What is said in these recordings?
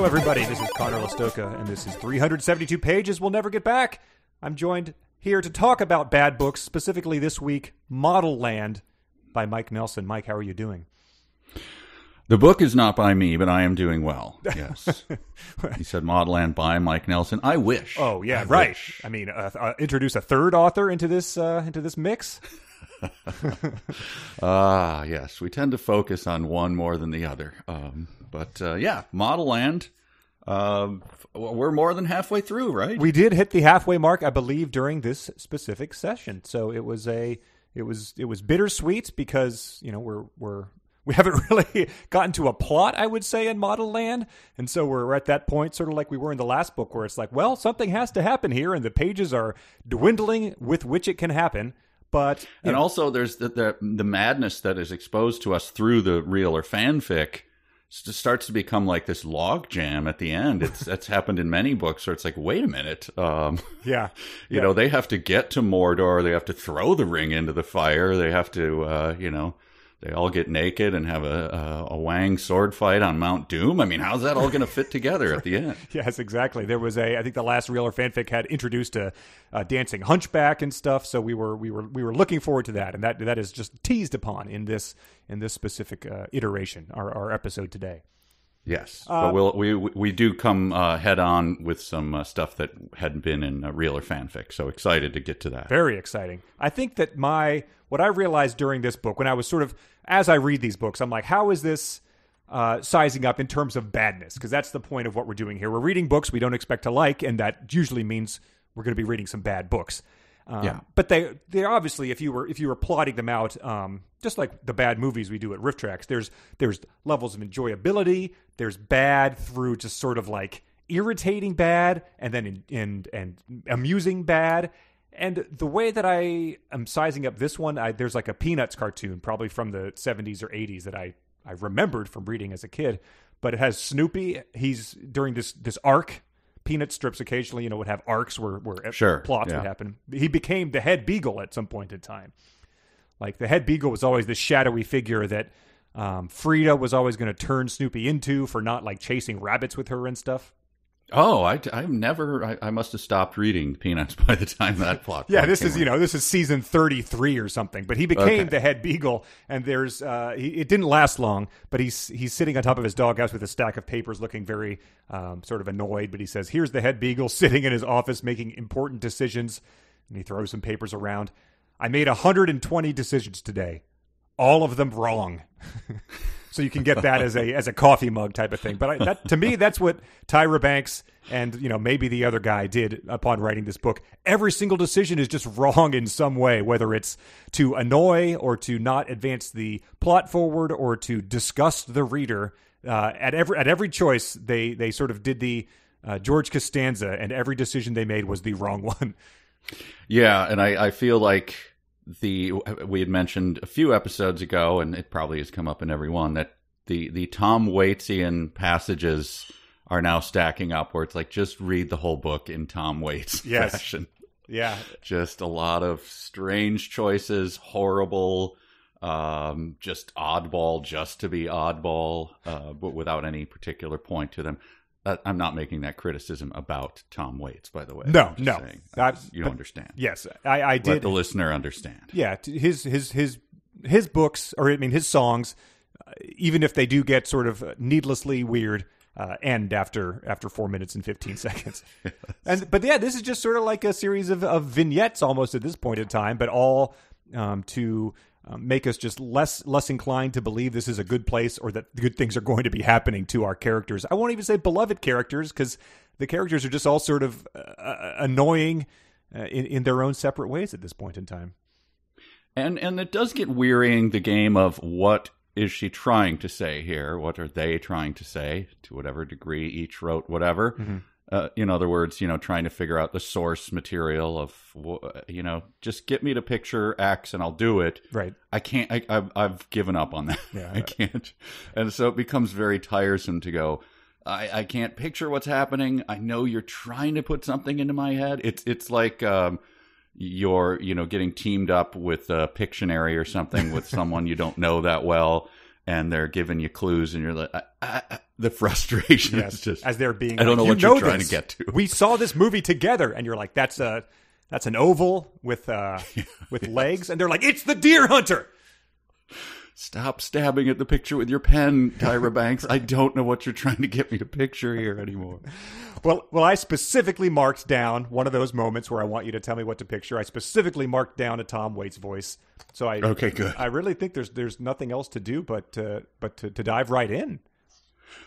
everybody. This is Connor Listoka, and this is 372 Pages We'll Never Get Back. I'm joined here to talk about bad books, specifically this week, Modelland by Mike Nelson. Mike, how are you doing? The book is not by me, but I am doing well. Yes. He said Modelland by Mike Nelson. I wish. Oh, yeah, right. Wish. I mean, introduce a third author into this mix? Yes. We tend to focus on one more than the other. Yeah, Modelland. We're more than halfway through, right? We did hit the halfway mark, I believe, during this specific session. So it was bittersweet because, you know, we haven't really gotten to a plot, I would say, in Modelland. And so we're at that point, sort of like we were in the last book, where it's like, well, something has to happen here, and the pages are dwindling with which it can happen. But also there's the madness that is exposed to us through the real or fanfic starts to become like this log jam at the end. That's happened in many books where it's like, wait a minute. You know, they have to get to Mordor. They have to throw the ring into the fire. They have to, they all get naked and have a Wang sword fight on Mount Doom. I mean, how's that all going to fit together at the end? Yes, exactly. There was I think the last real or fanfic had introduced a dancing hunchback and stuff. So we were looking forward to that, and that is just teased upon in this specific iteration, our episode today. Yes, but we do come head on with some stuff that hadn't been in real or fanfic. So excited to get to that. Very exciting. I think that what I realized during this book, when I was sort of, as I read these books, I'm like, how is this sizing up in terms of badness? Because that's the point of what we're doing here. We're reading books we don't expect to like, and that usually means we're going to be reading some bad books. But they obviously, if you were plotting them out, just like the bad movies we do at Riff Tracks, there's levels of enjoyability. There's bad through just sort of like irritating bad, and then and amusing bad. And the way that I am sizing up this one, there's like a Peanuts cartoon, probably from the 70s or 80s, that I remembered from reading as a kid. But it has Snoopy. He's during this arc. Peanut strips occasionally, would have arcs where plots would happen. He became the head beagle at some point in time. Like, the head beagle was always this shadowy figure that Frida was always going to turn Snoopy into for not like chasing rabbits with her and stuff. Oh, I must have stopped reading Peanuts by the time that plot. Yeah, this is season 33 or something. But he became the head beagle, and there's it didn't last long. But he's sitting on top of his doghouse with a stack of papers, looking very sort of annoyed. But he says, "Here's the head beagle sitting in his office making important decisions," and he throws some papers around. "I made 120 decisions today, all of them wrong." So you can get that as a coffee mug type of thing. But to me, that's what Tyra Banks and maybe the other guy did upon writing this book. Every single decision is just wrong in some way, whether it's to annoy or to not advance the plot forward or to disgust the reader. At every choice, they sort of did the George Costanza, and every decision they made was the wrong one. Yeah, and I feel like we had mentioned a few episodes ago, and it probably has come up in every one, that the Tom Waitsian passages are now stacking up, where it's like, just read the whole book in Tom Waits fashion. Yeah. Just a lot of strange choices, horrible, just oddball, just to be oddball, but without any particular point to them. I'm not making that criticism about Tom Waits, by the way. No. You understand. Yes, I did. Let the listener understand. Yeah, his books, or I mean his songs, even if they do get sort of needlessly weird, end after 4 minutes and 15 seconds. Yes. But this is just sort of like a series of vignettes almost at this point in time, but all to make us just less inclined to believe this is a good place, or that good things are going to be happening to our characters. I won't even say beloved characters, because the characters are just all sort of annoying in their own separate ways at this point in time. And it does get wearying, the game of what is she trying to say here? What are they trying to say? To whatever degree each wrote whatever. Mm-hmm. In other words, trying to figure out the source material of, just get me to picture X and I'll do it. Right. I can't, I've given up on that. Yeah, I can't. And so it becomes very tiresome to go, I can't picture what's happening. I know you're trying to put something into my head. It's like, you're, getting teamed up with a Pictionary or something with someone you don't know that well. and they're giving you clues, and you're like, the frustration is just as they're being. I don't know what you're trying to get to. We saw this movie together, and you're like, that's an oval with legs, and they're like, it's the deer hunter. Stop stabbing at the picture with your pen, Tyra Banks. I don't know what you're trying to get me to picture here anymore. Well, I specifically marked down one of those moments where I want you to tell me what to picture. I specifically marked down a Tom Waits voice. So okay, good. I really think there's nothing else to do but to dive right in.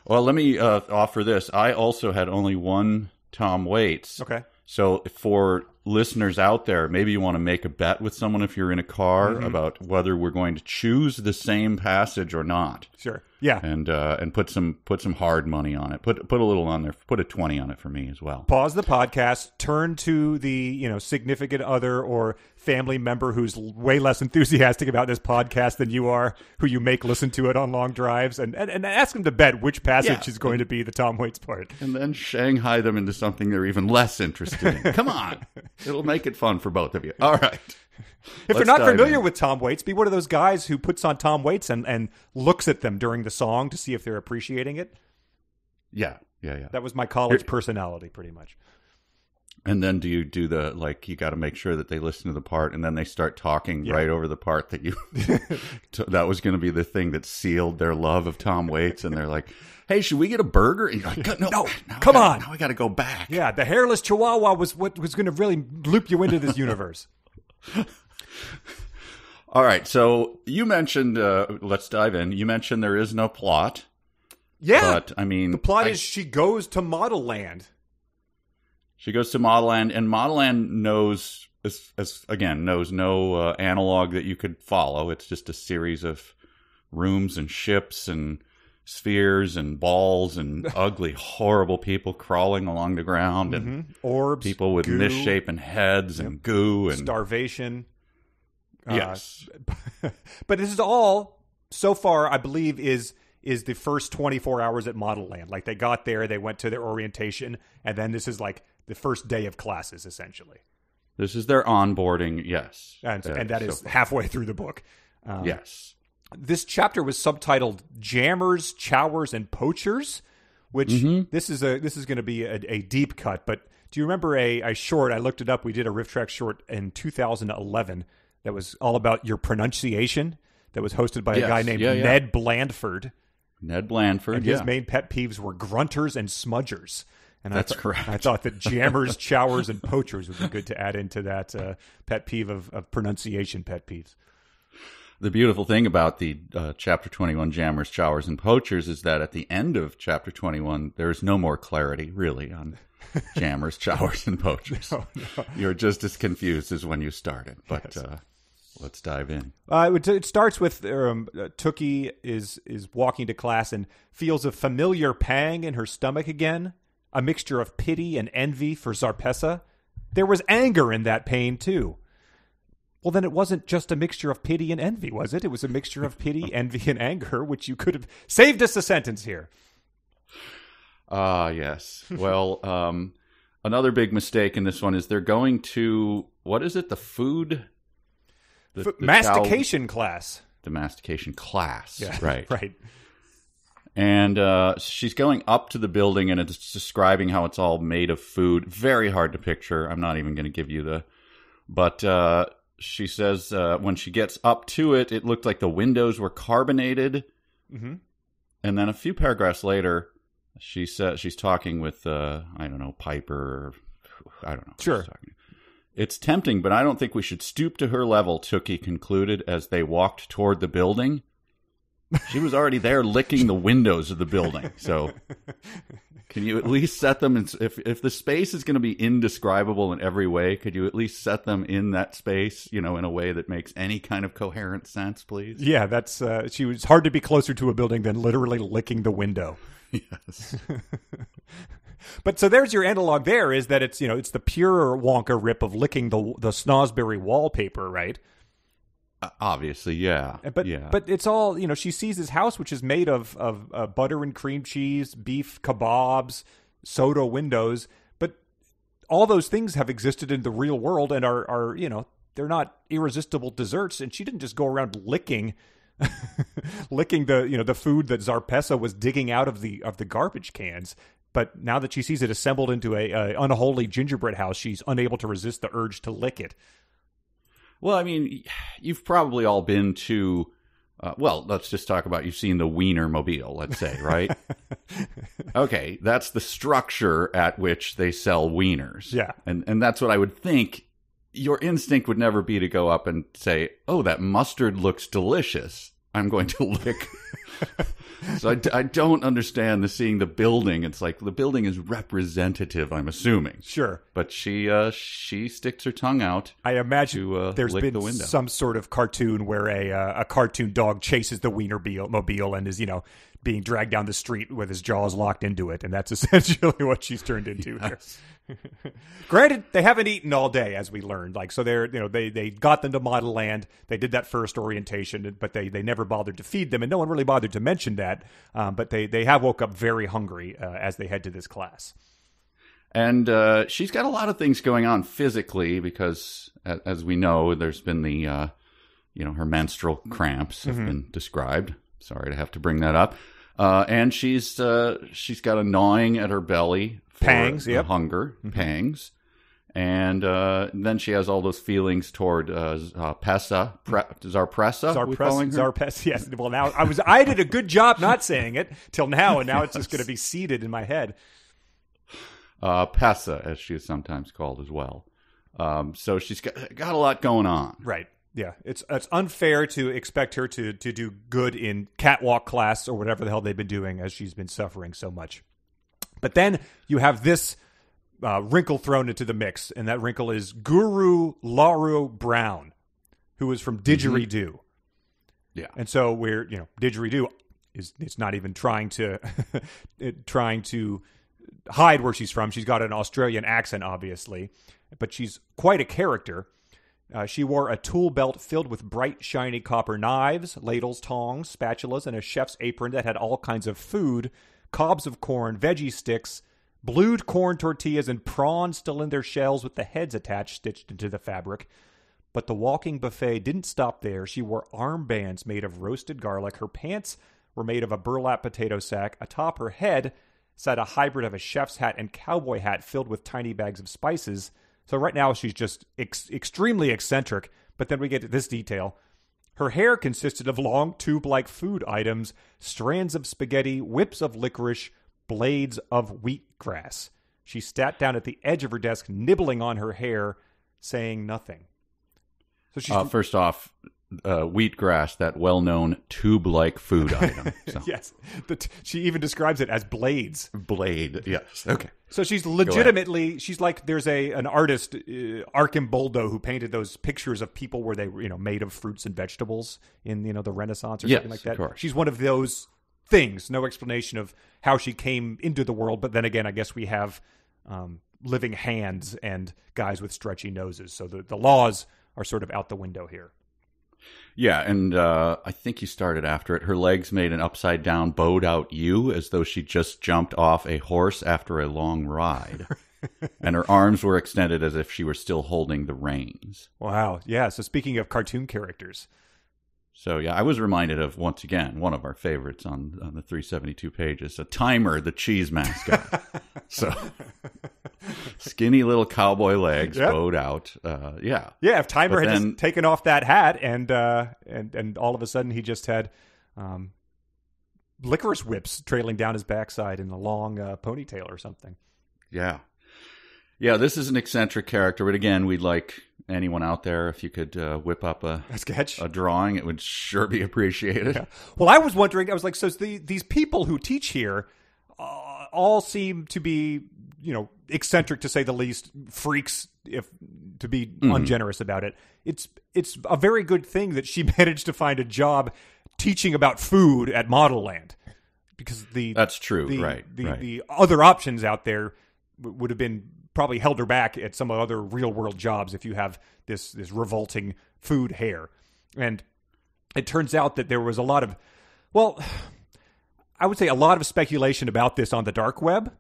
Well, let me offer this. I also had only one Tom Waits. Okay. So for listeners out there, maybe you want to make a bet with someone if you're in a car about whether we're going to choose the same passage or not. Sure. Yeah. And put some hard money on it. Put a little on there. Put a 20 on it for me as well. Pause the podcast, turn to the, significant other or family member who's way less enthusiastic about this podcast than you are, who you make listen to it on long drives, and ask them to bet which passage is going to be the Tom Waits part. And then Shanghai them into something they're even less interested in. Come on. It'll make it fun for both of you. All right. If you're not familiar with Tom Waits, be one of those guys who puts on Tom Waits and looks at them during the song to see if they're appreciating it. Yeah. That was my college personality, pretty much. And then do you do you got to make sure that they listen to the part, and then they start talking right over the part that you, that was going to be the thing that sealed their love of Tom Waits. And they're like, hey, should we get a burger? And you're like, no, come on. Now I got to go back. Yeah, the hairless chihuahua was what was going to really loop you into this universe. All right, so you mentioned, let's dive in. You mentioned there is no plot. Yeah, but I mean, the plot is she goes to Modelland. She goes to Modelland, and Modelland knows no analog that you could follow. It's just a series of rooms and ships and spheres and balls and ugly, horrible people crawling along the ground and orbs, people with goo, misshapen heads and goo and starvation. Yes, but this is all so far, I believe, is the first 24 hours at Modelland. Like they got there, they went to their orientation, and then this is like the first day of classes, essentially. This is their onboarding, yes. And that is halfway through the book. Yes. This chapter was subtitled Jammers, Chowers, and Poachers, which this is going to be a deep cut. But do you remember a short? I looked it up. We did a Riff Track short in 2011 that was all about your pronunciation, that was hosted by a guy named Ned Blandford. Ned Blandford, and his main pet peeves were grunters and smudgers. And that's correct. I thought that jammers, chowers, and poachers would be good to add into that pet peeve of pronunciation pet peeves. The beautiful thing about the Chapter 21 Jammers, Chowers, and Poachers is that at the end of Chapter 21, there's no more clarity, really, on Jammers, Chowers, and Poachers. No. You're just as confused as when you started. But let's dive in. It starts with Tookie is walking to class and feels a familiar pang in her stomach again. A mixture of pity and envy for Zarpessa. There was anger in that pain, too. Well, then it wasn't just a mixture of pity and envy, was it? It was a mixture of pity, envy, and anger, which you could have saved us a sentence here. Yes. Well, another big mistake in this one is they're going to, what is it, the food? The mastication class. The mastication class, yeah, right. Right. And she's going up to the building, and it's describing how it's all made of food. Very hard to picture. I'm not even going to give you the... But she says when she gets up to it, it looked like the windows were carbonated. Mm-hmm. And then a few paragraphs later, she says she's talking with, Piper. I don't know. Sure. It's tempting, but I don't think we should stoop to her level, Tookie concluded as they walked toward the building. She was already there licking the windows of the building. So can you at least set them in, if the space is going to be indescribable in every way, could you at least set them in that space, in a way that makes any kind of coherent sense, please? Yeah, that's she was hard to be closer to a building than literally licking the window. Yes. But so there's your analog there, is that it's, it's the pure Wonka rip of licking the Snosberry wallpaper, right? Obviously, yeah. But it's all, she sees this house which is made of butter and cream cheese, beef kebabs, soda windows, but all those things have existed in the real world and are they're not irresistible desserts, and she didn't just go around licking licking the food that Zarpessa was digging out of the garbage cans. But now that she sees it assembled into a unholy gingerbread house, she's unable to resist the urge to lick it. Well, I mean, you've probably all been to, let's just talk about, you've seen the Wiener Mobile, let's say, right? Okay, that's the structure at which they sell wieners. Yeah. And that's what I would think. Your instinct would never be to go up and say, oh, that mustard looks delicious. I'm going to lick. So I don't understand seeing the building. It's like the building is representative, I'm assuming. Sure. But she sticks her tongue out. I imagine there's lick been the window. some sort of cartoon where a cartoon dog chases the Wiener Mobile and is, being dragged down the street with his jaws locked into it. And that's essentially what she's turned into here. Granted, they haven't eaten all day, as we learned. So they got them to Modelland. They did that first orientation, but they never bothered to feed them, and no one really bothered to mention that. But they have woke up very hungry as they head to this class. And she's got a lot of things going on physically because, as we know, there's been the her menstrual cramps have been described. Sorry to have to bring that up. And she's got a gnawing at her belly. Pangs, yep. Hunger, pangs. And then she has all those feelings toward Zarpessa. Zarpessa, yes. Well, now I did a good job not saying it till now, and now it's just going to be seated in my head. Pessa, as she is sometimes called as well. So she's got a lot going on. Right. Yeah, it's unfair to expect her to do good in catwalk class or whatever the hell they've been doing as she's been suffering so much. But then you have this wrinkle thrown into the mix, and that wrinkle is Guru Larue Brown, who is from Didgeridoo. Yeah. And so Didgeridoo it's not even trying to hide where she's from. She's got an Australian accent, obviously, but she's quite a character. She wore a tool belt filled with bright, shiny copper knives, ladles, tongs, spatulas, and a chef's apron that had all kinds of food, cobs of corn, veggie sticks, blued corn tortillas, and prawns still in their shells with the heads attached, stitched into the fabric. But the walking buffet didn't stop there. She wore armbands made of roasted garlic. Her pants were made of a burlap potato sack. Atop her head sat a hybrid of a chef's hat and cowboy hat filled with tiny bags of spices. So right now she's just extremely eccentric, but then we get to this detail. Her hair consisted of long tube-like food items, strands of spaghetti, whips of licorice, blades of wheatgrass. She sat down at the edge of her desk, nibbling on her hair, saying nothing. So she's first off, wheatgrass, that well-known tube-like food item. So. Yes. She even describes it as blades. Blade, yes. Okay. So she's legitimately, she's like, there's an artist, Arcimboldo, who painted those pictures of people where they were, made of fruits and vegetables in, the Renaissance or something like that. Of course. She's one of those things. No explanation of how she came into the world. But then again, I guess we have living hands and guys with stretchy noses. So the laws are sort of out the window here. Yeah, and I think you started after it. Her legs made an upside-down, bowed-out U, as though she just jumped off a horse after a long ride. And her arms were extended as if she were still holding the reins. Wow, yeah. So speaking of cartoon characters. So, yeah, I was reminded of, once again, one of our favorites on the 372 pages, a Timer, the cheese mascot. So, skinny little cowboy legs, bowed out. Yeah. Yeah, if Timer had just taken off that hat and all of a sudden he just had licorice whips trailing down his backside in a long ponytail or something. Yeah. Yeah, this is an eccentric character, but again, we'd like anyone out there, if you could whip up a sketch, a drawing, it would sure be appreciated. Yeah. Well, I was wondering, I was like, so these people who teach here all seem to be, eccentric to say the least, freaks, if to be ungenerous about it. It's a very good thing that she managed to find a job teaching about food at Modelland, because that's true, right? The other options out there would have been probably held her back at some other real world jobs if you have this revolting food hair. And it turns out that there was a lot of, I would say a lot of speculation about this on the dark web.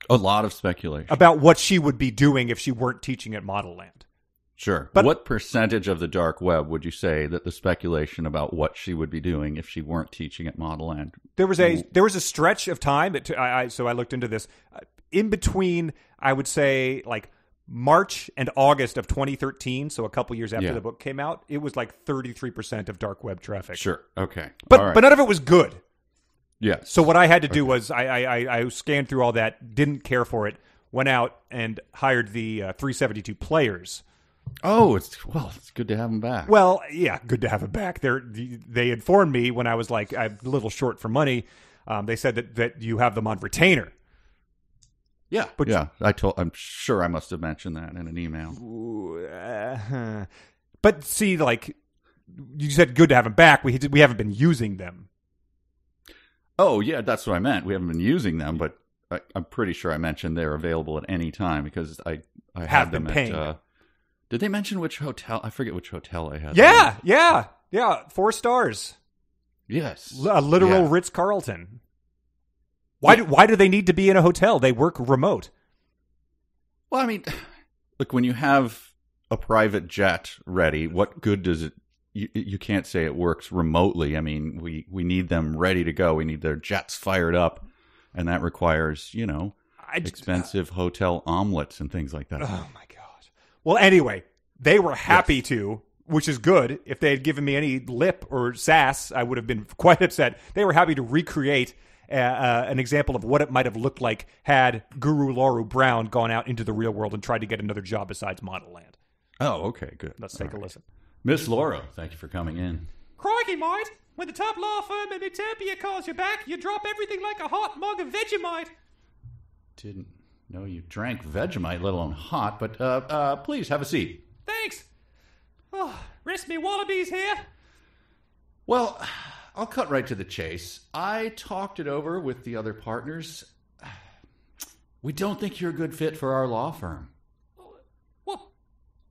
A lot of speculation. About what she would be doing if she weren't teaching at Modelland. Sure. But what percentage of the dark web would you say that the speculation about what she would be doing if she weren't teaching at Modelland? There was a stretch of time. So I looked into this. In between, I would say like March and August of 2013, so a couple years after the book came out, it was like 33% of dark web traffic. Sure. Okay. But none of it was good. Yeah. So what I had to do was I scanned through all that, didn't care for it, went out and hired the 372 players. Oh, it's good to have them back. Well, yeah, good to have them back. They informed me when I was like I'm a little short for money. They said that you have them on retainer. Yeah, but I'm sure I must have mentioned that in an email. But see, like you said, good to have them back. We haven't been using them. Oh yeah, that's what I meant. We haven't been using them, but I'm pretty sure I mentioned they're available at any time because I have them been paying. Did they mention which hotel? I forget which hotel I had. Yeah. 4 stars. Yes, a literal Ritz-Carlton. Why do they need to be in a hotel? They work remote. Well, I mean, look, when you have a private jet ready, what good does it? You can't say it works remotely. I mean, we need them ready to go. We need their jets fired up, and that requires expensive hotel omelets and things like that. Oh my god. Well, anyway, they were happy to, which is good. If they had given me any lip or sass, I would have been quite upset. They were happy to recreate an example of what it might have looked like had Guru Larue Brown gone out into the real world and tried to get another job besides Modelland. Oh, okay, good. Let's take a listen. Miss Laura, thank you for coming in. Crikey, mate. When the top law firm in Utopia calls you back, you drop everything like a hot mug of Vegemite. Didn't know you drank Vegemite, let alone hot, but please have a seat. Thanks. Oh, rest me wallabies here. Well, I'll cut right to the chase. I talked it over with the other partners. We don't think you're a good fit for our law firm. Well,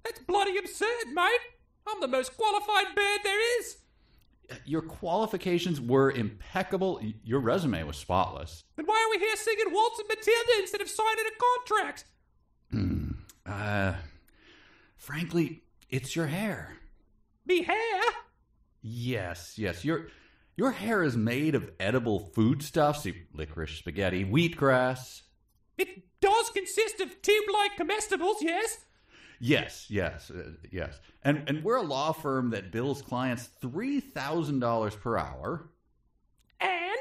that's bloody absurd, mate. I'm the most qualified bird there is. Your qualifications were impeccable. Your resume was spotless. Then why are we here singing Waltz and Matilda instead of signing a contract? Frankly, it's your hair. Me hair? Yes. Your hair is made of edible foodstuffs, licorice, spaghetti, wheatgrass. It does consist of tube-like comestibles, yes? Yes. And we're a law firm that bills clients $3,000 per hour. And?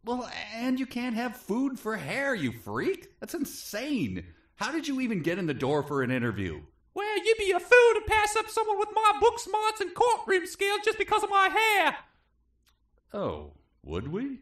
Well, and you can't have food for hair, you freak. That's insane. How did you even get in the door for an interview? Well, you'd be a fool to pass up someone with my book smarts and courtroom skills just because of my hair. Oh, would we?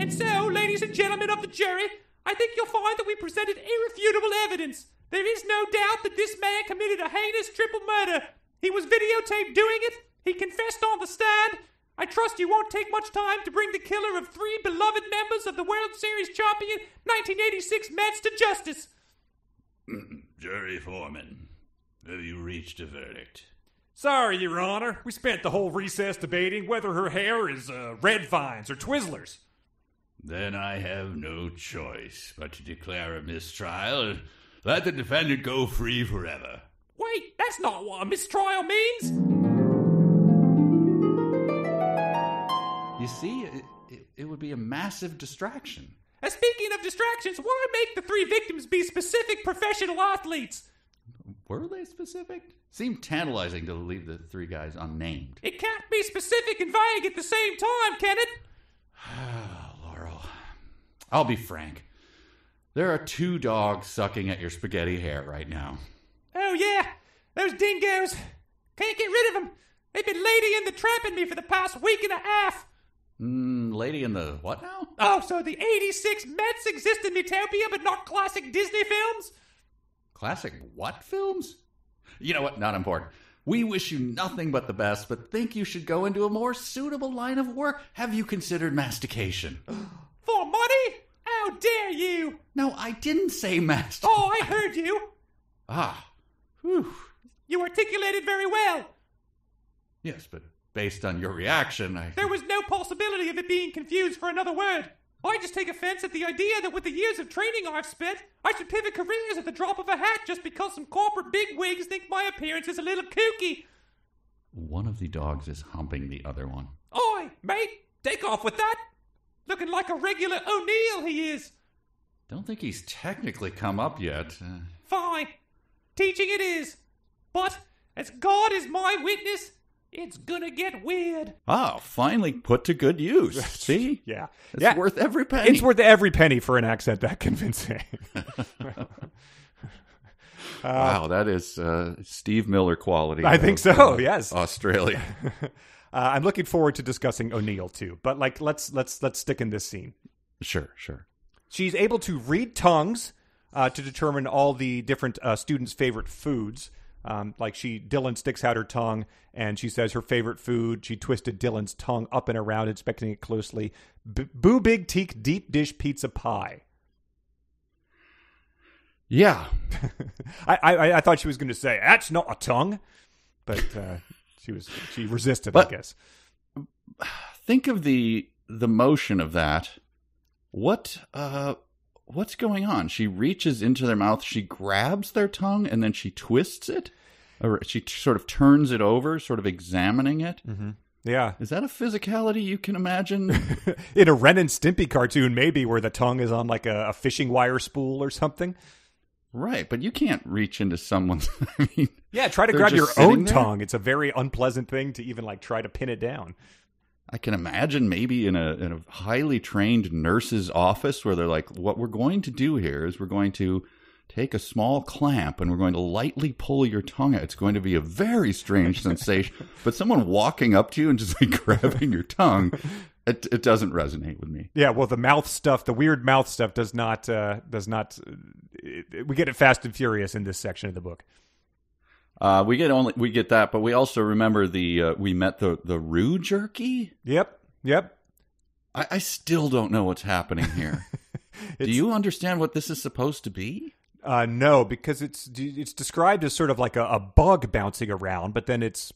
And so, ladies and gentlemen of the jury, I think you'll find that we presented irrefutable evidence. There is no doubt that this man committed a heinous triple murder. He was videotaped doing it. He confessed on the stand. I trust you won't take much time to bring the killer of 3 beloved members of the World Series champion 1986 Mets to justice. Jury foreman, have you reached a verdict? Sorry, Your Honor. We spent the whole recess debating whether her hair is red vines or Twizzlers. Then I have no choice but to declare a mistrial and let the defendant go free forever. Wait, that's not what a mistrial means. You see, it would be a massive distraction. Speaking of distractions, why make the 3 victims be specific professional athletes? Were they specific? Seemed tantalizing to leave the 3 guys unnamed. It can't be specific and vague at the same time, can it? Laurel, I'll be frank. There are 2 dogs sucking at your spaghetti hair right now. Oh yeah, those dingoes. Can't get rid of them. They've been ladying the trapping me for the past week and a half. Lady in the what now? Oh, so the 86 Mets exist in Utopia, but not classic Disney films? Classic what films? You know what? Not important. We wish you nothing but the best, but think you should go into a more suitable line of work. Have you considered mastication? For money? How dare you? No, I didn't say mastication. Oh, I heard you. Whew. You articulated very well. Yes, but based on your reaction, There was no possibility of it being confused for another word. I just take offense at the idea that with the years of training I've spent, I should pivot careers at the drop of a hat just because some corporate bigwigs think my appearance is a little kooky. One of the dogs is humping the other one. Oi, mate, take off with that. Looking like a regular O'Neill he is. Don't think he's technically come up yet. Fine. Teaching it is. But, as God is my witness, it's gonna get weird. Oh, finally put to good use. See? Yeah. It's worth every penny. It's worth every penny for an accent that convincing. Wow, that is Steve Miller quality. I think so, yes. Australia. I'm looking forward to discussing O'Neill, too. But, like, let's stick in this scene. Sure. She's able to read tongues to determine all the different students' favorite foods. Dylan sticks out her tongue, and she says her favorite food. She twisted Dylan's tongue up and around, inspecting it closely. Boo Big Teak Deep Dish Pizza Pie. Yeah. I thought she was going to say, that's not a tongue. But she resisted, I guess. Think of the motion of that. What's going on? She reaches into their mouth, she grabs their tongue, and then she twists it? Or she sort of turns it over, sort of examining it? Mm-hmm. Yeah. Is that a physicality you can imagine? In a Ren and Stimpy cartoon, maybe, where the tongue is on like a fishing wire spool or something. Right, but you can't reach into someone's... Yeah, try to grab your own tongue. It's a very unpleasant thing to even like try to pin it down. I can imagine maybe in a highly trained nurse's office where they're like, what we're going to do here is we're going to take a small clamp and we're going to lightly pull your tongue out. It's going to be a very strange sensation. But someone walking up to you and just like grabbing your tongue, it doesn't resonate with me. Yeah, well, the mouth stuff, the weird mouth stuff does not. We get it fast and furious in this section of the book. We get that, but we also remember we met the Rue jerky. Yep. I still don't know what's happening here. Do you understand what this is supposed to be? No, because it's described as sort of like a bug bouncing around, but then it's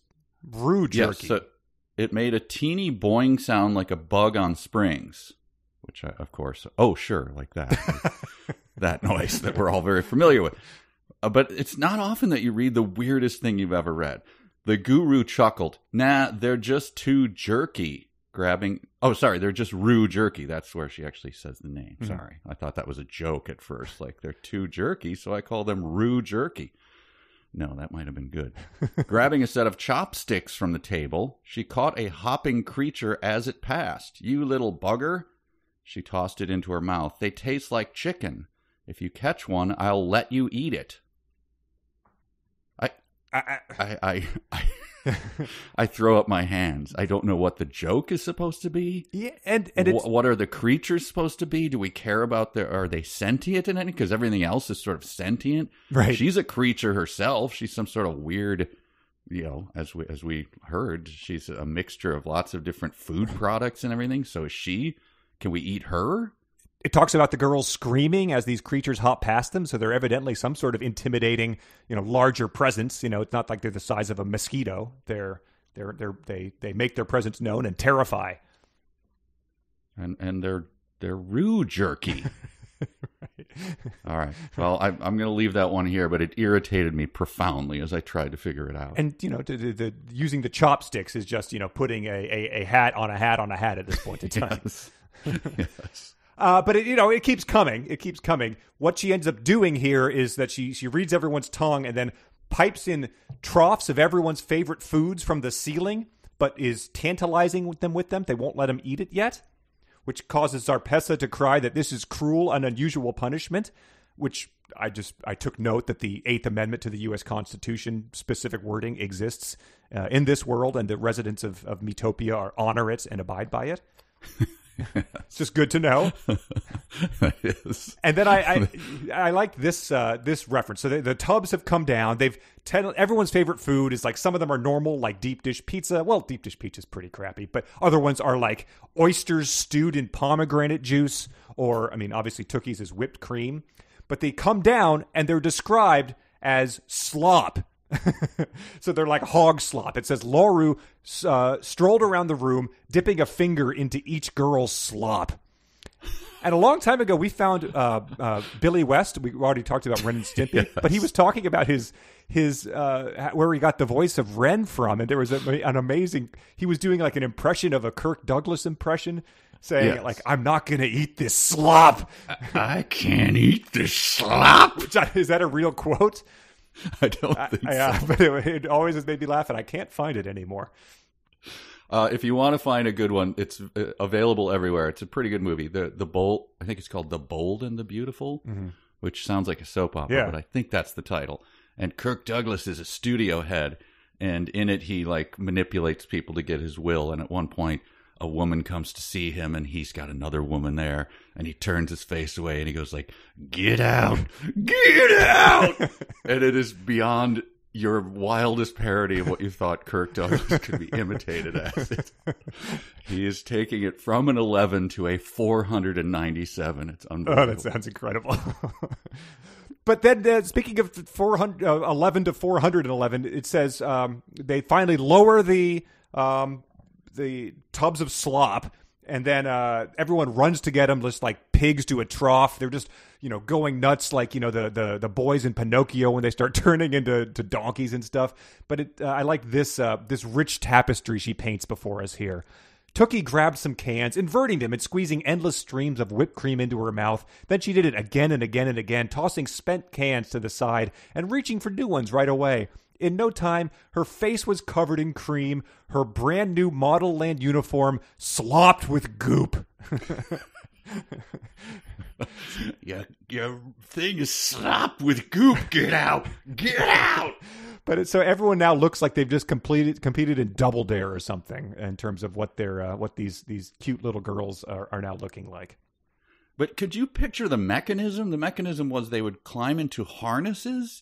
Rue jerky. Yes, so it made a teeny boing sound like a bug on springs, which of course, sure, like that, that noise that we're all very familiar with. But it's not often that you read the weirdest thing you've ever read. The guru chuckled. Nah, they're just too jerky. They're just Rue jerky. That's where she actually says the name. Mm-hmm. Sorry. I thought that was a joke at first. Like, they're too jerky, so I call them Rue jerky. No, that might have been good. Grabbing a set of chopsticks from the table, she caught a hopping creature as it passed. You little bugger. She tossed it into her mouth. They taste like chicken. If you catch one, I'll let you eat it. I throw up my hands. I don't know what the joke is supposed to be. Yeah, and what are the creatures supposed to be? Do we care about are they sentient in anything? Because everything else is sort of sentient. Right. She's a creature herself. She's some sort of weird, as we heard, she's a mixture of lots of different food products and everything. So is she? Can we eat her? It talks about the girls screaming as these creatures hop past them, so they're evidently some sort of intimidating, larger presence. It's not like they're the size of a mosquito. They make their presence known and terrify. And they're Rue jerky. Right. All right. Well, I'm going to leave that one here, but it irritated me profoundly as I tried to figure it out. And the using the chopsticks is just putting a hat on a hat on a hat at this point in time. Yes. Yes. But it keeps coming. It keeps coming. What she ends up doing here is that she reads everyone's tongue and then pipes in troughs of everyone's favorite foods from the ceiling, but is tantalizing them with them. They won't let him eat it yet, which causes Zarpessa to cry that this is cruel and unusual punishment, which I took note that the 8th Amendment to the U.S. Constitution specific wording exists in this world, and the residents of Metopia honor it and abide by it. It's just good to know. Yes. And then I like this reference. So the tubs have come down. Everyone's favorite food is like, some of them are normal, like deep dish pizza. Well, deep dish pizza is pretty crappy, but other ones are like oysters stewed in pomegranate juice, or obviously Tookie's is whipped cream. But they come down and they're described as slop. So they're like hog slop. It says Larue strolled around the room, dipping a finger into each girl's slop. And a long time ago, we found Billy West. We already talked about Ren and Stimpy, Yes. but he was talking about his where he got the voice of Ren from, and there was an amazing. He was doing like an impression of a Kirk Douglas impression, saying Yes. like, "I'm not going to eat this slop." I can't eat this slop. Is that a real quote? I don't think so. But it always has made me laugh, and I can't find it anymore. If you want to find a good one, it's available everywhere. It's a pretty good movie. The Bold, I think it's called The Bold and the Beautiful, which sounds like a soap opera, but I think that's the title. And Kirk Douglas is a studio head, and in it he like manipulates people to get his will. And at one point, a woman comes to see him, and he's got another woman there, and he turns his face away, and he goes like, "Get out, get out!" And it is beyond your wildest parody of what you thought Kirk Douglas could be imitated as. He is taking it from an 11 to a 497. It's unbelievable. Oh, that sounds incredible. But then, speaking of 11 to 411, it says they finally lower the tubs of slop, and then everyone runs to get them, just like pigs to a trough. They're just going nuts, like the boys in Pinocchio when they start turning into donkeys and stuff. But I like this rich tapestry she paints before us here. Tookie grabbed some cans, inverting them and squeezing endless streams of whipped cream into her mouth. Then she did it again and again and again, tossing spent cans to the side and reaching for new ones right away. In no time, her face was covered in cream, her brand new Modelland uniform slopped with goop. Your thing is slop with goop. Get out. Get out. But so everyone now looks like they've just competed in Double Dare or something in terms of what these cute little girls are now looking like. But could you picture the mechanism? The mechanism was they would climb into harnesses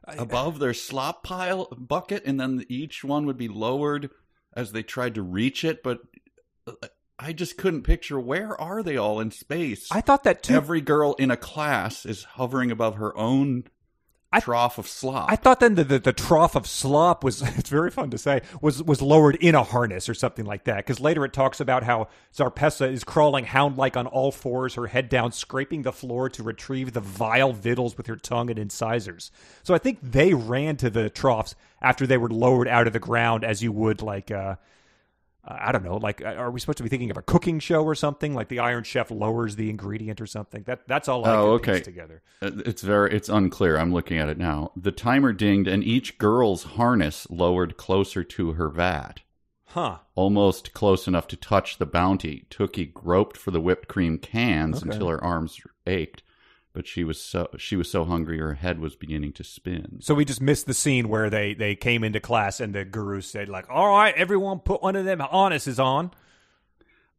above their slop pile bucket, and then each one would be lowered as they tried to reach it. But I just couldn't picture, where are they all in space? I thought that too. Every girl in a class is hovering above her own trough of slop. I thought then the trough of slop was, it's very fun to say, was lowered in a harness or something like that. Because later it talks about how Zarpessa is crawling hound-like on all fours, her head down, scraping the floor to retrieve the vile victuals with her tongue and incisors. So I think they ran to the troughs after they were lowered out of the ground, as you would like... I don't know, like, are we supposed to be thinking of a cooking show or something? Like the Iron Chef lowers the ingredient or something? That's all I can piece together. It's unclear. I'm looking at it now. The timer dinged, and each girl's harness lowered closer to her vat. Huh. Almost close enough to touch the bounty. Tookie groped for the whipped cream cans until her arms ached. But she was so hungry her head was beginning to spin. So we just missed the scene where they came into class and the guru said, like, all right, everyone put one of them harnesses on.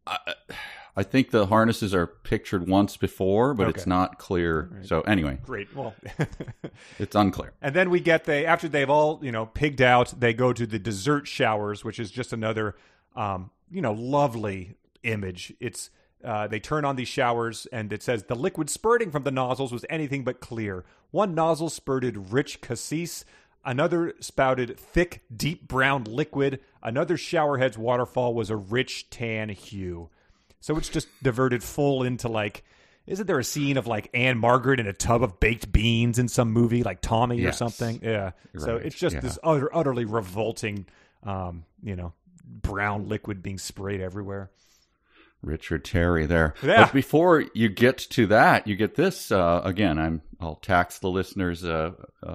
I think the harnesses are pictured once before, but it's not clear. Right. So anyway. Great. Well, it's unclear. And then we get after they've all, pigged out, they go to the dessert showers, which is just another, lovely image. It's... they turn on these showers, and it says the liquid spurting from the nozzles was anything but clear. One nozzle spurted rich cassis, another spouted thick, deep brown liquid, another showerhead's waterfall was a rich tan hue. So it's just diverted full into, like, isn't there a scene of, like, Anne Margaret in a tub of baked beans in some movie, like Tommy or something? Yeah. Right. So it's just this utterly revolting, brown liquid being sprayed everywhere. Richard Terry there. Yeah. But before you get to that, you get this. Again, I'll tax the listener's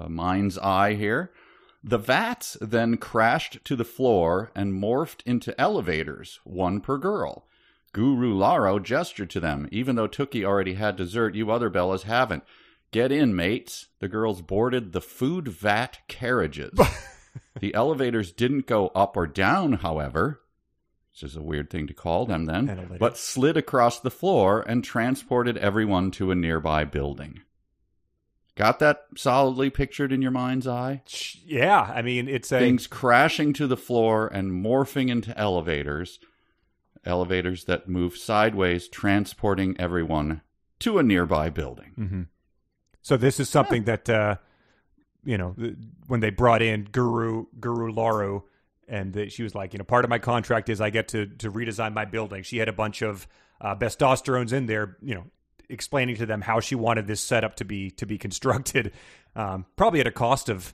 mind's eye here. The vats then crashed to the floor and morphed into elevators, one per girl. Guru Larue gestured to them. Even though Tookie already had dessert, you other Bellas haven't. Get in, mates. The girls boarded the food vat carriages. The elevators didn't go up or down, however, which is a weird thing to call them then, but slid across the floor and transported everyone to a nearby building. Got that solidly pictured in your mind's eye? Yeah, I mean, it's things crashing to the floor and morphing into elevators that move sideways, transporting everyone to a nearby building. Mm-hmm. So this is something that, when they brought in Guru Larue, and she was like, part of my contract is I get to redesign my building. She had a bunch of Bestosterone's in there, explaining to them how she wanted this setup to be constructed, probably at a cost of,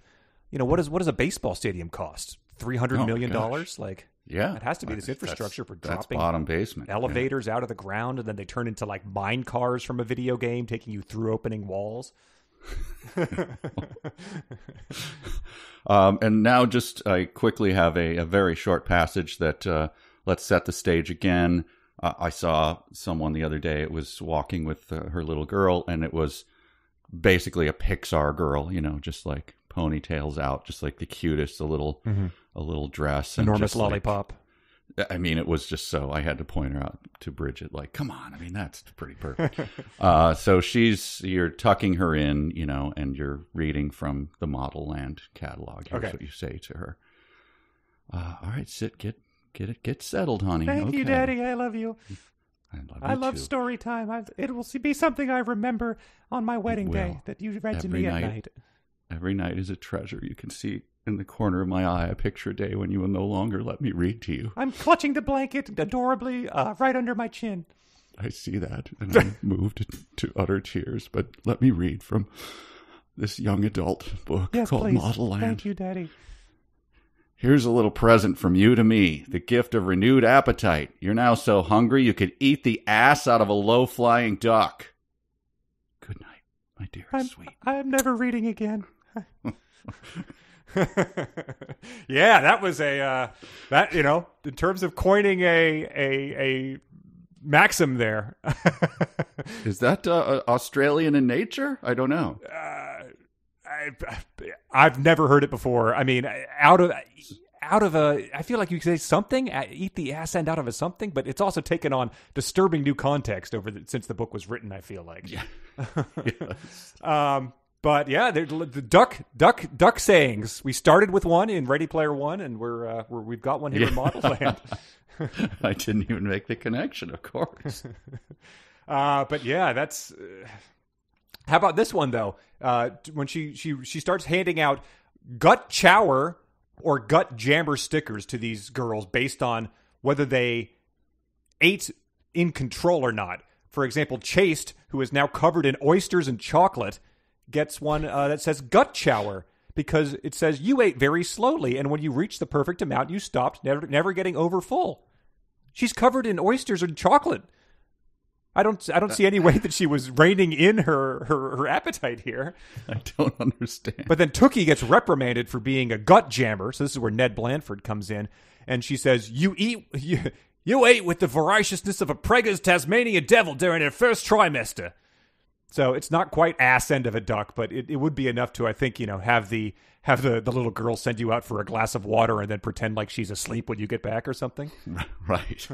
what does a baseball stadium cost? $300 million? Like, yeah, it has to be this infrastructure for dropping bottom basement elevators out of the ground, and then they turn into like mine cars from a video game, taking you through opening walls. And now just I quickly have a very short passage that let's set the stage again. I saw someone the other day, it was walking with her little girl, and it was basically a Pixar girl, just like ponytails out, just like the cutest, a little dress. And enormous lollipop. I mean, it was just so, I had to point her out to Bridget, like, come on, I mean, that's pretty perfect. So you're tucking her in, and you're reading from the Modelland catalog. Here's what you say to her. All right, sit, get settled, honey. Thank you, Daddy, I love you. I love too. story time. It will be something I remember on my wedding day that you read to me at night. Every night is a treasure. You can see in the corner of my eye, I picture a day when you will no longer let me read to you. I'm clutching the blanket adorably right under my chin. I see that, and I'm moved to utter tears. But let me read from this young adult book called please. Modelland. Thank you, Daddy. Here's a little present from you to me, the gift of renewed appetite. You're now so hungry you could eat the ass out of a low-flying duck. Good night, my dear sweet. I'm never reading again. Yeah, that was in terms of coining a maxim there. Is that Australian in nature? I don't know. I've never heard it before. I mean, out of I feel like you say something, eat the ass end out of a something, but it's also taken on disturbing new context since the book was written, I feel like. Yeah. Yes. But yeah, the duck sayings. We started with one in Ready Player One, and we've got one here in Modelland. I didn't even make the connection, of course. But yeah, that's. How about this one though? When she starts handing out gut chower or gut jammer stickers to these girls based on whether they ate in control or not. For example, Chaste, who is now covered in oysters and chocolate, gets one that says gut chower because it says you ate very slowly, and when you reached the perfect amount, you stopped, never getting over full. She's covered in oysters and chocolate. I don't see any way that she was reining in her appetite here. I don't understand. But then Tookie gets reprimanded for being a gut jammer. So this is where Ned Blandford comes in, and she says, "You ate with the voraciousness of a preggers Tasmanian devil during her first trimester." So it's not quite ass end of a duck, but it would be enough to, I think, have the little girl send you out for a glass of water and then pretend like she's asleep when you get back or something. Right.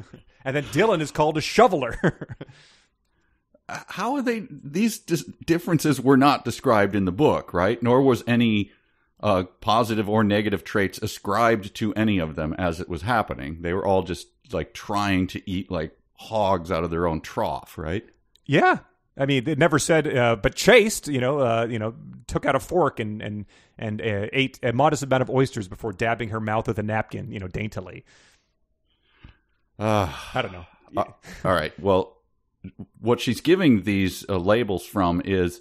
And then Dylan is called a shoveler. How are they? These differences were not described in the book, right? Nor was any positive or negative traits ascribed to any of them as it was happening. They were all just like trying to eat like hogs out of their own trough, right? Yeah. I mean, it never said, but Chaste, took out a fork and ate a modest amount of oysters before dabbing her mouth with a napkin, daintily. I don't know. All right. Well, what she's giving these labels from is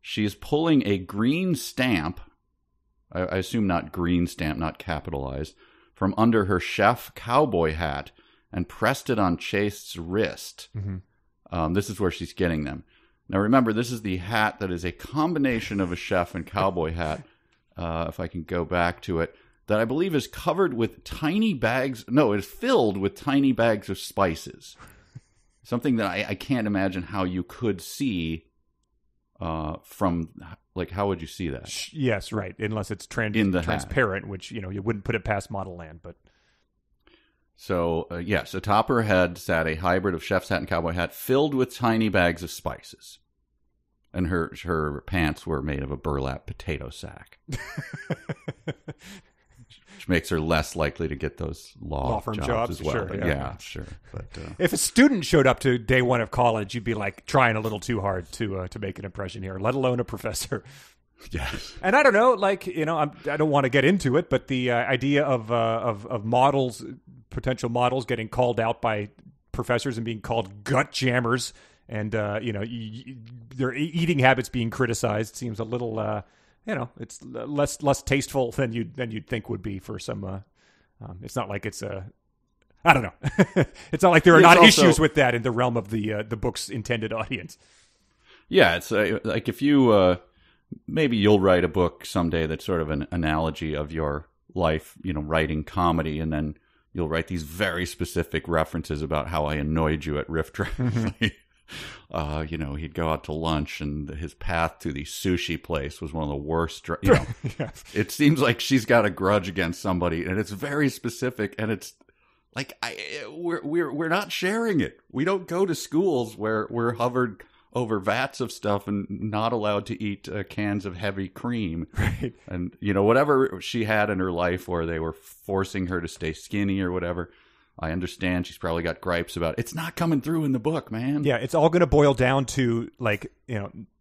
she's pulling a green stamp. I assume not green stamp, not capitalized, from under her chef cowboy hat and pressed it on Chaste's wrist. Mm-hmm. This is where she's getting them. Now, remember, this is the hat that is a combination of a chef and cowboy hat, if I can go back to it, that I believe is covered with tiny bags. No, it is filled with tiny bags of spices. Something that I can't imagine how you could see from, like, how would you see that? Yes, right, unless it's transparent, hat. Which, you wouldn't put it past Modelland, but... So, yes, atop her head sat a hybrid of chef's hat and cowboy hat filled with tiny bags of spices. And her pants were made of a burlap potato sack. Which makes her less likely to get those law firm jobs as well. Sure, yeah, sure. But if a student showed up to day one of college, you'd be like trying a little too hard to make an impression here, let alone a professor. Yes. And I don't know, like, I don't want to get into it, but the idea of models, potential models getting called out by professors and being called gut jammers, and their eating habits being criticized seems a little, it's less tasteful than you'd think would be for some. It's not like it's a. I don't know. It's not like there are not issues with that in the realm of the book's intended audience. Yeah, it's like if you maybe you'll write a book someday that's sort of an analogy of your life, writing comedy, and then you'll write these very specific references about how I annoyed you at Riff Draft. He'd go out to lunch, and his path to the sushi place was one of the worst. Yes. It seems like she's got a grudge against somebody, and it's very specific, and it's like we're not sharing it. We don't go to schools where we're hovered over vats of stuff and not allowed to eat cans of heavy cream. Right. And, whatever she had in her life where they were forcing her to stay skinny or whatever, I understand she's probably got gripes about it. It's not coming through in the book, man. Yeah, it's all going to boil down to,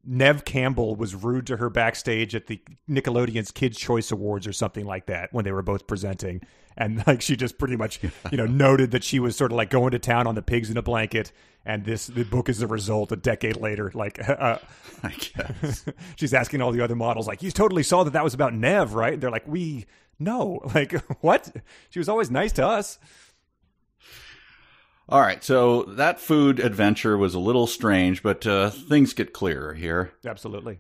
Nev Campbell was rude to her backstage at the Nickelodeon's Kids' Choice Awards or something like that when they were both presenting. And, she just pretty much, noted that she was sort of, going to town on the pigs in a blanket. And the book is the result a decade later. I guess. She's asking all the other models, you totally saw that was about Nev, right? And they're like, no. What? She was always nice to us. All right, so that food adventure was a little strange, but things get clearer here. Absolutely.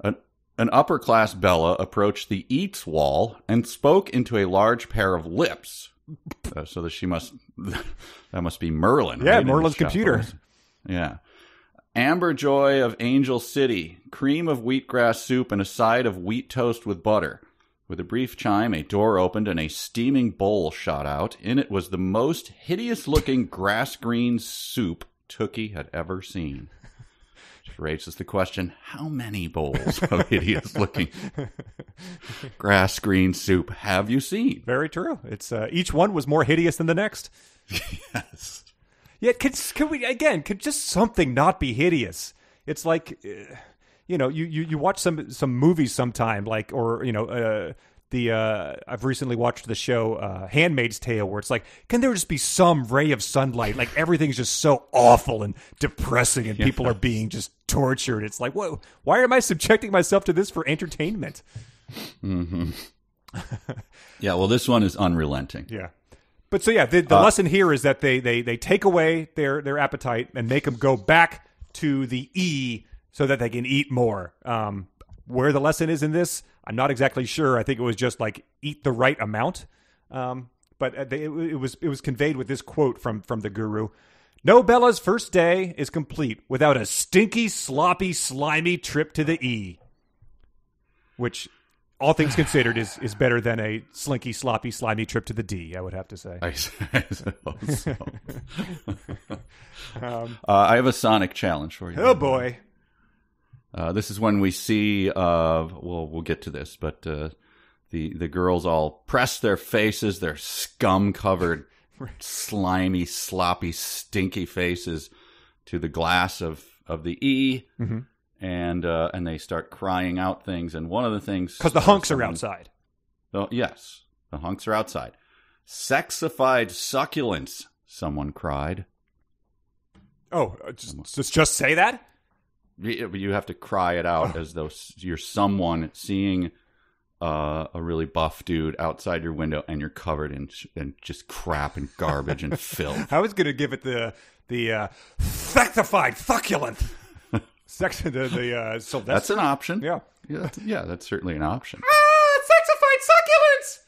An upper-class Bella approached the eats wall and spoke into a large pair of lips. So that must be Merlin. Yeah, right? Merlin's computer. Yeah. Amber Joy of Angel City, cream of wheatgrass soup and a side of wheat toast with butter. With a brief chime, a door opened and a steaming bowl shot out. In it was the most hideous-looking grass-green soup Tookie had ever seen. Which raises the question, how many bowls of hideous-looking grass-green soup have you seen? Very true. It's each one was more hideous than the next. Yes. Yeah, could just something not be hideous? It's like... you watch some movies sometime, I've recently watched the show Handmaid's Tale, where it's like, can there just be some ray of sunlight? Like everything's just so awful and depressing, and people are being just tortured. It's like, whoa, why am I subjecting myself to this for entertainment? Mm-hmm. Yeah, well, this one is unrelenting. Yeah. But so yeah, the lesson here is that they take away their appetite and make them go back to the E so that they can eat more. Where the lesson is in this, I'm not exactly sure. I think it was just eat the right amount. But it was conveyed with this quote from the guru. No Bella's first day is complete without a stinky, sloppy, slimy trip to the E. Which, all things considered, is better than a slinky, sloppy, slimy trip to the D, I would have to say. I suppose so. I have a Sonic challenge for you. Oh, boy. This is when we see, we'll get to this, but the girls all press their faces, their scum-covered, slimy, sloppy, stinky faces to the glass of the E, mm-hmm. and they start crying out things. And one of the things... Because the hunks are outside. Oh, yes, the hunks are outside. Sexified succulents, someone cried. Oh, just say that? You have to cry it out as though you're someone seeing a really buff dude outside your window, and you're covered in just crap and garbage and filth. I was going to give it the sexified succulent. Sylvester. That's an option. Yeah, that's certainly an option. Sexified succulents.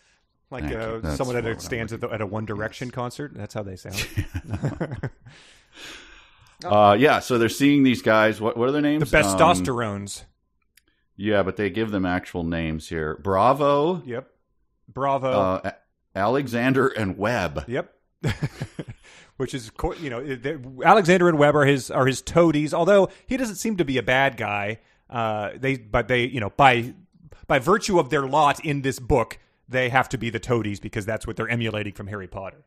Like someone that stands at a One Direction concert. That's how they sound. So they're seeing these guys. What are their names? The Bestosterones. Yeah, but they give them actual names here. Bravo. Yep. Bravo. Alexander and Webb. Yep. Which is, Alexander and Webb are his toadies. Although he doesn't seem to be a bad guy. By virtue of their lot in this book, they have to be the toadies because that's what they're emulating from Harry Potter.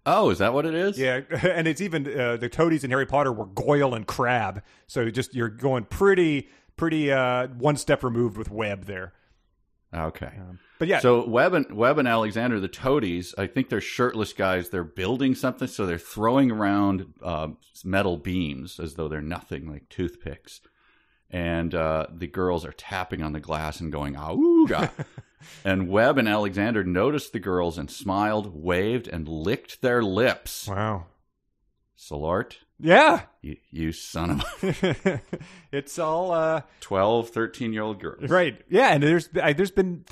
Oh, is that what it is? Yeah, and it's even the toadies in Harry Potter were Goyle and Crab, so you're going pretty one step removed with Webb there. Okay. But yeah. So Webb and Alexander, the toadies, I think they're shirtless guys. They're building something, so they're throwing around metal beams as though they're nothing, like toothpicks. And the girls are tapping on the glass and going, "Auga!" And Webb and Alexander noticed the girls and smiled, waved, and licked their lips. Wow. Solort? Yeah. You son of a... It's all 12, 13-year-old girls. Right. Yeah, and we've been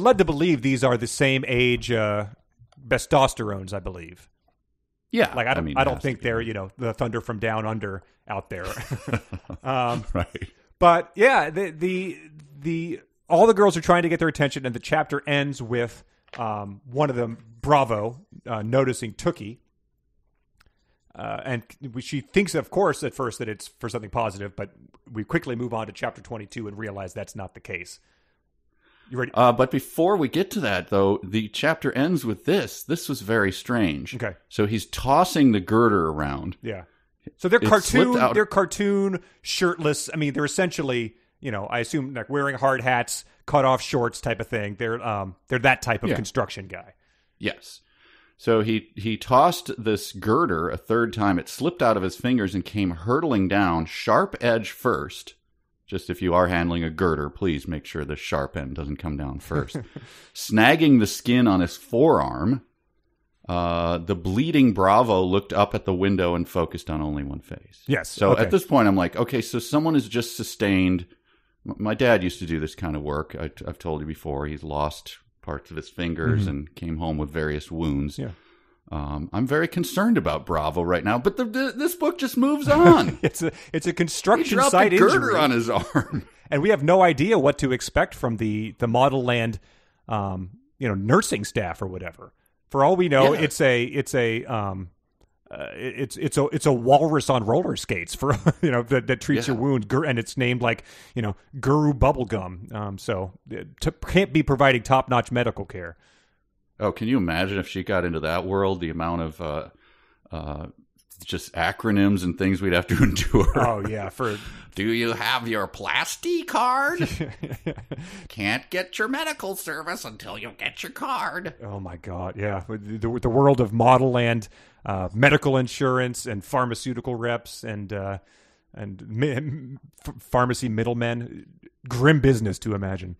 led to believe these are the same age testosterones, I believe. Yeah. Like I don't think they're, the Thunder from Down Under out there. Right. But yeah, the all the girls are trying to get their attention, and the chapter ends with one of them, Bravo, noticing Tookie. And she thinks, of course, at first that it's for something positive, but we quickly move on to chapter 22 and realize that's not the case. You ready? But before we get to that, though, the chapter ends with this. This was very strange. Okay. So he's tossing the girder around. Yeah. So they're cartoon, shirtless. I mean, they're essentially, I assume like wearing hard hats, cut off shorts type of thing. They're that type of construction guy. Yes. So he tossed this girder a third time. It slipped out of his fingers and came hurtling down, sharp edge first. Just if you are handling a girder, please make sure the sharp end doesn't come down first. Snagging the skin on his forearm. The bleeding Bravo looked up at the window and focused on only one face. Yes. So at this point, I'm like, okay, so someone has just sustained... My dad used to do this kind of work. I've told you before. He's lost parts of his fingers and came home with various wounds. Yeah. I'm very concerned about Bravo right now, but this book just moves on. It's a construction he site a girder injury on his arm, and we have no idea what to expect from the Modelland, nursing staff or whatever. For all we know, it's a walrus on roller skates for that treats your wound, and it's named like Guru Bubblegum. So can't be providing top-notch medical care. Oh, can you imagine if she got into that world? The amount of just acronyms and things we'd have to endure. Oh yeah, do you have your Plasti card? Can't get your medical service until you get your card. Oh my God, yeah. The world of Modelland, medical insurance and pharmaceutical reps and pharmacy middlemen. Grim business to imagine.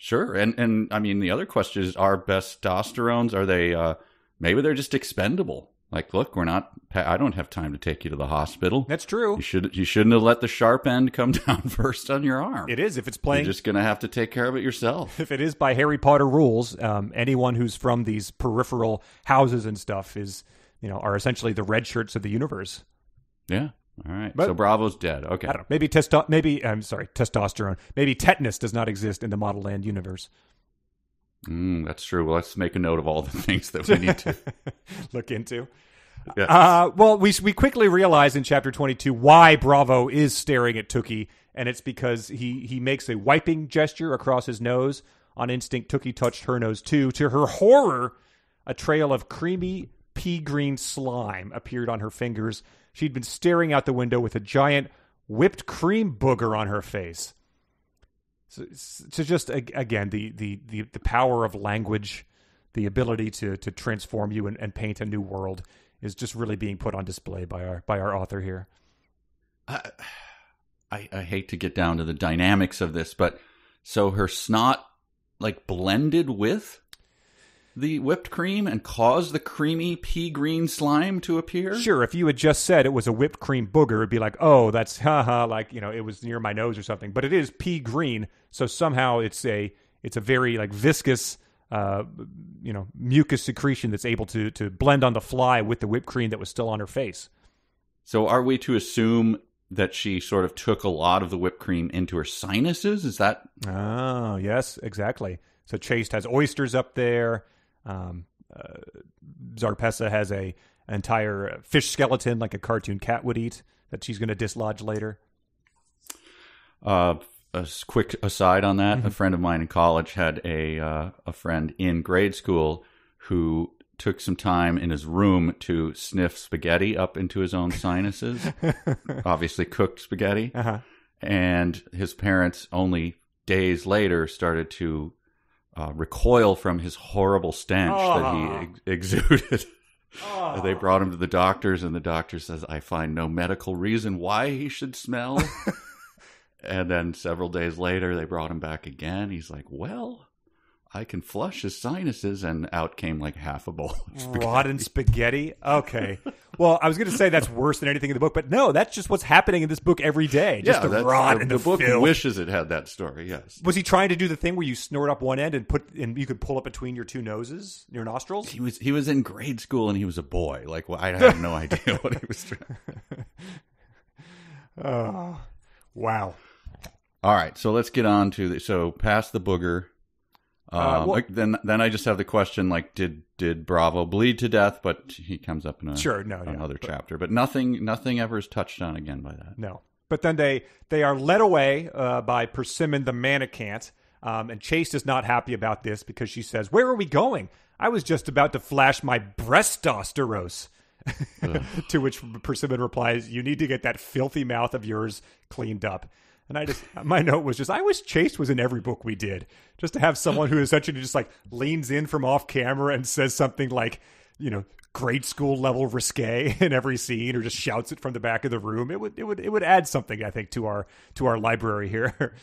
Sure, and I mean the other question is: are testosterones? Are they? Maybe they're just expendable. Like, look, I don't have time to take you to the hospital. That's true. You shouldn't have let the sharp end come down first on your arm. It is if it's playing. You're just gonna have to take care of it yourself. If it is by Harry Potter rules, anyone who's from these peripheral houses and stuff are essentially the red shirts of the universe. Yeah. All right. So Bravo's dead. Okay. I don't know. Testosterone. Maybe tetanus does not exist in the Modelland universe. That's true. Well, let's make a note of all the things that we need to look into. Yes. Well, we quickly realize in chapter 22 why Bravo is staring at Tookie, and it's because he makes a wiping gesture across his nose. On instinct, Tookie touched her nose too. To her horror, a trail of creamy pea-green slime appeared on her fingers. She'd been staring out the window with a giant whipped cream booger on her face. So just again the power of language, the ability to transform you and paint a new world is just really being put on display by our author here. I hate to get down to the dynamics of this, but so her snot like blended with the whipped cream and caused the creamy pea green slime to appear? Sure, if you had just said it was a whipped cream booger, it'd be like, oh, that's it was near my nose or something. But it is pea green, so somehow it's a very like viscous mucus secretion that's able to blend on the fly with the whipped cream that was still on her face. So are we to assume that she sort of took a lot of the whipped cream into her sinuses? Is that? Oh, yes, exactly. So Chaste has oysters up there. Zarpessa has an entire fish skeleton like a cartoon cat would eat that she's going to dislodge later. A quick aside on that, a friend of mine in college had a friend in grade school who took some time in his room to sniff spaghetti up into his own sinuses, obviously cooked spaghetti. And his parents only days later started to recoil from his horrible stench that he exuded. They brought him to the doctors, and the doctor says, "I find no medical reason why he should smell." And then several days later, they brought him back again. He's like, "Well, I can flush his sinuses," and out came like half a bowl of spaghetti. Rotten spaghetti? Okay. Well, I was going to say that's worse than anything in the book, but no, that's just what's happening in this book every day. Just the rot and the book filth. wishes it had that story, yes. Was he trying to do the thing where you snort up one end and you could pull it between your two noses, your nostrils? He was in grade school and he was a boy. Like, I have no idea what he was trying. Oh, wow. All right, so let's get on to past the booger. Then I just have the question, like, did Bravo bleed to death? But he comes up in another chapter. But nothing ever is touched on again by that. No. But then they are led away by Persimmon the mannequin, and Chaste is not happy about this because she says, "Where are we going? I was just about to flash my breastosterose." To which Persimmon replies, "You need to get that filthy mouth of yours cleaned up." And my note was just, I wish Chaste was in every book we did, just to have someone who essentially just like leans in from off camera and says something like, grade school level risque in every scene, or just shouts it from the back of the room. It would add something, I think, to our library here.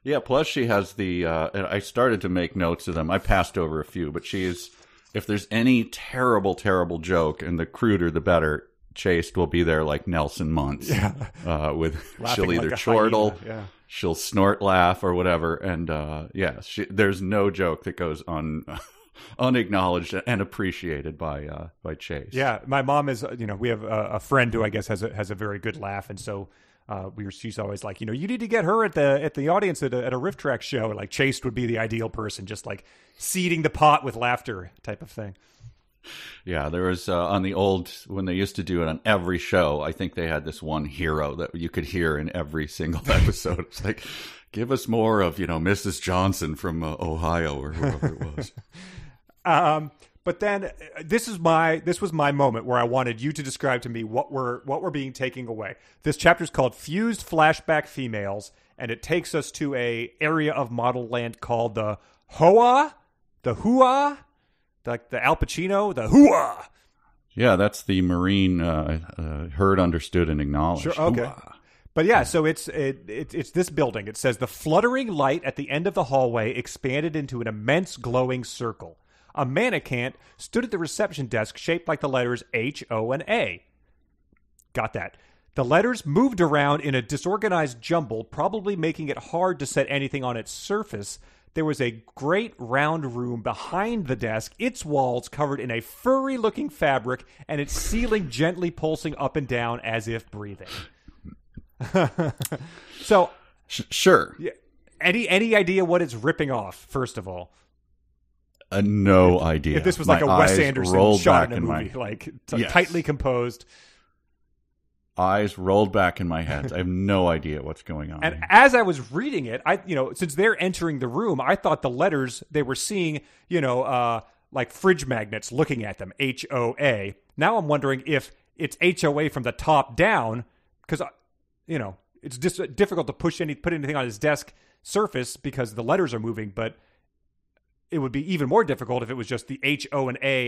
Yeah. Plus, she has and I started to make notes of them. I passed over a few, but if there's any terrible, terrible joke, and the cruder the better, Chaste will be there like Nelson Muntz. Yeah. She'll either chortle, she'll snort laugh, or whatever. And there's no joke that goes unacknowledged and appreciated by Chaste. Yeah, my mom is. We have a friend who I guess has a very good laugh, and so she's always like, you need to get her at the audience at a Riff Track show. Like Chaste would be the ideal person, just like seeding the pot with laughter type of thing. Yeah, there was on the old, when they used to do it on every show, I think they had this one hero that you could hear in every single episode. It's like, give us more of, Mrs. Johnson from Ohio, or whoever it was. But then this was my moment where I wanted you to describe to me what we're being taken away. This chapter is called Fused Flashback Females, and it takes us to a area of Modelland called the Hua, like the Al Pacino, the Hua. Yeah, that's the Marine heard, understood, and acknowledged. Sure, okay. Hua. But yeah, so it's this building. It says the fluttering light at the end of the hallway expanded into an immense glowing circle. A mannequin stood at the reception desk shaped like the letters H, O, and A. Got that. The letters moved around in a disorganized jumble, probably making it hard to set anything on its surface. There was a great round room behind the desk, its walls covered in a furry-looking fabric, and its ceiling gently pulsing up and down as if breathing. So, sure. Any idea what it's ripping off, first of all? No idea. If this was like a Wes Anderson shot in a movie, tightly composed. Eyes rolled back in my head. I have no idea what's going on. And as I was reading it, since they're entering the room, I thought the letters they were seeing, like fridge magnets looking at them, HOA. Now I'm wondering if it's HOA from the top down, because, it's just difficult to put anything on his desk surface because the letters are moving, but it would be even more difficult if it was just the H, O, and A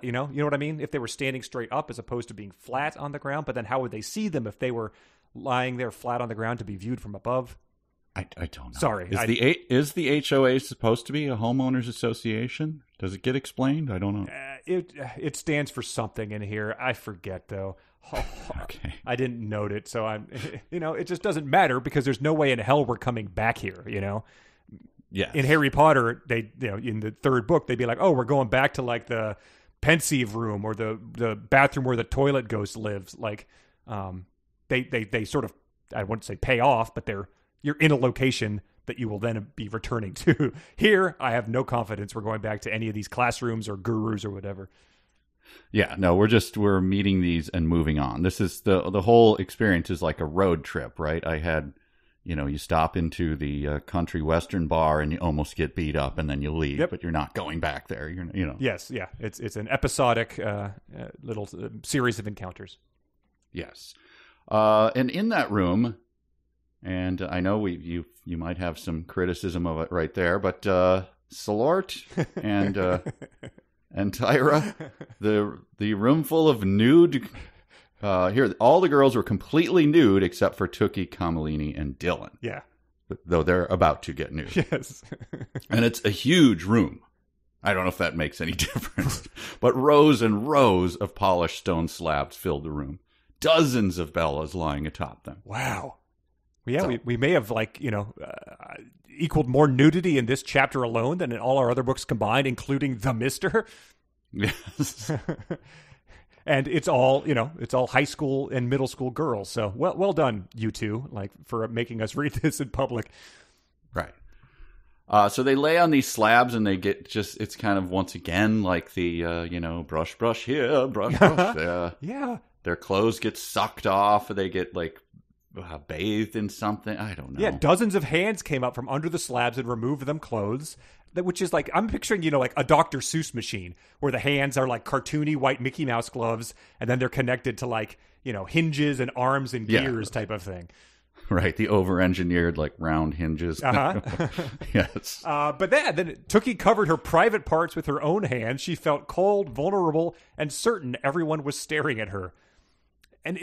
you know what I mean? If they were standing straight up as opposed to being flat on the ground, but then how would they see them if they were lying there flat on the ground to be viewed from above? I don't know. Sorry. Is the HOA supposed to be a homeowners association? Does it get explained? I don't know. It stands for something in here. I forget though. Okay. I didn't note it, so I'm it just doesn't matter because there's no way in hell we're coming back here, Yeah. In Harry Potter, they in the third book they'd be like, "Oh, we're going back to like the pensive room or the bathroom where the toilet ghost lives." Like, they sort of, I wouldn't say pay off, but you're in a location that you will then be returning to. Here, I have no confidence we're going back to any of these classrooms or gurus or whatever. Yeah, no, we're meeting these and moving on. This is the whole experience is like a road trip, right? I had. You stop into the country western bar and you almost get beat up and then you leave, but you're not going back there. Yes, yeah. It's an episodic little series of encounters. Yes. And in that room, and I know you might have some criticism of it right there, but Salort and Tyra. The room full of nude. Here, all the girls were completely nude except for Tookie, Kamalini, and Dylan. Yeah. Though they're about to get nude. Yes. And it's a huge room. I don't know if that makes any difference. But rows and rows of polished stone slabs filled the room. Dozens of Bellas lying atop them. Wow. Well, yeah, we may have, equaled more nudity in this chapter alone than in all our other books combined, including The Mister. Yes. And it's all high school and middle school girls. So well done, you two, for making us read this in public. Right. So they lay on these slabs and they get it's kind of once again like the, brush here, brush there. Yeah. Their clothes get sucked off. They get bathed in something. I don't know. Yeah. Dozens of hands came up from under the slabs and removed them clothes. Which is I'm picturing, a Dr. Seuss machine where the hands are cartoony white Mickey Mouse gloves. And then they're connected to hinges and arms and gears type of thing. Right, the over-engineered, round hinges. Uh-huh. Yes. But then Tookie covered her private parts with her own hands. She felt cold, vulnerable, and certain everyone was staring at her. And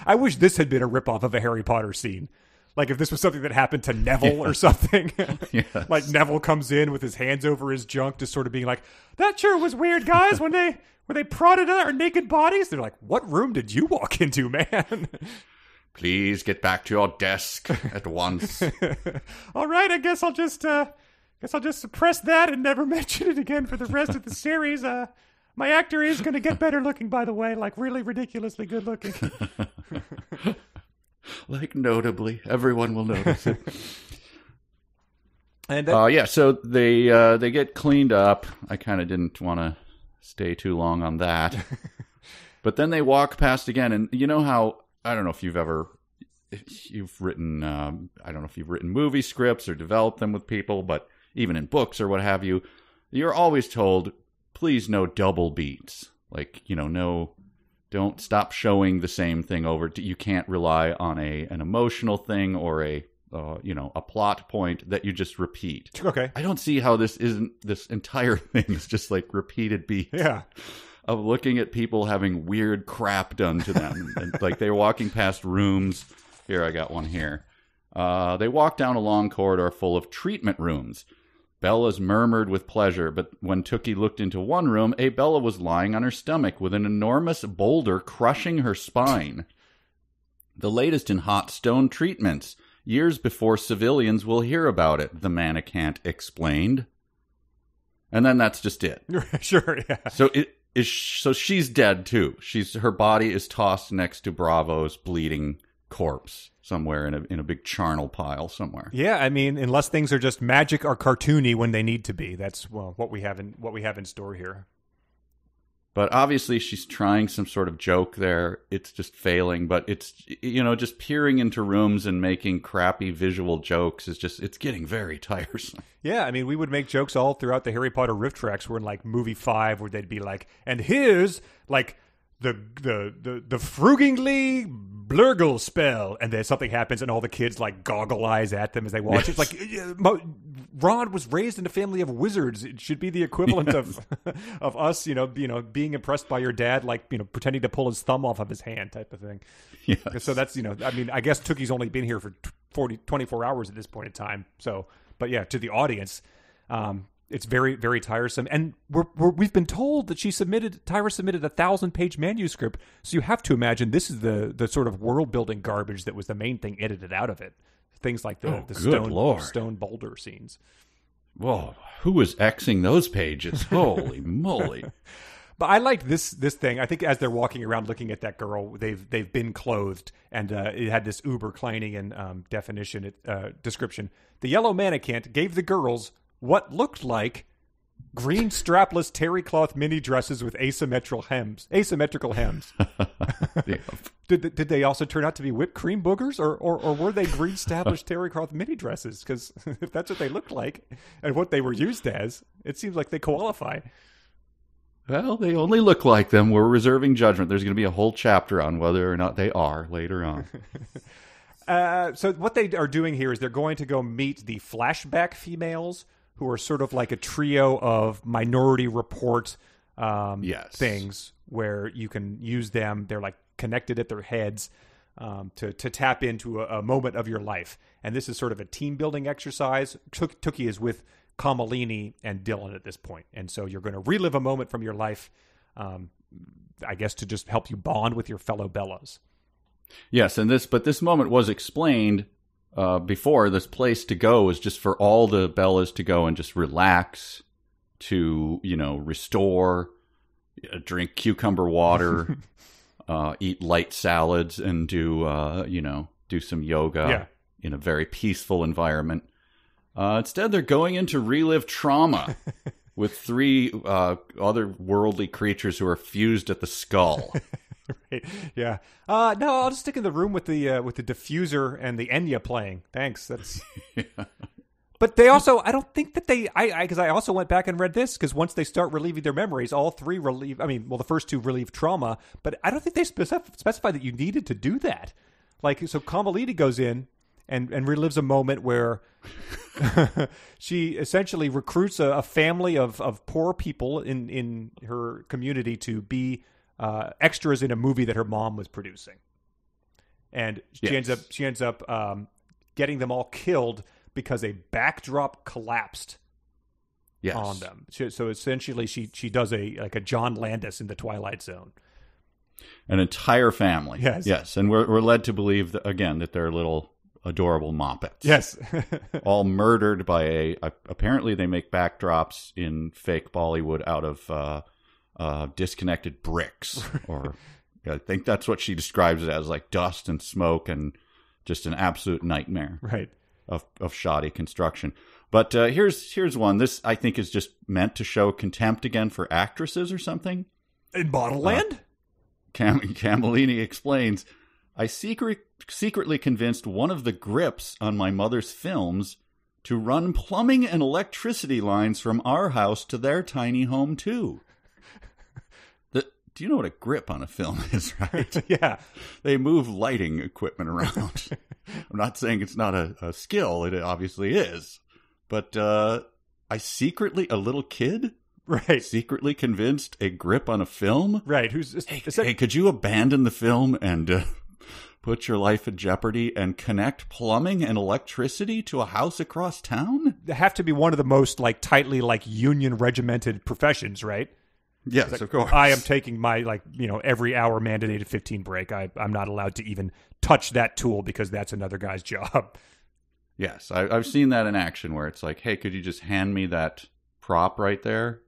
I wish this had been a ripoff of a Harry Potter scene. If this was something that happened to Neville or something. Yes. Neville comes in with his hands over his junk, just sort of being that sure was weird, guys, when they prodded at our naked bodies. They're what room did you walk into, man? Please get back to your desk at once. All right, I guess I'll just suppress that and never mention it again for the rest of the series. My actor is going to get better looking, by the way, really ridiculously good looking. Notably, everyone will notice it. And then, so they get cleaned up. I kind of didn't want to stay too long on that. But then they walk past again, and you know how, I don't know if you've written, I don't know if you've written movie scripts or developed them with people, but even in books or what have you, you're always told, please no double beats. Don't stop showing the same thing over. You can't rely on an emotional thing or a plot point that you just repeat. Okay. I don't see how this entire thing is just repeated beats. Yeah. Of looking at people having weird crap done to them. And, they're walking past rooms. Here, I got one here. They walk down a long corridor full of treatment rooms. Bellas murmured with pleasure, but when Tookie looked into one room, a Bella was lying on her stomach with an enormous boulder crushing her spine. The latest in hot stone treatments. Years before civilians will hear about it, the mannequin explained. And then that's just it. Sure, yeah. So she's dead too. Her body is tossed next to Bravo's bleeding corpse somewhere in a big charnel pile somewhere. Yeah, I mean, unless things are just magic or cartoony when they need to be, that's what we have in store here. But obviously, she's trying some sort of joke there. It's just failing. But it's just peering into rooms and making crappy visual jokes it's getting very tiresome. Yeah, I mean, we would make jokes all throughout the Harry Potter riff tracks. We're in movie 5 where they'd be and here's the frugingly blurgle spell, and then something happens and all the kids goggle eyes at them as they watch. Yes. It's Ron was raised in a family of wizards. It should be the equivalent of us, being impressed by your dad, pretending to pull his thumb off of his hand type of thing. Yes. So that's, I mean, I guess Tookie's only been here for 24 hours at this point in time. So, but yeah, to the audience, it's very, very tiresome. And we've been told that Tyra submitted a 1,000-page manuscript. So you have to imagine this is the sort of world-building garbage that was the main thing edited out of it. Things like the stone boulder scenes. Whoa, who was Xing those pages? Holy moly. But I liked this thing. I think as they're walking around looking at that girl, they've been clothed, and it had this uber Kleinian description. The yellow mannequin gave the girls what looked like green strapless terry cloth mini dresses with asymmetrical hems. Yep. Did they also turn out to be whipped cream boogers, or were they green strapless terry cloth mini dresses? Because if that's what they looked like and what they were used as, it seems like they qualify. Well, they only look like them. We're reserving judgment. There's going to be a whole chapter on whether or not they are later on. So what they are doing here is they're going to go meet the Flashback females, who are sort of like a trio of Minority Report things where you can use them. They're like connected at their heads to tap into a moment of your life. And this is sort of a team building exercise. Tookie is with Kamalini and Dylan at this point. And so you're going to relive a moment from your life, I guess, to just help you bond with your fellow Bellas. Yes, but this moment was explained before. This place to go is just for all the Bellas to go and just relax, to, restore, drink cucumber water, eat light salads, and do some yoga in a very peaceful environment. Instead, they're going in to relive trauma with 3 otherworldly creatures who are fused at the skull. Right. Yeah. No, I'll just stick in the room with the diffuser and the Enya playing. Thanks. That's. But they also, I don't think that because I also went back and read this, because once they start relieving their memories, all 3 relieve. I mean, well, the first 2 relieve trauma, but I don't think they specify that you needed to do that. Like, so Kamalini goes in and relives a moment where she essentially recruits a family of poor people in her community to be extras in a movie that her mom was producing, and she ends up getting them all killed because a backdrop collapsed on them. So essentially, she does a John Landis in the Twilight Zone. An entire family, yes, and we're led to believe that, again, that they're little adorable moppets. Yes, all murdered by apparently they make backdrops in fake Bollywood out of disconnected bricks, or I think that's what she describes it as, like dust and smoke and just an absolute nightmare, right, of shoddy construction. But here's one. This, I think, is just meant to show contempt again for actresses or something. In Modelland? Kamalini explains, I secretly convinced one of the grips on my mother's films to run plumbing and electricity lines from our house to their tiny home, too. Do you know what a grip on a film is, right? Yeah. They move lighting equipment around. I'm not saying it's not a skill. It obviously is. But I secretly, a little kid, right, secretly convinced a grip on a film? Right. Hey, could you abandon the film and put your life in jeopardy and connect plumbing and electricity to a house across town? They have to be one of the most tightly union regimented professions, right? Yes, of course. I am taking my every hour mandated 15 break. I'm not allowed to even touch that tool because that's another guy's job. Yes, I've seen that in action where it's like, hey, could you just hand me that prop right there?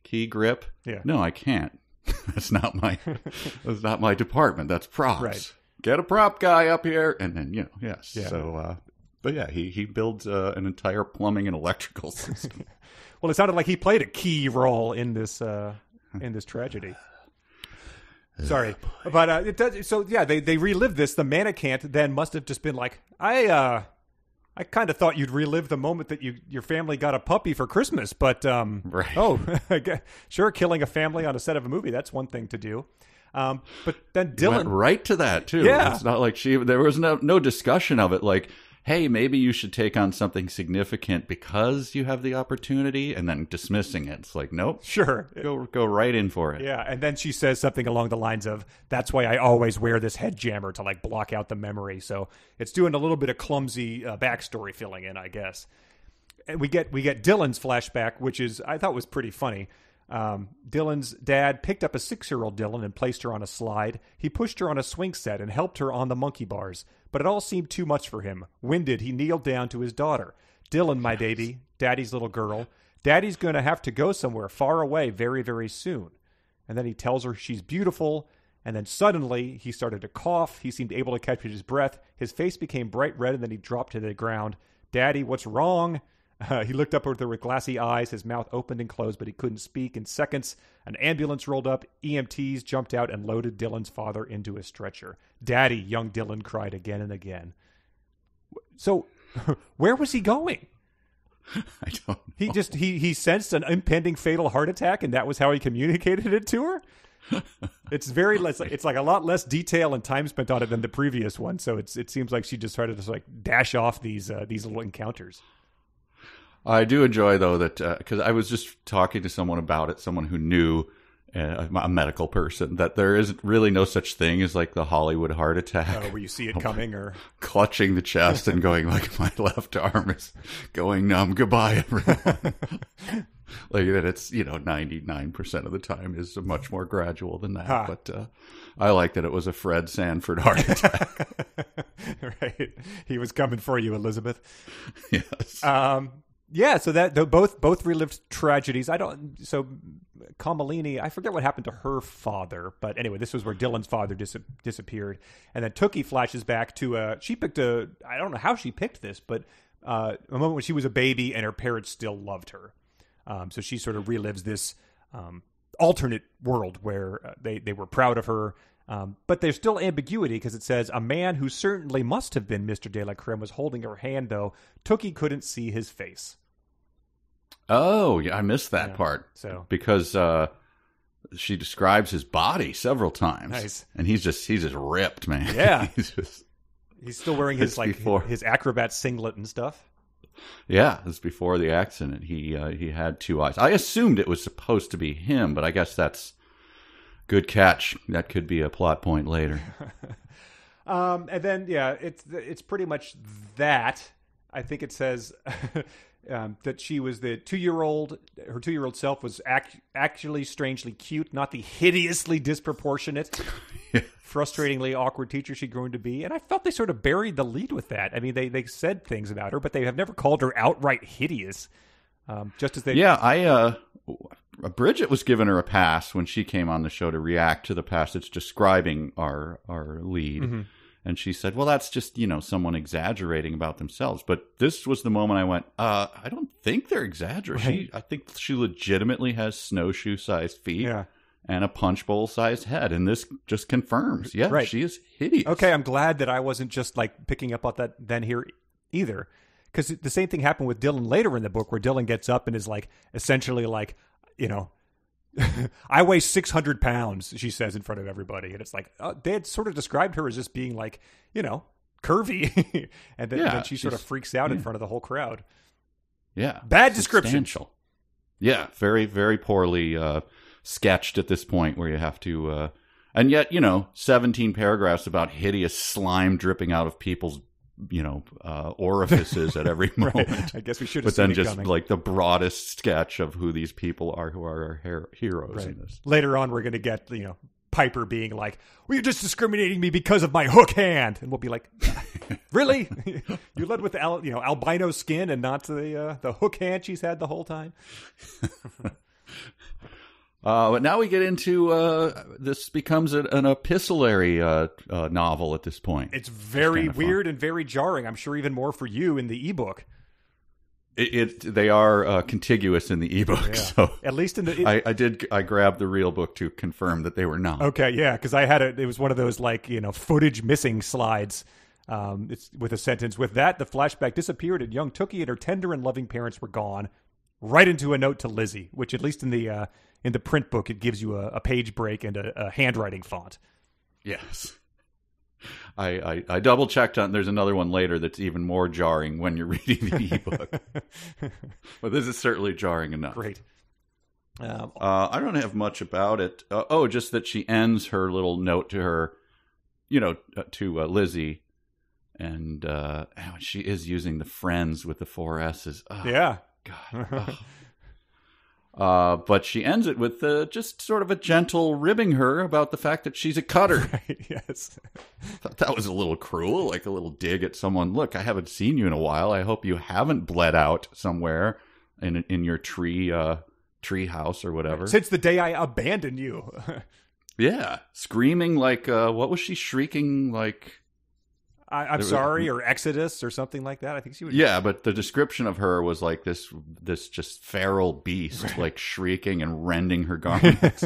Key grip? Yeah. No, I can't. That's not my department. That's props. Right. Get a prop guy up here, and then yes. Yeah. So, but yeah, he builds an entire plumbing and electrical system. Well, it sounded like he played a key role in this tragedy. Sorry, but it does. So yeah, they relived this. The mannequin then must have just been like, I kind of thought you'd relive the moment that your family got a puppy for Christmas, but right. Oh, sure, killing a family on a set of a movie, that's one thing to do. But then Dylan went right to that too. Yeah. It's not like there was no discussion of it. Like, hey, maybe you should take on something significant because you have the opportunity, and then dismissing it. It's like, nope. Sure. Go right in for it. Yeah, and then she says something along the lines of, that's why I always wear this head jammer to block out the memory. So it's doing a little bit of clumsy backstory filling in, I guess. And we get Dylan's flashback, which I thought was pretty funny. Dylan's dad picked up a 6-year-old Dylan and placed her on a slide. He pushed her on a swing set and helped her on the monkey bars. But it all seemed too much for him. Winded, he kneeled down to his daughter. Dylan, my baby, Daddy's little girl. Daddy's going to have to go somewhere far away very, very soon. And then he tells her she's beautiful. And then suddenly he started to cough. He seemed able to catch his breath. His face became bright red and then he dropped to the ground. Daddy, what's wrong? He looked up at her with glassy eyes. His mouth opened and closed, but he couldn't speak. In seconds, an ambulance rolled up. EMTs jumped out and loaded Dylan's father into a stretcher. Daddy, young Dylan cried again and again. So, where was he going? I don't know. He sensed an impending fatal heart attack, and that was how he communicated it to her? It's it's like a lot less detail and time spent on it than the previous one. So it seems like she just tried to dash off these little encounters. I do enjoy, though, that because I was just talking to someone about it, someone who knew, a medical person, that there is really no such thing as like the Hollywood heart attack. Where you see it coming, or clutching the chest and going like, my left arm is going numb. Goodbye, everyone. Like that, it's 99% of the time is much more gradual than that. But I like that it was a Fred Sanford heart attack. Right, he was coming for you, Elizabeth. Yes. Yeah, so that both relived tragedies. So Kamalini, I forget what happened to her father, but anyway, this was where Dylan's father disappeared, and then Tookie flashes back to she picked I don't know how she picked this, but a moment when she was a baby and her parents still loved her. So she sort of relives this alternate world where they were proud of her. But there's still ambiguity because it says a man who certainly must have been Mr. De La Creme was holding her hand, though Tookie couldn't see his face. Oh, yeah, I missed that part. So because she describes his body several times. Nice. And he's just ripped, man. Yeah. He's still wearing his his acrobat singlet and stuff. Yeah, this is before the accident. He had two eyes. I assumed it was supposed to be him, but I guess that's good catch. That could be a plot point later. And then it's pretty much that. I think it says that she was the 2-year-old. Her 2-year-old self was actually strangely cute, not the hideously disproportionate, frustratingly awkward teacher she'd grown to be. And I felt they sort of buried the lead with that. I mean, they said things about her, but they have never called her outright hideous. Just as they, Bridget was giving her a pass when she came on the show to react to the passage describing our lead. Mm-hmm. And she said, well, that's just, someone exaggerating about themselves. But this was the moment I went, I don't think they're exaggerating. Right. I think she legitimately has snowshoe-sized feet and a punch bowl-sized head. And this just confirms, she is hideous. Okay, I'm glad that I wasn't just like picking up on that then here either. Because the same thing happened with Dylan later in the book, where Dylan gets up and is like, essentially like, I weigh 600 pounds, she says in front of everybody. And it's like, they had sort of described her as just being like, curvy. And then she sort of freaks out in front of the whole crowd. Yeah. Bad description. Yeah. Very, very poorly sketched at this point where you have to, and yet, 17 paragraphs about hideous slime dripping out of people's orifices at every moment. Right. I guess we should have But seen then it just coming. like the broadest sketch of who these people are who are our heroes in this. Later on, we're going to get, Piper being like, well, you're just discriminating me because of my hook hand. And we'll be like, really? You led with albino skin and not the hook hand she's had the whole time? But now we get into this becomes an epistolary novel at this point. It's very weird and very jarring. I'm sure even more for you in the ebook. They are contiguous in the ebook. Yeah. So at least in the I grabbed the real book to confirm that they were not. Okay, yeah, because I had it was one of those footage missing slides. It's with a sentence, with that the flashback disappeared and young Tookie and her tender and loving parents were gone, right into a note to Lizzy, which at least in the print book it gives you a page break and a handwriting font. Yes. I double checked on. There's another one later that's even more jarring when you're reading the ebook. But this is certainly jarring enough. Great. I don't have much about it. Just that she ends her little note to her, to Lizzy, and she is using the friends with the 4 S's. Oh, yeah. God. But she ends it with just sort of a gentle ribbing her about the fact that she's a cutter. Right, yes. Thought that was a little cruel, like a little dig at someone. Look, I haven't seen you in a while. I hope you haven't bled out somewhere in your tree house or whatever. Since the day I abandoned you. Yeah. Screaming like, what was she shrieking like? I'm sorry, or Exodus, or something like that. I think she would. Yeah, but the description of her was like this just feral beast, right, like shrieking and rending her garments.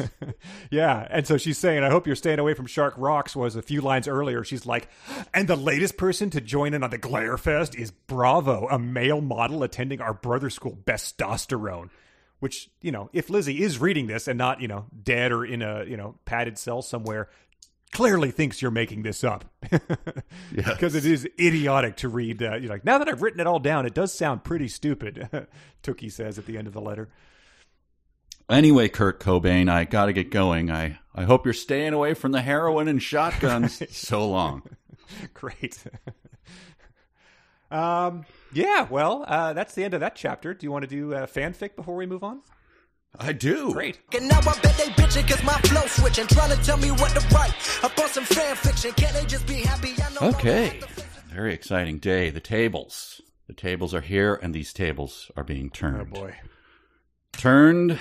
Yeah, and so she's saying, "I hope you're staying away from Shark Rocks." Was a few lines earlier. She's like, "And the latest person to join in on the Glare Fest is Bravo, a male model attending our brother school, Bestosterone." Which, if Lizzy is reading this and not, dead or in a, padded cell somewhere, clearly thinks you're making this up. Because it is idiotic to read. You're like, now that I've written it all down, it does sound pretty stupid, Tookie says at the end of the letter. Anyway, Kurt Cobain, I got to get going. I hope you're staying away from the heroin and shotguns so long. Great. Yeah, well, that's the end of that chapter. Do you want to do fanfic before we move on? I do. Great. And now I bet they bitching cause my flow switching, trying to tell me what to write about some fan fiction. Can't they just be happy? I know. Okay. Very exciting day. The tables. The tables are here, and these tables are being turned. Oh, boy. Turned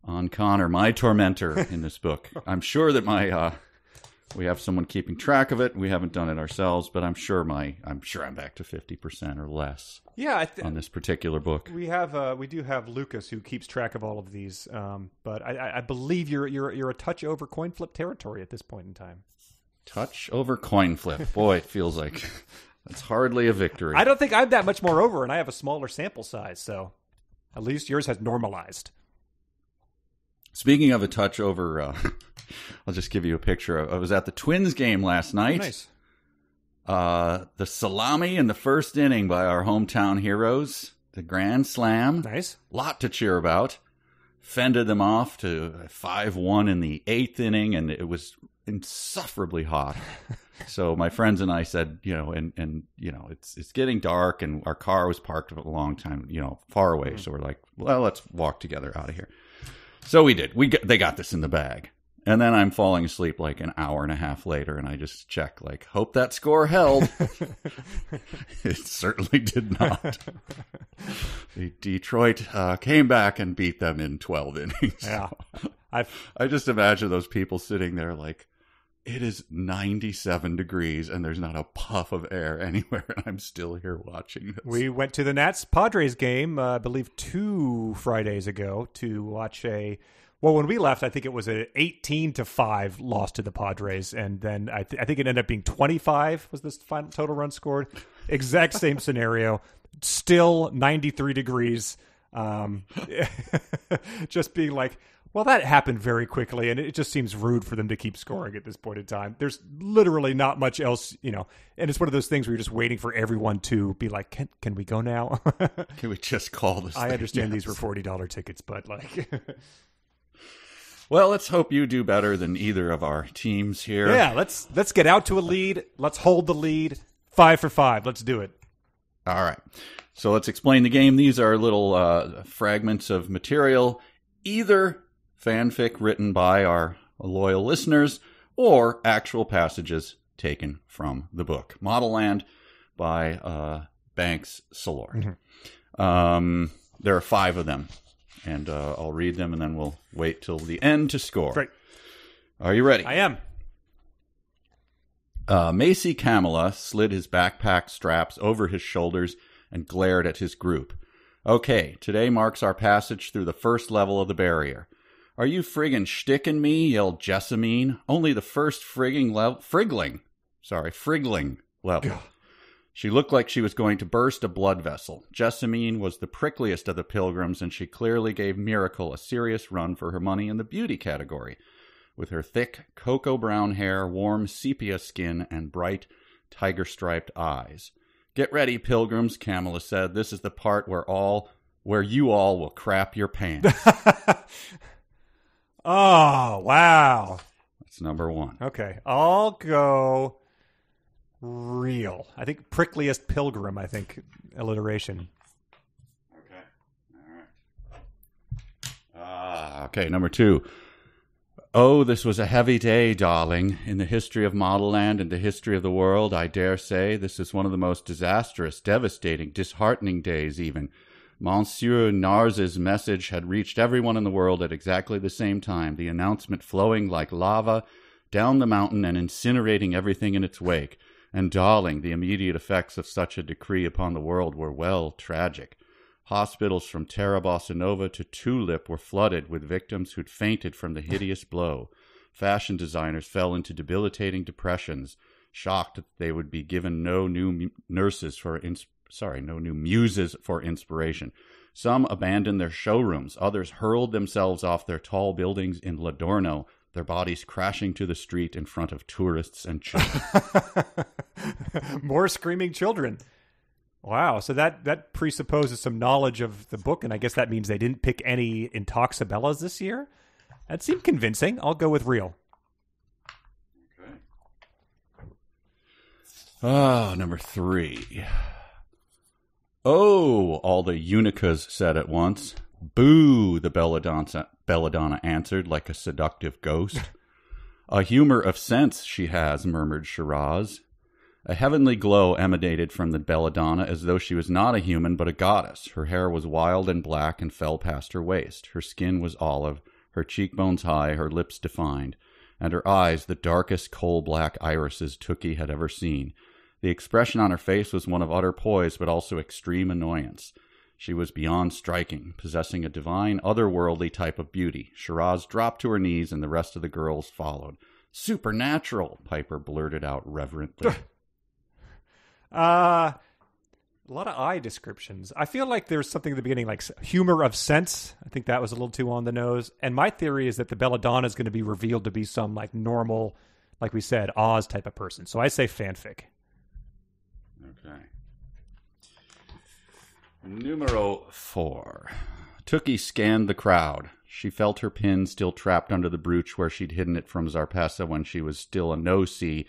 on Connor, my tormentor in this book. I'm sure that we have someone keeping track of it. We haven't done it ourselves, but I'm sure I'm back to 50% or less. Yeah, on this particular book. We do have Lucas who keeps track of all of these, but I believe you're a touch over coin flip territory at this point in time. Touch over coin flip. Boy, it feels like that's hardly a victory. I don't think I'm that much more over, and I have a smaller sample size, so at least yours has normalized. Speaking of a touch over, I'll just give you a picture. I was at the Twins game last night. Nice. The salami in the first inning by our hometown heroes. The grand slam. Nice. Lot to cheer about. Fended them off to 5-1 in the 8th inning, and it was insufferably hot. So my friends and I said, it's getting dark, and our car was parked a long time, far away. Mm-hmm. So we're like, well, let's walk together out of here. So we did. They got this in the bag. And then I'm falling asleep like an hour and a half later, and I just check, hope that score held. It certainly did not. The Detroit came back and beat them in 12 innings. Yeah. I just imagine those people sitting there it is 97 degrees, and there's not a puff of air anywhere, and I'm still here watching this. We went to the Nats-Padres game, I believe 2 Fridays ago, to watch Well, when we left, I think it was an 18-5 loss to the Padres, and then I think it ended up being 25 was the final total run scored. Exact same scenario, still 93 degrees. Just being like, well, that happened very quickly, and it just seems rude for them to keep scoring at this point in time. There's literally not much else, and it's one of those things where you're just waiting for everyone to be like, can we go now? Can we just call this I thing? understand Yes. these were $40 tickets, but Well, let's hope you do better than either of our teams here. Yeah, let's get out to a lead. Let's hold the lead. 5 for 5. Let's do it. All right. So let's explain the game. These are little fragments of material, either fanfic written by our loyal listeners or actual passages taken from the book. Modelland by Banks Salor. Mm-hmm. There are 5 of them. And I'll read them, and then we'll wait till the end to score. Great. Are you ready? I am. Macy Kamala slid his backpack straps over his shoulders and glared at his group. Okay, today marks our passage through the first level of the barrier. Are you friggin' shticking me? Yelled Jessamine. Only the first friggling level. Ugh. She looked like she was going to burst a blood vessel. Jessamine was the prickliest of the pilgrims, and she clearly gave Miracle a serious run for her money in the beauty category. With her thick, cocoa-brown hair, warm sepia skin, and bright, tiger-striped eyes. Get ready, pilgrims, Kamala said. This is the part where you all will crap your pants. Oh, wow. That's number 1. Okay, I'll go real. I think prickliest pilgrim, alliteration. Okay. All right. Okay, number 2. Oh, this was a heavy day, darling. In the history of Modelland and the history of the world, I dare say, this is one of the most disastrous, devastating, disheartening days even. Monsieur Nars's message had reached everyone in the world at exactly the same time, the announcement flowing like lava down the mountain and incinerating everything in its wake. And darling, the immediate effects of such a decree upon the world were, well, tragic. Hospitals from Terra Bossa Nova to Tulip were flooded with victims who'd fainted from the hideous blow. Fashion designers fell into debilitating depressions, shocked that they would be given no new muses for inspiration. Some abandoned their showrooms. Others hurled themselves off their tall buildings in Ladorno, their bodies crashing to the street in front of tourists and children. More screaming children. Wow, so that presupposes some knowledge of the book, and I guess that means they didn't pick any Intoxabellas this year? That seemed convincing. I'll go with real. Okay. Number 3. Oh, all the Unicas said at once. Boo, the Belladonna answered like a seductive ghost. A humor of sense she has, murmured Shiraz. A heavenly glow emanated from the Belladonna as though she was not a human but a goddess. Her hair was wild and black and fell past her waist. Her skin was olive, her cheekbones high, her lips defined, and her eyes the darkest coal-black irises Tookie had ever seen. The expression on her face was one of utter poise but also extreme annoyance. She was beyond striking, possessing a divine, otherworldly type of beauty. Shiraz dropped to her knees and the rest of the girls followed. Supernatural, Piper blurted out reverently. A lot of eye descriptions. I feel like there's something at the beginning like humor of sense. I think that was a little too on the nose. And my theory is that the Belladonna is going to be revealed to be some like normal, like we said, Oz type of person. So I say fanfic. Okay. Numero 4. Tookie scanned the crowd. She felt her pin still trapped under the brooch where she'd hidden it from Zarpessa when she was still a no-see.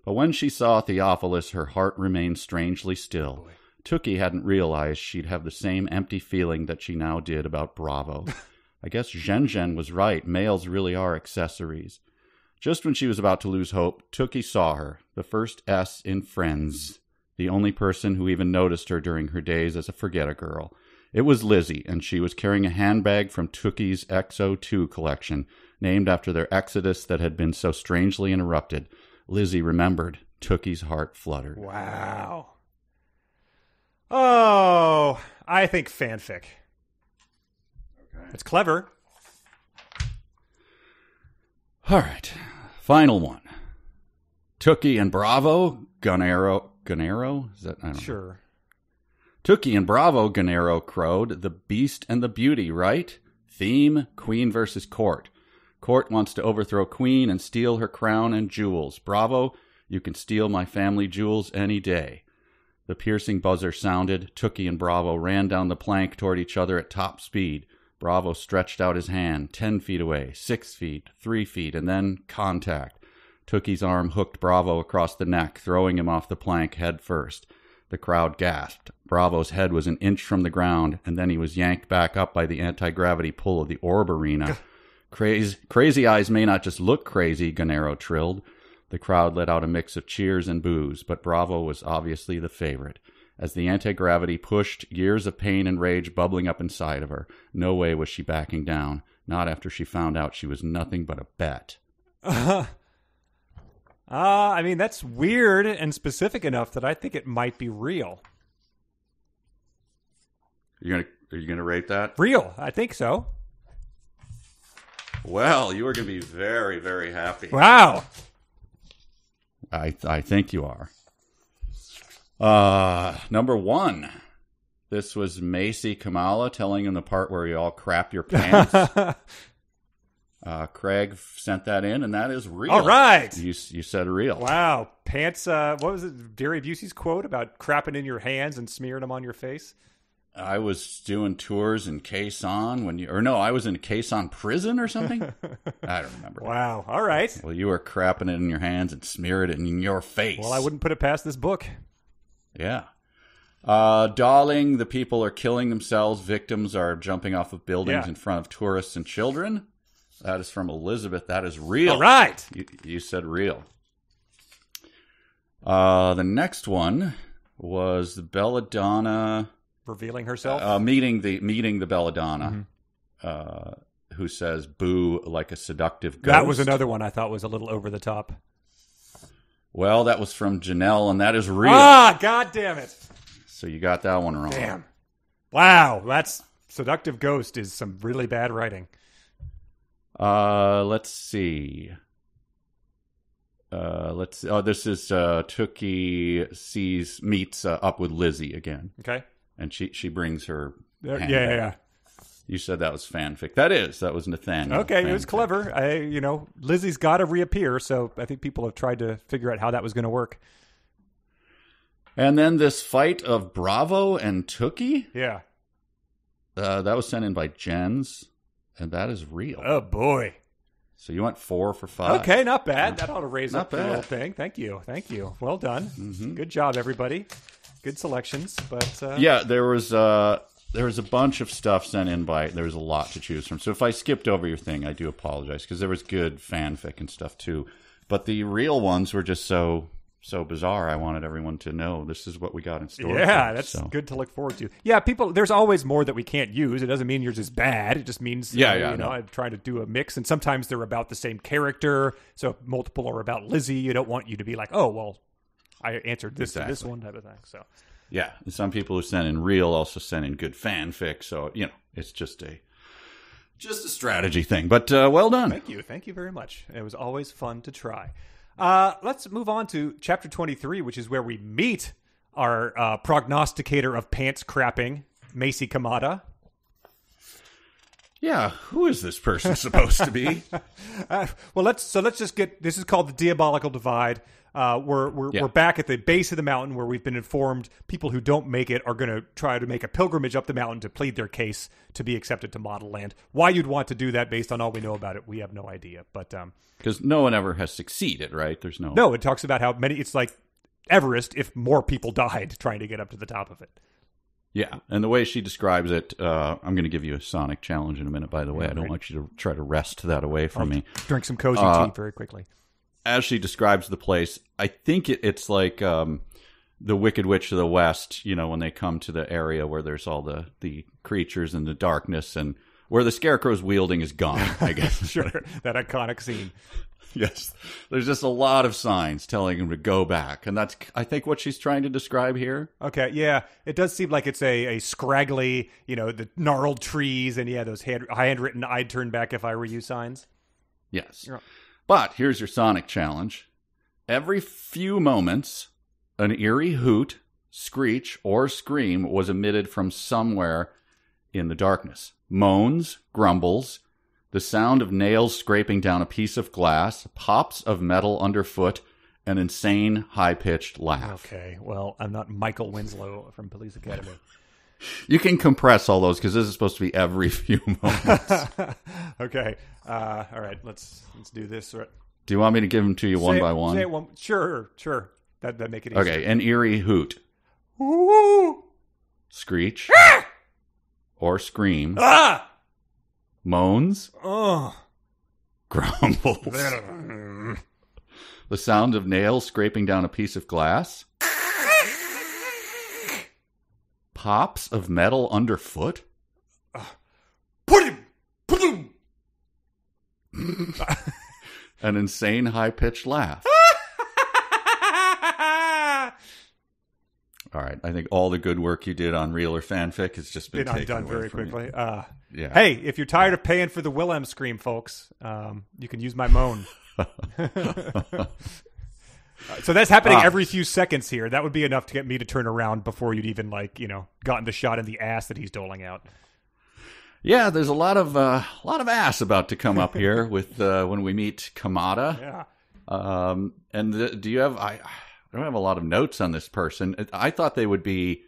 But when she saw Theophilus, her heart remained strangely still. Tookie hadn't realized she'd have the same empty feeling that she now did about Bravo. I guess Zhen was right. Males really are accessories. Just when she was about to lose hope, Tookie saw her, the first S in Friends, the only person who even noticed her during her days as a forget-a-girl. It was Lizzy, and she was carrying a handbag from Tookie's XO2 collection, named after their exodus that had been so strangely interrupted. Lizzy remembered. Tookie's heart fluttered. Wow. Oh, I think fanfic. Okay. It's clever. All right. Final one. Tookie and Bravo, Gunero? Is that? I don't know. Sure. Tookie and Bravo, Gunero crowed. The beast and the beauty, right? Theme, Queen versus Court. Court wants to overthrow Queen and steal her crown and jewels. Bravo, you can steal my family jewels any day. The piercing buzzer sounded. Tookie and Bravo ran down the plank toward each other at top speed. Bravo stretched out his hand, 10 feet away, 6 feet, 3 feet, and then contact. Tookie's arm hooked Bravo across the neck, throwing him off the plank head first. The crowd gasped. Bravo's head was an inch from the ground, and then he was yanked back up by the anti-gravity pull of the orb arena. Crazy eyes may not just look crazy, Gunero trilled. The crowd let out a mix of cheers and boos, but Bravo was obviously the favorite. As the anti-gravity pushed, years of pain and rage bubbling up inside of her. No way was she backing down, not after she found out she was nothing but a bet. I mean, that's weird and specific enough that I think it might be real. Are you gonna rate that? Real, I think so. Well, you are going to be very, very happy. Wow. I think you are. Number 1. This was Macy Kamala telling him the part where you all crap your pants. Craig sent that in, and that is real. All right. You said real. Wow. Pants, what was it? Derry Busey's quote about crapping in your hands and smearing them on your face? I was doing tours in Quezon I was in Quezon prison or something. I don't remember. Wow. All right. Well, you were crapping it in your hands and smeared it in your face. Well, I wouldn't put it past this book. Yeah. Darling, the people are killing themselves. Victims are jumping off of buildings in front of tourists and children. That is from Elizabeth. That is real. All right. You said real. The next one was the Belladonna revealing herself. Meeting the Belladonna, who says "boo" like a seductive ghost. That was another one I thought was a little over the top. Well, that was from Janelle, and that is real. Ah, God damn it! So you got that one wrong. Damn. Wow, that's seductive ghost is some really bad writing. Let's see. This is Tookie meets up with Lizzy again. Okay. And she brings her. Yeah. You said that was fanfic. That was Nathaniel. Okay, it was fanfic. clever. Lizzie's got to reappear, so I think people have tried to figure out how that was going to work. And then this fight of Bravo and Tookie. Yeah. That was sent in by Jens, and that is real. Oh, boy. So you went 4 for 5. Okay, not bad. That ought to raise Not up the bad. whole thing. Thank you. Well done. Mm-hmm. Good job, everybody. Good selections. But Yeah, there was a bunch of stuff sent in by. There was a lot to choose from. So if I skipped over your thing, I do apologize, because there was good fanfic and stuff too. But the real ones were just so bizarre. I wanted everyone to know this is what we got in store. yeah, that's good to look forward to. Yeah, people, there's always more that we can't use. It doesn't mean yours is bad. It just means, I'm trying to do a mix. And sometimes they're about the same character. So if multiple are about Lizzy, you don't want you to be like, oh, well, I answered this to this one type of thing. So yeah, and some people who sent in real also sent in good fanfic. So, it's just a strategy thing. But well done. Thank you very much. It was always fun to try. Let's move on to chapter 23, which is where we meet our prognosticator of pants crapping, Macy Kamada. Yeah, who is this person supposed to be? Let's just get. This is called the Diabolical Divide. We're back at the base of the mountain where we've been informed people who don't make it are going to try to make a pilgrimage up the mountain to plead their case to be accepted to Modelland. Why you'd want to do that based on all we know about it, we have no idea. But because no one ever has succeeded, right? There's no. No, it talks about how many. It's like Everest if more people died trying to get up to the top of it. Yeah, and the way she describes it, I'm going to give you a sonic challenge in a minute, by the way. I don't want you to try to wrest that away from me. Drink some cozy tea very quickly. As she describes the place, I think it's like the Wicked Witch of the West, when they come to the area where there's all the creatures and the darkness, and where the scarecrow's wielding is gone, I guess. Sure, that iconic scene. Yes. There's just a lot of signs telling him to go back. And that's, I think, what she's trying to describe here. Okay, yeah. It does seem like it's a scraggly, the gnarled trees and, those handwritten I'd turn back if I were you signs. Yes. But here's your sonic challenge. Every few moments, an eerie hoot, screech, or scream was emitted from somewhere in the darkness. Moans, grumbles, the sound of nails scraping down a piece of glass, pops of metal underfoot, an insane, high-pitched laugh. Okay, well, I'm not Michael Winslow from Police Academy. You can compress all those because this is supposed to be every few moments. Okay, all right, let's do this. Do you want me to give them to you one by one? Say it one. Sure. That make it easier. Okay, an eerie hoot. Ooh. Screech. Or scream. Ah! Moans. Oh. Grumbles. The sound of nails scraping down a piece of glass. Pops of metal underfoot. An insane high-pitched laugh. All right, I think all the good work you did on real or fanfic has just been taken undone away very from quickly. Yeah. Hey, if you're tired of paying for the Willem scream, folks, you can use my moan. So that's happening every few seconds here. That would be enough to get me to turn around before you'd even gotten the shot in the ass that he's doling out. Yeah, there's a lot of ass about to come up here with when we meet Kamada. Yeah. Do you have? I don't have a lot of notes on this person. I thought they would be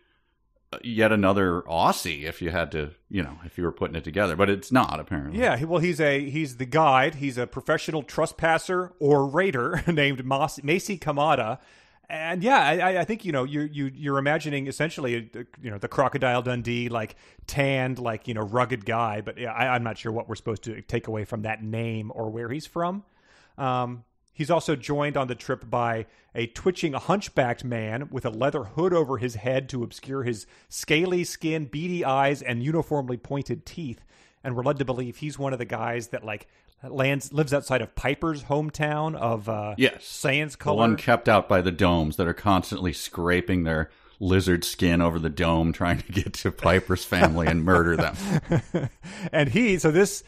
yet another Aussie if you had to, if you were putting it together, but it's not apparently. Yeah, well, he's the guide. He's a professional trespasser or raider named Macy Kamada. And yeah, I think you're imagining essentially the Crocodile Dundee tanned rugged guy, but yeah, I'm not sure what we're supposed to take away from that name or where he's from. He's also joined on the trip by a twitching hunchbacked man with a leather hood over his head to obscure his scaly skin, beady eyes, and uniformly pointed teeth. And we're led to believe he's one of the guys that lives outside of Piper's hometown of Sans Color. The one kept out by the domes that are constantly scraping their lizard skin over the dome trying to get to Piper's family and murder them. And this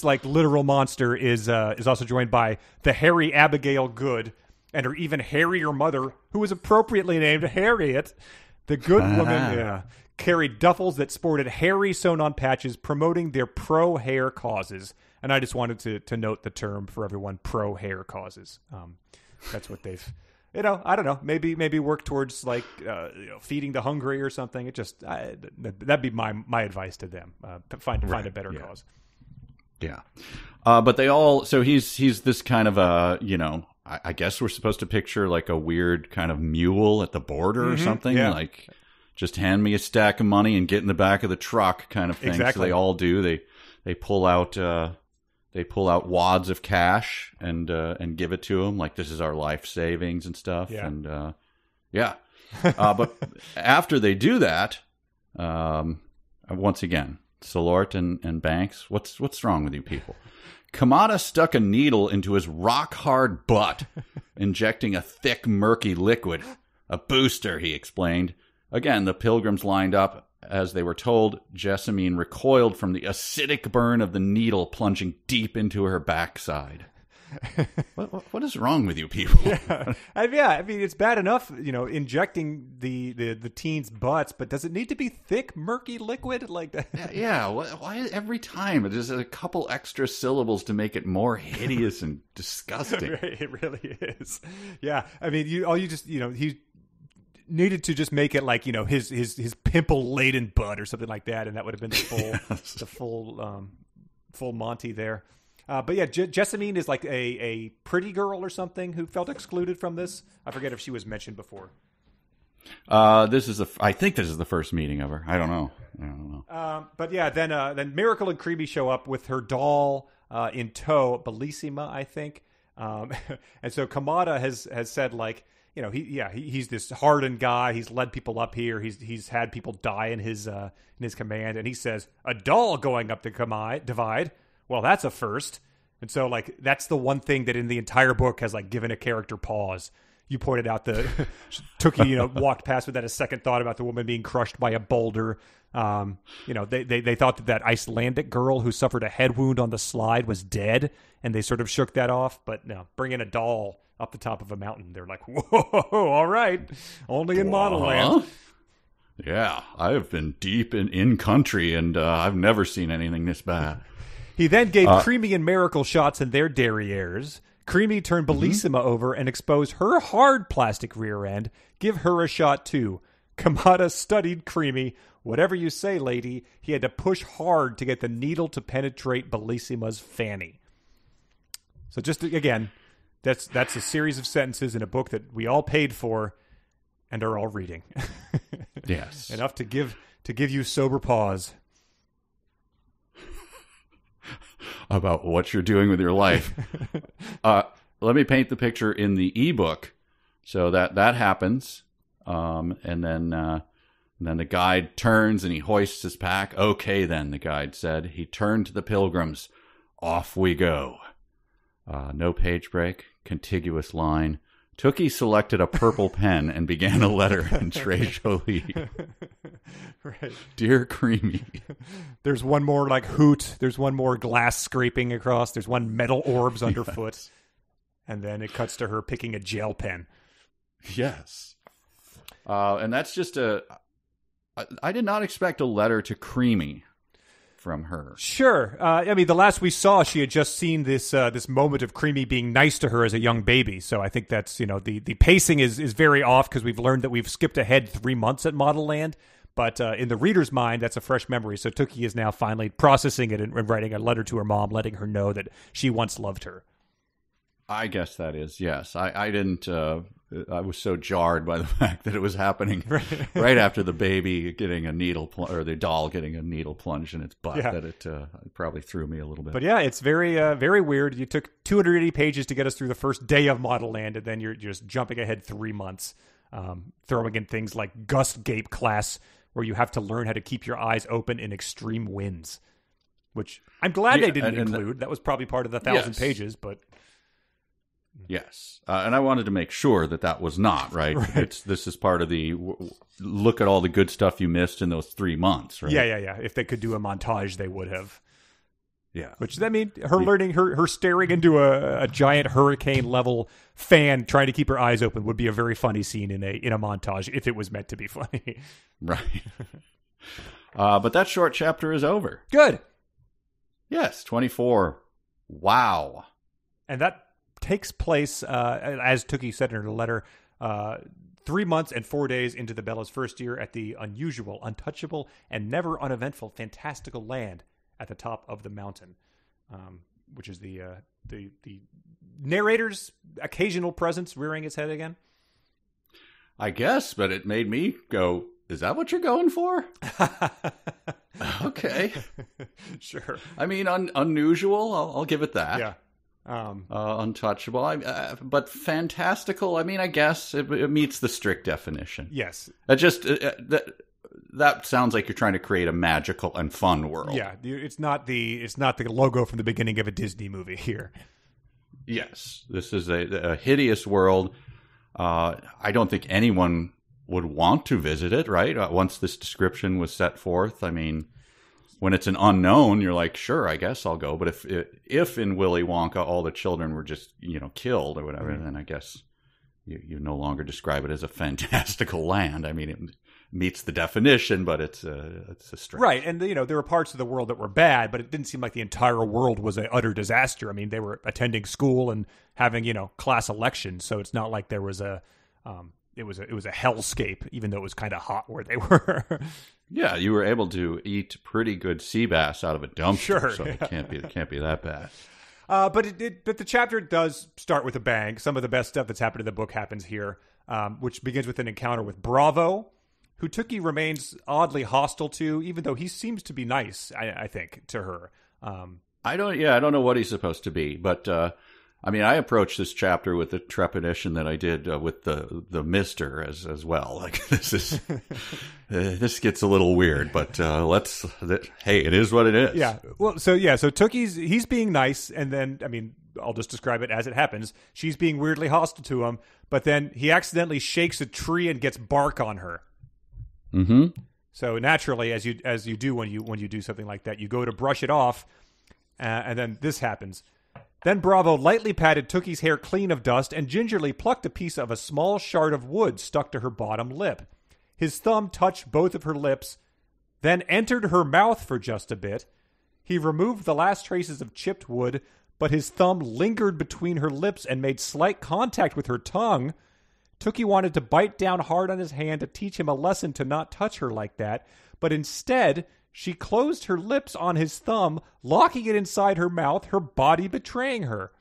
literal monster is also joined by the hairy Abigail Good and her even hairier mother, who was appropriately named Harriet. The good woman carried duffels that sported hairy sewn-on patches promoting their pro-hair causes. And I just wanted to note the term for everyone, pro-hair causes. That's what they've, I don't know, maybe work towards like feeding the hungry or something. It just that'd be my advice to them. Find a better cause. Yeah, but they all. So he's this kind of a I guess we're supposed to picture like a weird kind of mule at the border or something. Yeah. Like just hand me a stack of money and get in the back of the truck kind of thing. Exactly. So they all do. They pull out. They pull out wads of cash and give it to him, like this is our life savings and stuff. Yeah. And but after they do that, once again, Salort and Banks, what's wrong with you people? Kamada stuck a needle into his rock-hard butt, injecting a thick, murky liquid. A booster, he explained. Again, the pilgrims lined up. As they were told, Jessamine recoiled from the acidic burn of the needle plunging deep into her backside. What is wrong with you people? Yeah. I mean, it's bad enough, injecting the teens' butts, but does it need to be thick, murky liquid like that? Yeah. Why every time? It's just a couple extra syllables to make it more hideous and disgusting. It really is. Yeah. I mean, he needed to just make it like his pimple laden butt or something like that, and that would have been the full Monty there. But yeah, Jessamine is like a pretty girl or something who felt excluded from this. I forget if she was mentioned before. I think this is the first meeting of her. I don't know. But yeah, then Miracle and Creamy show up with her doll in tow, Bellissima, I think. And so Kamada has said like, he's this hardened guy. He's led people up here. He's had people die in his command, and he says a doll going up the divide. Well, that's a first. And so like that's the one thing that in the entire book has like given a character pause. You pointed out the Tookie, walked past without a second thought about the woman being crushed by a boulder. They thought that Icelandic girl who suffered a head wound on the slide was dead, and they sort of shook that off. But no, bringing a doll up the top of a mountain, they're like, whoa, all right, only in Modelland. Yeah, I have been deep in country, and I've never seen anything this bad. He then gave Creamy and Miracle shots in their derrieres. Creamy turned Bellissima over and exposed her hard plastic rear end. Give her a shot, too. Kamada studied Creamy. Whatever you say, lady, he had to push hard to get the needle to penetrate Bellissima's fanny. So just, again, that's a series of sentences in a book that we all paid for and are all reading. Yes. Enough to give you sober pause. About what you're doing with your life. Let me paint the picture in the ebook. So that happens, and then the guide turns and he hoists his pack. Okay, then, the guide said. He turned to the pilgrims. Off we go. No page break, contiguous line. Tookie selected a purple pen and began a letter in Très Jolie. Right. Dear Creamy. There's one more like hoot. There's one more glass scraping across. There's one metal orbs underfoot. Yes. And then it cuts to her picking a gel pen. Yes. And that's just I did not expect a letter to Creamy from her. Sure. I mean, the last we saw, she had just seen this moment of Creamy being nice to her as a young baby. So I think that's, the pacing is very off because we've learned that we've skipped ahead 3 months at Modelland. But in the reader's mind, that's a fresh memory. So Tookie is now finally processing it and writing a letter to her mom, letting her know that she once loved her. I guess that is, yes. I didn't... I was so jarred by the fact that it was happening right after the baby getting a needle or the doll getting a needle plunge in its butt that it probably threw me a little bit. But yeah, it's very very weird. You took 280 pages to get us through the first day of Modelland, and then you're just jumping ahead 3 months, throwing in things like Gust Gape class, where you have to learn how to keep your eyes open in extreme winds, which I'm glad they didn't include. That was probably part of the 1,000 pages, but... Yes, and I wanted to make sure that was not, right? This is part of the look at all the good stuff you missed in those 3 months, right? Yeah. If they could do a montage, they would have. Yeah. Which, I mean, her staring into a giant hurricane-level fan trying to keep her eyes open would be a very funny scene in a montage if it was meant to be funny. Right. But that short chapter is over. Good. Yes, 24. Wow. And that takes place, as Tookie said in her letter, 3 months and 4 days into the Bella's first year at the unusual, untouchable, and never uneventful fantastical land at the top of the mountain, which is the narrator's occasional presence rearing its head again. I guess, but it made me go, is that what you're going for? Okay. Sure. I mean, unusual, I'll give it that. Yeah. Untouchable, but fantastical, I mean, I guess it meets the strict definition. Yes. That sounds like you're trying to create a magical and fun world. Yeah, it's not the logo from the beginning of a Disney movie here. Yes, this is a hideous world. I don't think anyone would want to visit it, right? Once this description was set forth, I mean, when it's an unknown, you're like, sure, I guess I'll go. But if in Willy Wonka all the children were just, killed or whatever, then I guess you no longer describe it as a fantastical land. I mean, it meets the definition, but it's a stretch. Right, and there were parts of the world that were bad, but it didn't seem like the entire world was an utter disaster. I mean, they were attending school and having class elections, so it's not like there was a it was a hellscape, even though it was kind of hot where they were. Yeah, you were able to eat pretty good sea bass out of a dumpster, sure, so it can't be that bad. But the chapter does start with a bang. Some of the best stuff that's happened in the book happens here, which begins with an encounter with Bravo, who Tookie remains oddly hostile to, even though he seems to be nice, I think, to her. I don't know what he's supposed to be, but I mean, I approached this chapter with the trepidation that I did with the Mister as well. Like, this is this gets a little weird, but hey, it is what it is. Yeah. Well, so he's being nice, and then, I mean, I'll just describe it as it happens. She's being weirdly hostile to him, but then he accidentally shakes a tree and gets bark on her. Mm-hmm. So naturally, as you do when you do something like that, you go to brush it off, and then this happens. Then Bravo lightly patted Tookie's hair clean of dust and gingerly plucked a piece of a small shard of wood stuck to her bottom lip. His thumb touched both of her lips, then entered her mouth for just a bit. He removed the last traces of chipped wood, but his thumb lingered between her lips and made slight contact with her tongue. Tookie wanted to bite down hard on his hand to teach him a lesson to not touch her like that, but instead she closed her lips on his thumb, locking it inside her mouth, her body betraying her.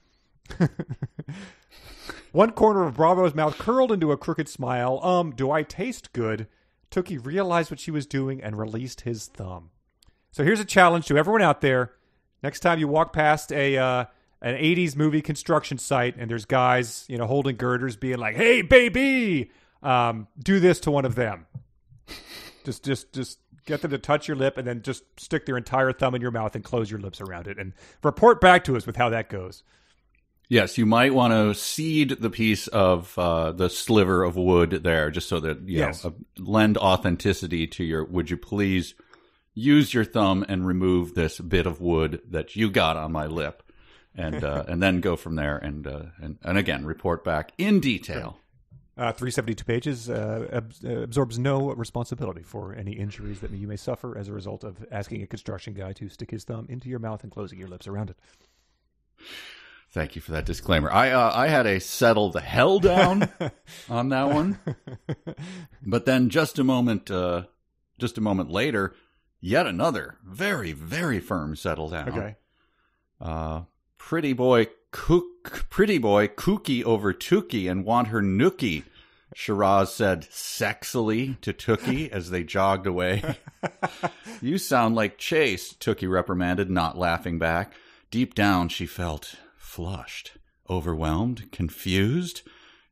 One corner of Bravo's mouth curled into a crooked smile. Do I taste good? Tookie realized what she was doing and released his thumb. So here's a challenge to everyone out there. Next time you walk past an 80s movie construction site and there's guys, holding girders being like, "Hey, baby," do this to one of them. Just get them to touch your lip and then just stick their entire thumb in your mouth and close your lips around it and report back to us with how that goes. Yes, you might want to seed the piece of the sliver of wood there just so that, yes, lend authenticity to your, would you please use your thumb and remove this bit of wood that you got on my lip, and then go from there and again, report back in detail. 372 pages absorbs no responsibility for any injuries that you may suffer as a result of asking a construction guy to stick his thumb into your mouth and closing your lips around it. Thank you for that disclaimer. I had a settle the hell down on that one, but then just a moment later, yet another very, very firm settle down. Okay. Pretty boy kooky over Tookie and want her nookie, Shiraz said sexily to Tookie as they jogged away. You sound like Chaste, Tookie reprimanded, not laughing back. Deep down she felt flushed, overwhelmed, confused.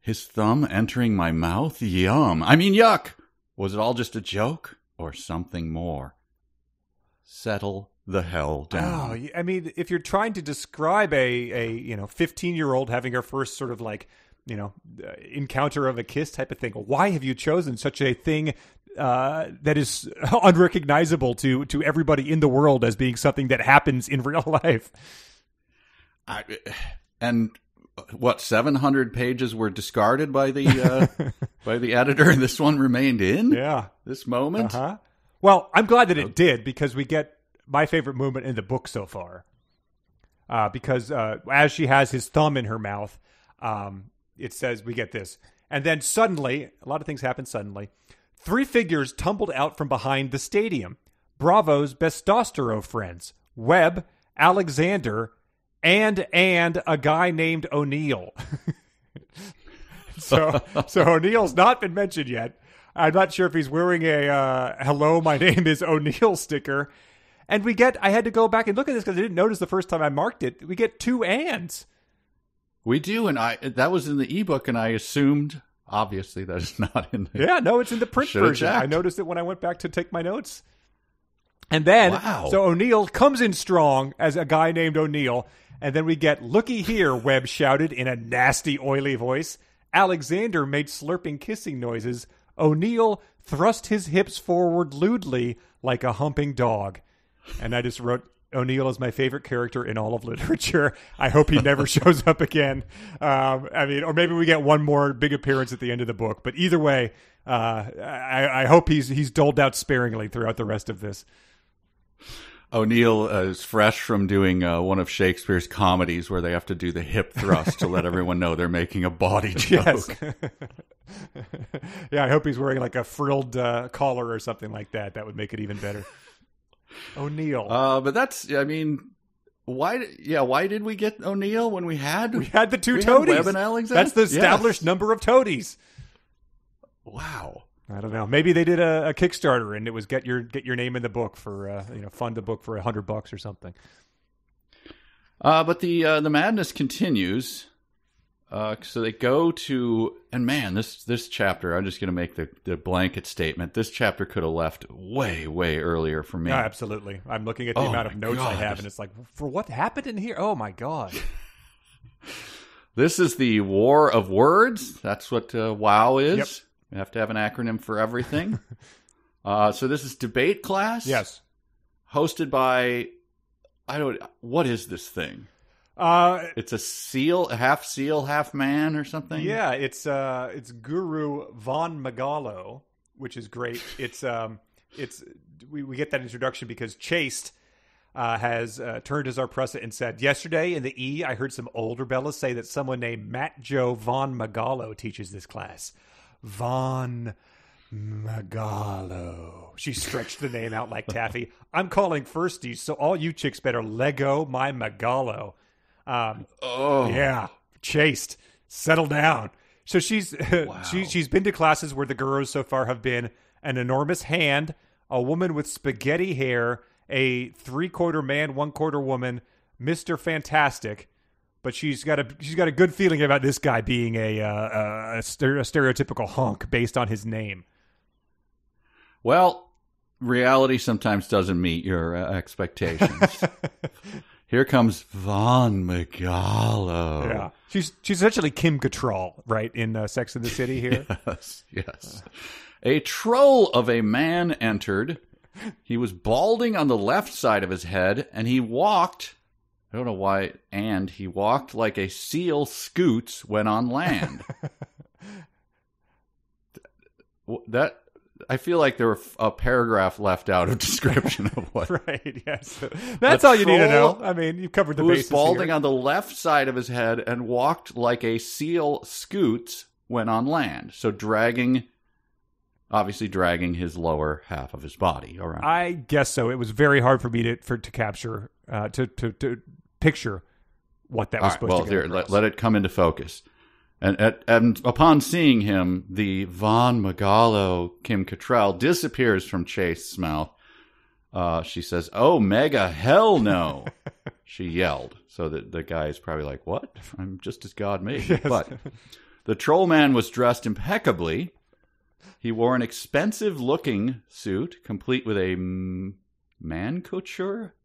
His thumb entering my mouth? Yum. I mean, yuck. Was it all just a joke or something more? Settle the hell down. Oh, I mean, if you're trying to describe a 15-year-old having her first sort of like, encounter of a kiss type of thing, why have you chosen such a thing that is unrecognizable to everybody in the world as being something that happens in real life? And what, 700 pages were discarded by the by the editor, and this one remained in? Yeah. This moment? Uh-huh. Well, I'm glad that it did, because we get my favorite moment in the book so far. Because as she has his thumb in her mouth, it says, we get this. And then suddenly, a lot of things happen suddenly. 3 figures tumbled out from behind the stadium. Bravo's bestostero friends, Webb, Alexander, and a guy named O'Neill. So O'Neill's not been mentioned yet. I'm not sure if he's wearing a hello, my name is O'Neill sticker. And I had to go back and look at this because I didn't notice the first time I marked it. We get 2 ands. We do, and that was in the ebook, and I assumed, obviously, that is not in the... Yeah, no, it's in the print version. Checked. I noticed it when I went back to take my notes. And then, wow. So O'Neill comes in strong as a guy named O'Neill, and then we get, looky here, Webb shouted in a nasty, oily voice. Alexander made slurping kissing noises. O'Neill thrust his hips forward lewdly like a humping dog. And I just wrote, O'Neill is my favorite character in all of literature. I hope he never shows up again. Or maybe we get one more big appearance at the end of the book. But either way, I hope he's doled out sparingly throughout the rest of this. O'Neill is fresh from doing one of Shakespeare's comedies where they have to do the hip thrust to let everyone know they're making a body joke. Yes. Yeah, I hope he's wearing like a frilled collar or something like that. That would make it even better. O'Neill. But that's, why did we get O'Neill when we had the 2 toadies? Webb and Alexander? That's the established number of toadies. Wow. I don't know. Maybe they did a Kickstarter and it was get your name in the book for fund the book for $100 or something. But the madness continues. So they go to, and man, this chapter, I'm just going to make the blanket statement. This chapter could have left way, way earlier for me. Yeah, absolutely. I'm looking at the amount of notes I have, and it's like, for what happened in here? Oh my God. This is the War of Words. That's what WoW is. Yep. You have to have an acronym for everything. So this is debate class. Yes. Hosted by, what is this thing? It's a half seal, half man or something. Yeah, it's Guru Von Migallo, which is great. We get that introduction because Chaste has turned his Arpressa and said, yesterday in the E, I heard some older Bellas say that someone named Matt Joe Von Migallo teaches this class. Von Migallo. She stretched the name out like taffy. I'm calling firsties, so all you chicks better Lego my Migallo. Yeah, Chaste, settle down. So she's she's been to classes where the gurus so far have been an enormous hand, a woman with spaghetti hair, a 3/4 man, 1/4 woman, Mr. Fantastic. But she's got a good feeling about this guy being a stereotypical hunk based on his name. Well, reality sometimes doesn't meet your expectations. Here comes Von Migallo. Yeah, she's essentially Kim Cattrall, right, in Sex and the City here. Yes. A troll of a man entered. He was balding on the left side of his head, and he walked. I don't know why. And he walked like a seal scoots when on land. That. I feel like there were a paragraph left out of description of what. Right, yes. That's all you need to know. I mean, you've covered the bases here. Who was balding here. on the left side of his head and walked like a seal scoots when on land. So obviously dragging his lower half of his body around. I guess so. It was very hard for me to capture, to picture what that was supposed to be. Well, let it come into focus. And upon seeing him, the Von Migallo Kim Cattrall disappears from Chaste's mouth. She says, "Oh, mega hell no!" She yelled. So the guy is probably like, "What? I'm just as God made me." Yes. But the troll man was dressed impeccably. He wore an expensive-looking suit, complete with a man couture.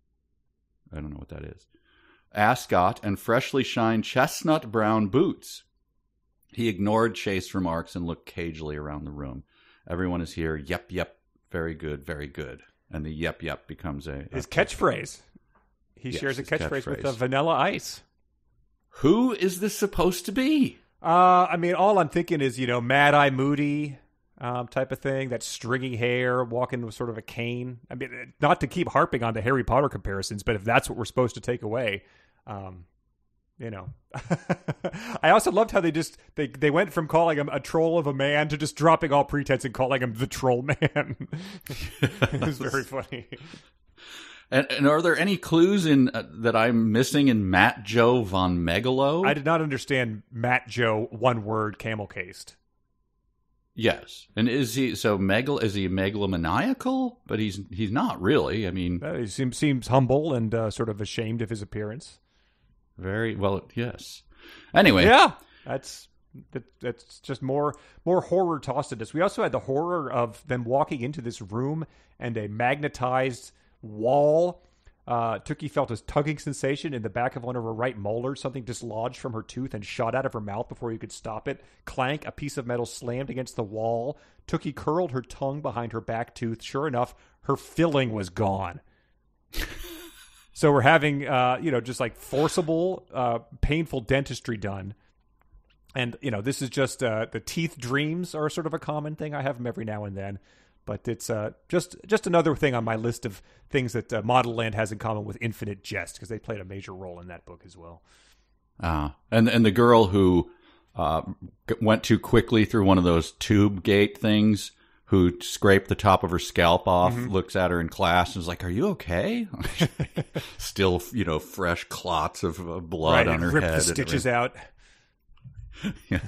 I don't know what that is. Ascot and freshly shined chestnut brown boots. He ignored Chaste's remarks and looked cagily around the room. Everyone is here. Yep, yep. Very good, very good. And the yep, yep becomes his catchphrase. He shares a catchphrase with Vanilla Ice. Who is this supposed to be? I mean, all I'm thinking is, Mad Eye Moody, type of thing. That stringy hair, walking with sort of a cane. I mean, not to keep harping on the Harry Potter comparisons, but if that's what we're supposed to take away, you know. I also loved how they went from calling him a troll of a man to just dropping all pretense and calling him the troll man. It was very funny. And are there any clues in that I'm missing in Matt Joe von Migallo? I did not understand Matt Joe, one word, camel cased. Yes. And is he megalomaniacal? But he's not really. I mean, he seems humble and sort of ashamed of his appearance. Very well, yes. Anyway. Yeah. That's just more horror tossed at us. We also had the horror of them walking into this room and a magnetized wall. Tookie felt a tugging sensation in the back of one of her right molars. Something dislodged from her tooth and shot out of her mouth before you could stop it. Clank, a piece of metal slammed against the wall. Tookie curled her tongue behind her back tooth. Sure enough, her filling was gone. So we're having, just like forcible, painful dentistry done. And, this is just the teeth dreams are sort of a common thing. I have them every now and then. But it's just another thing on my list of things that Modelland has in common with Infinite Jest, because they played a major role in that book as well. And the girl who went too quickly through one of those tube gate things, who scraped the top of her scalp off, looks at her in class and is like, "Are you okay?" Still, fresh clots of blood on her ripped head. The stitches out. Yeah.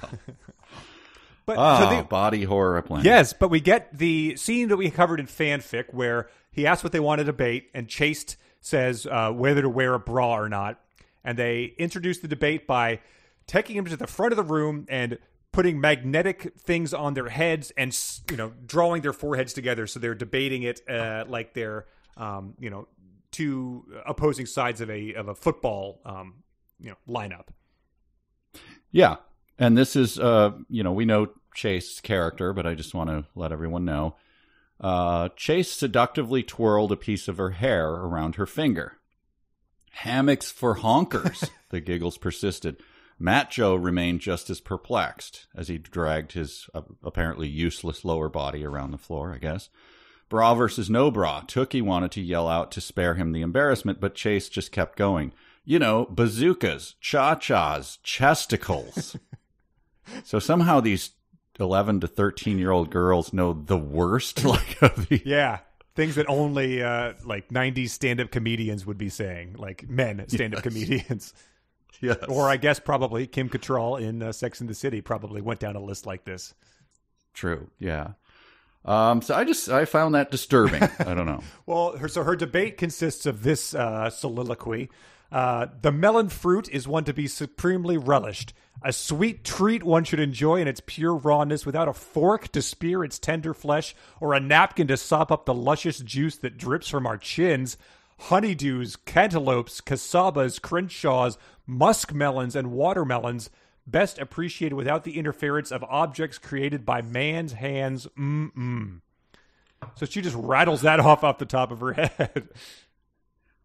But body horror plan. Yes, but we get the scene that we covered in Fanfic where he asked what they want to debate, and Chaste says whether to wear a bra or not. And they introduce the debate by taking him to the front of the room and putting magnetic things on their heads and, drawing their foreheads together. So they're debating it like they're, two opposing sides of a football, lineup. Yeah. And this is, we know Chaste's character, but I just want to let everyone know. Chaste seductively twirled a piece of her hair around her finger. Hammocks for honkers, the giggles persisted. Matt Joe remained just as perplexed as he dragged his apparently useless lower body around the floor, I guess. Bra versus no bra. Tookie wanted to yell out to spare him the embarrassment, but Chaste just kept going. Bazookas, cha-chas, chesticles. So somehow these 11 to 13-year-old girls know the worst. Yeah, things that only 90s stand-up comedians would be saying, like men stand-up comedians. Yes. Or I guess probably Kim Cattrall in Sex and the City probably went down a list like this. True, yeah. So I found that disturbing. I don't know. Well, her debate consists of this soliloquy. The melon fruit is one to be supremely relished. A sweet treat one should enjoy in its pure rawness without a fork to spear its tender flesh or a napkin to sop up the luscious juice that drips from our chins. Honeydews, cantaloupes, cassabas, crenshaws, muskmelons, and watermelons best appreciated without the interference of objects created by man's hands. So she just rattles that off the top of her head.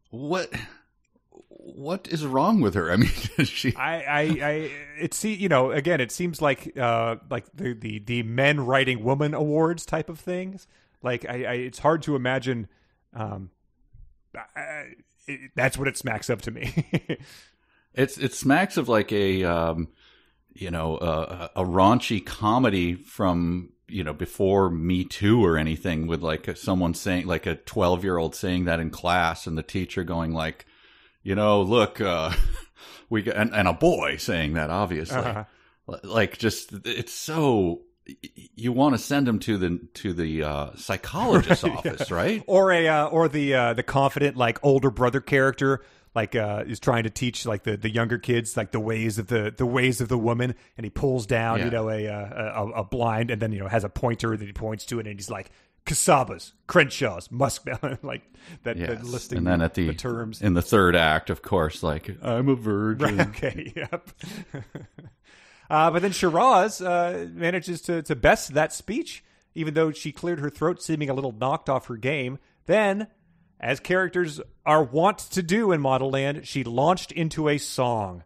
What is wrong with her? I mean, it seems like the men writing woman awards type of things. Like it's hard to imagine. That's what it smacks up to me. It smacks of like a raunchy comedy from, before Me Too or anything, with like someone saying, like a 12-year-old saying that in class and the teacher going like, look, we got, and a boy saying that, obviously, like just, it's so, you want to send him to the psychologist's office, right? Or the confident, like, older brother character, like, is trying to teach like the younger kids, like the ways of the woman, and he pulls down, a blind, and then, has a pointer that he points to it, and he's like, cassabas, crenshaws, muskmelon, like that, yes. that listing. And then at the terms in the third act, of course, like, I'm a virgin. Right, okay, yep. But then Shiraz manages to best that speech, even though she cleared her throat, seeming a little knocked off her game. Then, as characters are wont to do in Modelland, she launched into a song.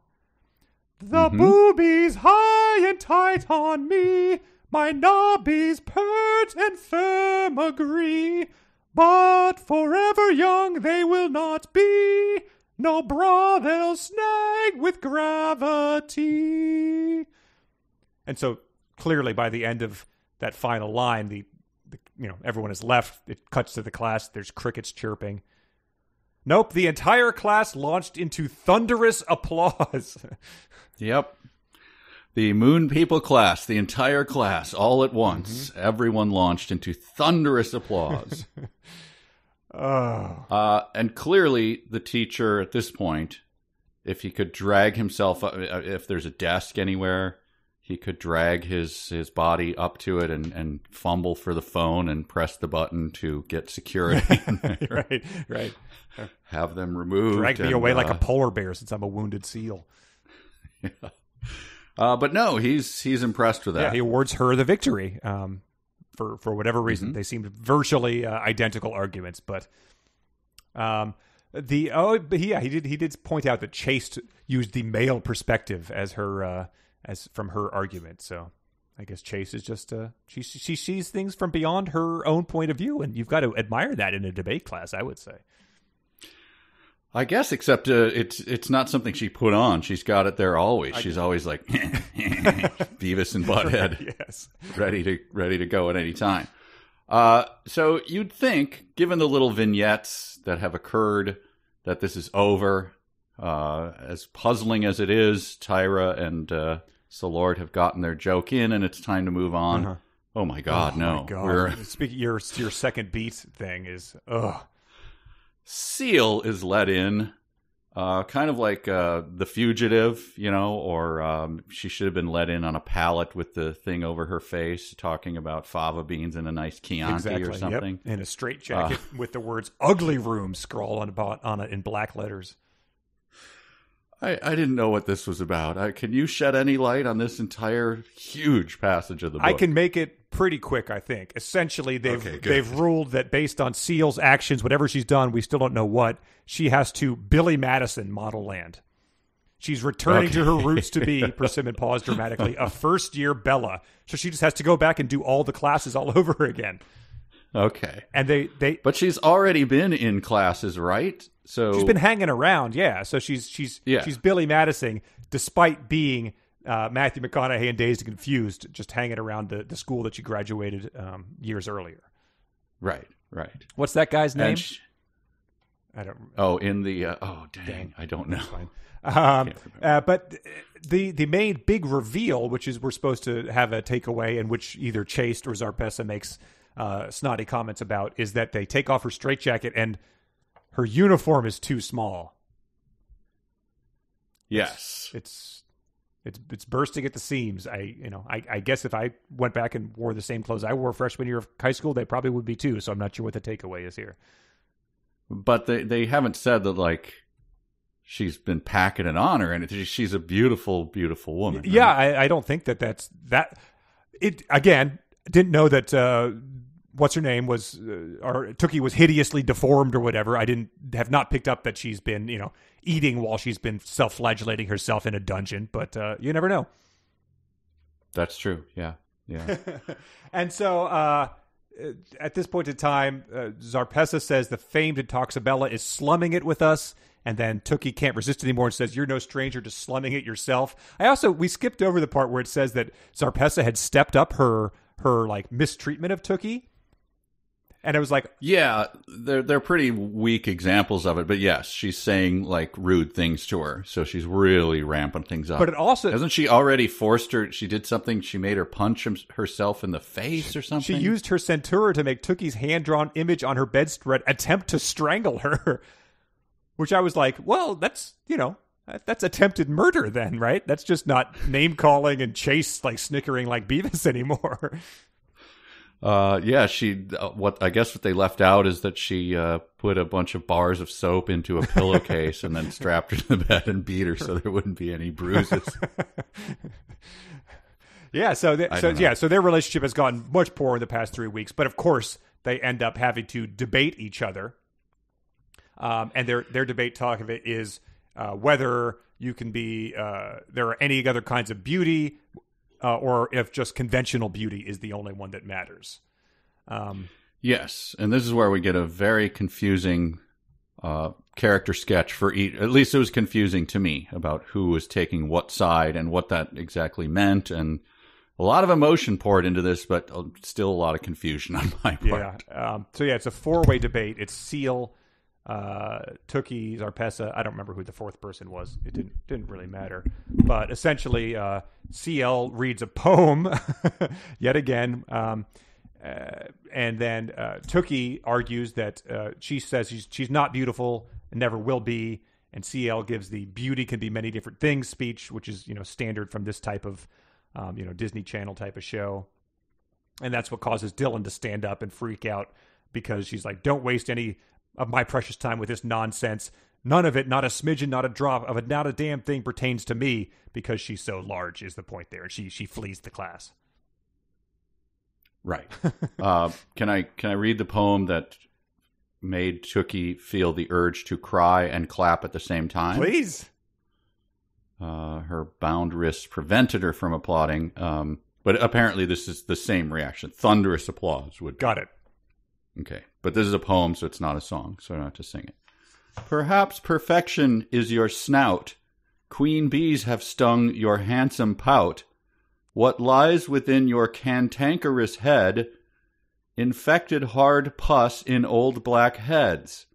The boobies high and tight on me, My nobbies pert and firm agree, but forever young they will not be. No bra they'll snag with gravity. And so clearly by the end of that final line, the everyone is left. It cuts to the class. There's crickets chirping. Nope, the entire class launched into thunderous applause. Yep. The Moon People class, the entire class, all at once. Mm-hmm. Everyone launched into thunderous applause. And clearly, the teacher at this point, if he could drag himself up, if there's a desk anywhere, he could drag his body up to it and fumble for the phone and press the button to get security in there. Right. Have them removed. Drag me away like a polar bear since I'm a wounded seal. Yeah. But no, he's impressed with that. Yeah, he awards her the victory for whatever reason. Mm-hmm. They seemed virtually identical arguments, but he did point out that Chaste used the male perspective as her as from her argument. So I guess Chaste is just she sees things from beyond her own point of view, and you've got to admire that in a debate class, I would say. I guess, except it's not something she put on. She's got it there always. She's always like Beavis and Butthead, yes, ready to go at any time. So you'd think, given the little vignettes that have occurred, that this is over. As puzzling as it is, Tyra and Solord have gotten their joke in, and it's time to move on. Uh-huh. Oh my God, no! My God. Speaking your second beat thing is Seal is let in, kind of like The Fugitive, or she should have been let in on a pallet with the thing over her face, talking about fava beans and a nice Chianti or something. Yep. In a straitjacket with the words "ugly room" scrawled on it in black letters. I didn't know what this was about. Can you shed any light on this entire huge passage of the book? I can make it pretty quick, I think. Essentially, they've ruled that based on Seal's actions, whatever she's done, we still don't know what, she has to Billy Madison Modelland. She's returning to her roots to be, Persimmon paused dramatically, a first-year Bella. So she just has to go back and do all the classes all over again. Okay. And but she's already been in classes, right? So she's been hanging around, yeah. So she's Billy Madison, despite being Matthew McConaughey and Dazed and Confused, just hanging around the school that she graduated years earlier. Right. What's that guy's name? I don't. Oh, in the dang, I don't know. But the main big reveal, which is we're supposed to have a takeaway, in which either Chaste or Zarpessa makes snotty comments about, is that they take off her straitjacket and her uniform is too small. Yes, it's bursting at the seams. I guess if I went back and wore the same clothes I wore freshman year of high school, they probably would be too. So I'm not sure what the takeaway is here. But they haven't said that like she's been packing it on or anything. She's a beautiful, beautiful woman. Right? Yeah, I don't think that's that. It again didn't know that. What's her name was, or Tookie was hideously deformed or whatever. I have not picked up that she's been, eating while she's been self-flagellating herself in a dungeon, but you never know. That's true. Yeah. And so at this point in time, Zarpessa says the famed Intoxabella is slumming it with us. And then Tookie can't resist anymore and says, "You're no stranger to slumming it yourself." We skipped over the part where it says that Zarpessa had stepped up her like mistreatment of Tookie. And it was like, yeah, they're pretty weak examples of it, but yes, she's saying like rude things to her, so she's really ramping things up. But it also hasn't she already forced her? She did something. She made her punch herself in the face or something. She used her centura to make Tookie's hand-drawn image on her bedspread attempt to strangle her, which I was like, well, that's that's attempted murder then, right? That's just not name calling and Chase like snickering like Beavis anymore. I guess what they left out is that she put a bunch of bars of soap into a pillowcase and then strapped her to the bed and beat her so there wouldn't be any bruises. Yeah, so their relationship has gotten much poorer in the past 3 weeks, but of course they end up having to debate each other. And their debate talk of it is whether you can be there are any other kinds of beauty or if just conventional beauty is the only one that matters. Yes, and this is where we get a very confusing character sketch for each. At least it was confusing to me about who was taking what side and what that exactly meant, and a lot of emotion poured into this, but still a lot of confusion on my part. Yeah. It's a 4-way debate. It's Seal, Tookie, Zarpessa. I don't remember who the fourth person was. It didn't really matter. But essentially, CL reads a poem yet again. And then Tookie argues that she says she's not beautiful and never will be. And CL gives the beauty can be many different things speech, which is, standard from this type of, Disney Channel type of show. And that's what causes Dylan to stand up and freak out, because she's like, don't waste any of my precious time with this nonsense. None of it, not a smidgen, not a drop of it, not a damn thing pertains to me, because she's so large is the point there. And she flees the class. Right. Can I read the poem that made Tookie feel the urge to cry and clap at the same time? Please. Her bound wrists prevented her from applauding, but apparently this is the same reaction. Thunderous applause would be. Got it. Okay, but this is a poem, so it's not a song, so I don't have to sing it. Perhaps perfection is your snout. Queen bees have stung your handsome pout. What lies within your cantankerous head? Infected hard pus in old black heads.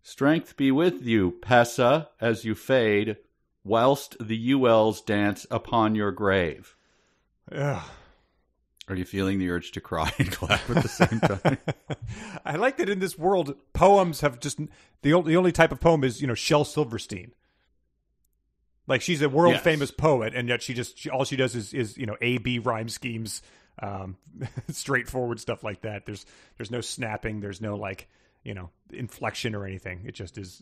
Strength be with you, Pessa, as you fade, whilst the ULs dance upon your grave. Ugh. Are you feeling the urge to cry and clap at the same time? I like that in this world, poems have just the only type of poem is Shel Silverstein. Like, she's a world famous poet, and yet all she does is A-B rhyme schemes, straightforward stuff like that. There's no snapping, there's no inflection or anything. It just is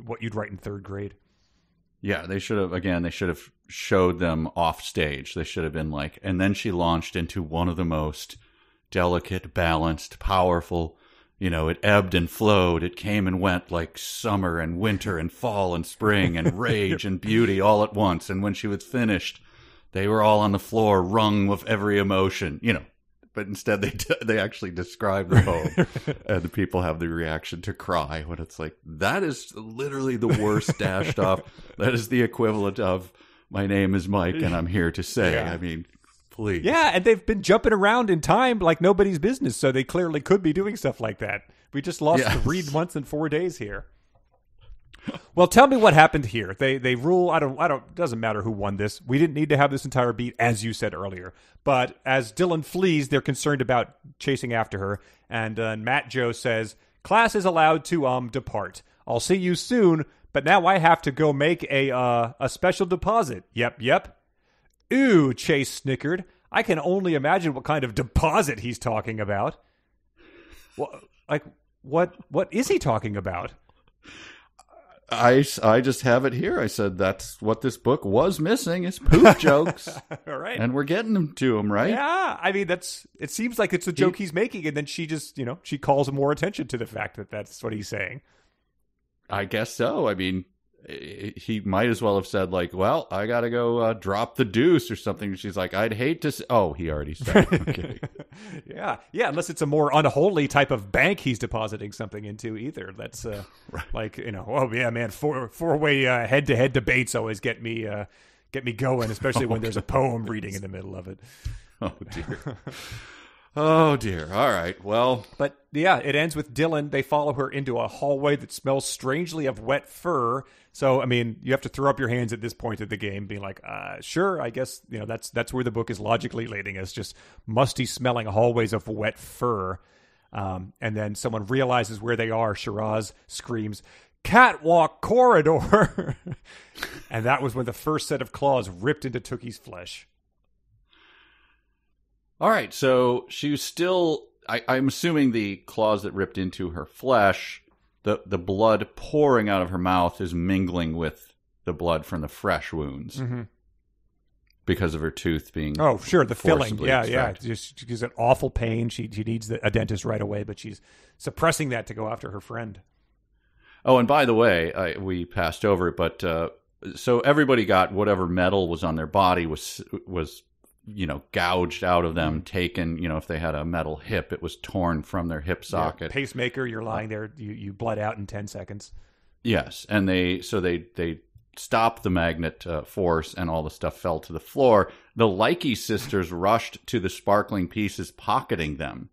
what you'd write in third grade. Yeah, they should have showed them off stage. They should have been like, and then she launched into one of the most delicate, balanced, powerful, it ebbed and flowed. It came and went like summer and winter and fall and spring and rage and beauty all at once. And when she was finished, they were all on the floor, wrung with every emotion, But instead, they actually describe the poem, and the people have the reaction to cry when it's like, that is literally the worst dashed off. That is the equivalent of, my name is Mike, and I'm here to say. Yeah. I mean, please. Yeah, and they've been jumping around in time like nobody's business, so they clearly could be doing stuff like that. We just lost the read once in 4 days here. Well, tell me what happened here. They rule. I don't. Doesn't matter who won this. We didn't need to have this entire beat, as you said earlier. But as Dylan flees, they're concerned about chasing after her. And Matt Joe says, "Class is allowed to depart. I'll see you soon. But now I have to go make a special deposit." Yep. Ooh, Chase snickered. I can only imagine what kind of deposit he's talking about. Well, what is he talking about? I just have it here. I said that's what this book was missing is poop jokes. All right. And we're getting them to him, right? Yeah. I mean, it seems like it's a joke he's making, and then she just, she calls more attention to the fact that that's what he's saying. I guess so. I mean, he might as well have said, like, well, I got to go drop the deuce or something. She's like, I'd hate to oh, he already said it. Okay. Yeah, unless it's a more unholy type of bank he's depositing something into either. That's right. Like, oh, yeah, man, four-way head-to-head debates always get me going, especially when there's a poem reading in the middle of it. Oh, dear. Oh, dear. All right. Well. But, yeah, it ends with Dylan. They follow her into a hallway that smells strangely of wet fur. So, I mean, you have to throw up your hands at this point of the game, being like, sure, I guess, that's where the book is logically leading us, just musty-smelling hallways of wet fur. And then someone realizes where they are. Shiraz screams, "Catwalk corridor!" And that was when the first set of claws ripped into Tookie's flesh. All right, so she was still, I'm assuming the claws that ripped into her flesh, the blood pouring out of her mouth is mingling with the blood from the fresh wounds. Mm-hmm. Because of her tooth being the filling. Yeah, extracted. She's an awful pain. She needs a dentist right away, but she's suppressing that to go after her friend. Oh, and by the way, we passed over it, but so everybody got whatever metal was on their body was gouged out of them, taken, if they had a metal hip, it was torn from their hip socket. Pacemaker, you're lying there, you bled out in 10 seconds. Yes, and they stopped the magnet force, and all the stuff fell to the floor. The Likey sisters rushed to the sparkling pieces, pocketing them.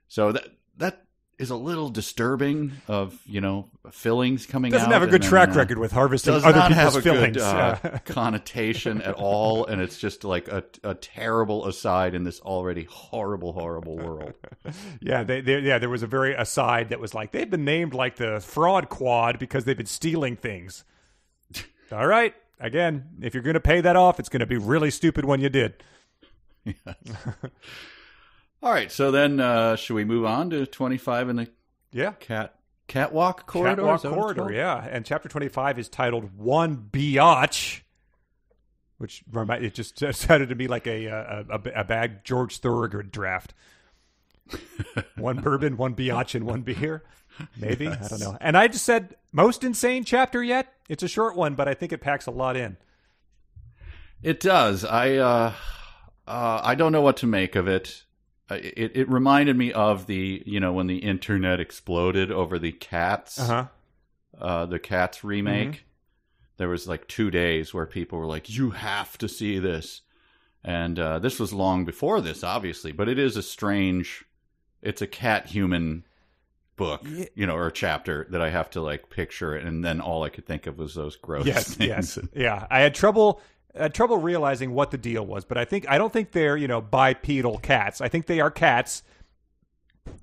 So that is a little disturbing of, fillings coming out. Doesn't have a good track record with harvesting other people's fillings. Does not have a good connotation at all, and it's just like a terrible aside in this already horrible, horrible world. Yeah, there was a very aside that was like, they've been named like the fraud quad because they've been stealing things. All right, again, if you're going to pay that off, it's going to be really stupid when you did. Yes. All right, so then should we move on to 25 in the catwalk corridor? Catwalk corridor, yeah. And chapter 25 is titled One Biatch, which it just sounded to me like a bad George Thorogood draft. One bourbon, one biatch, and one beer. Maybe. Yes. I don't know. And I just said, most insane chapter yet? It's a short one, but I think it packs a lot in. It does. I don't know what to make of it. It reminded me of the, when the internet exploded over the Cats, the Cats remake. Mm-hmm. There was like 2 days where people were like, you have to see this. And this was long before this, obviously, but it is it's a cat-human book, or a chapter that I have to like picture it. And then all I could think of was those gross things. Yes. Yeah. I had trouble realizing what the deal was, but I don't think they're, bipedal cats. I think they are cats,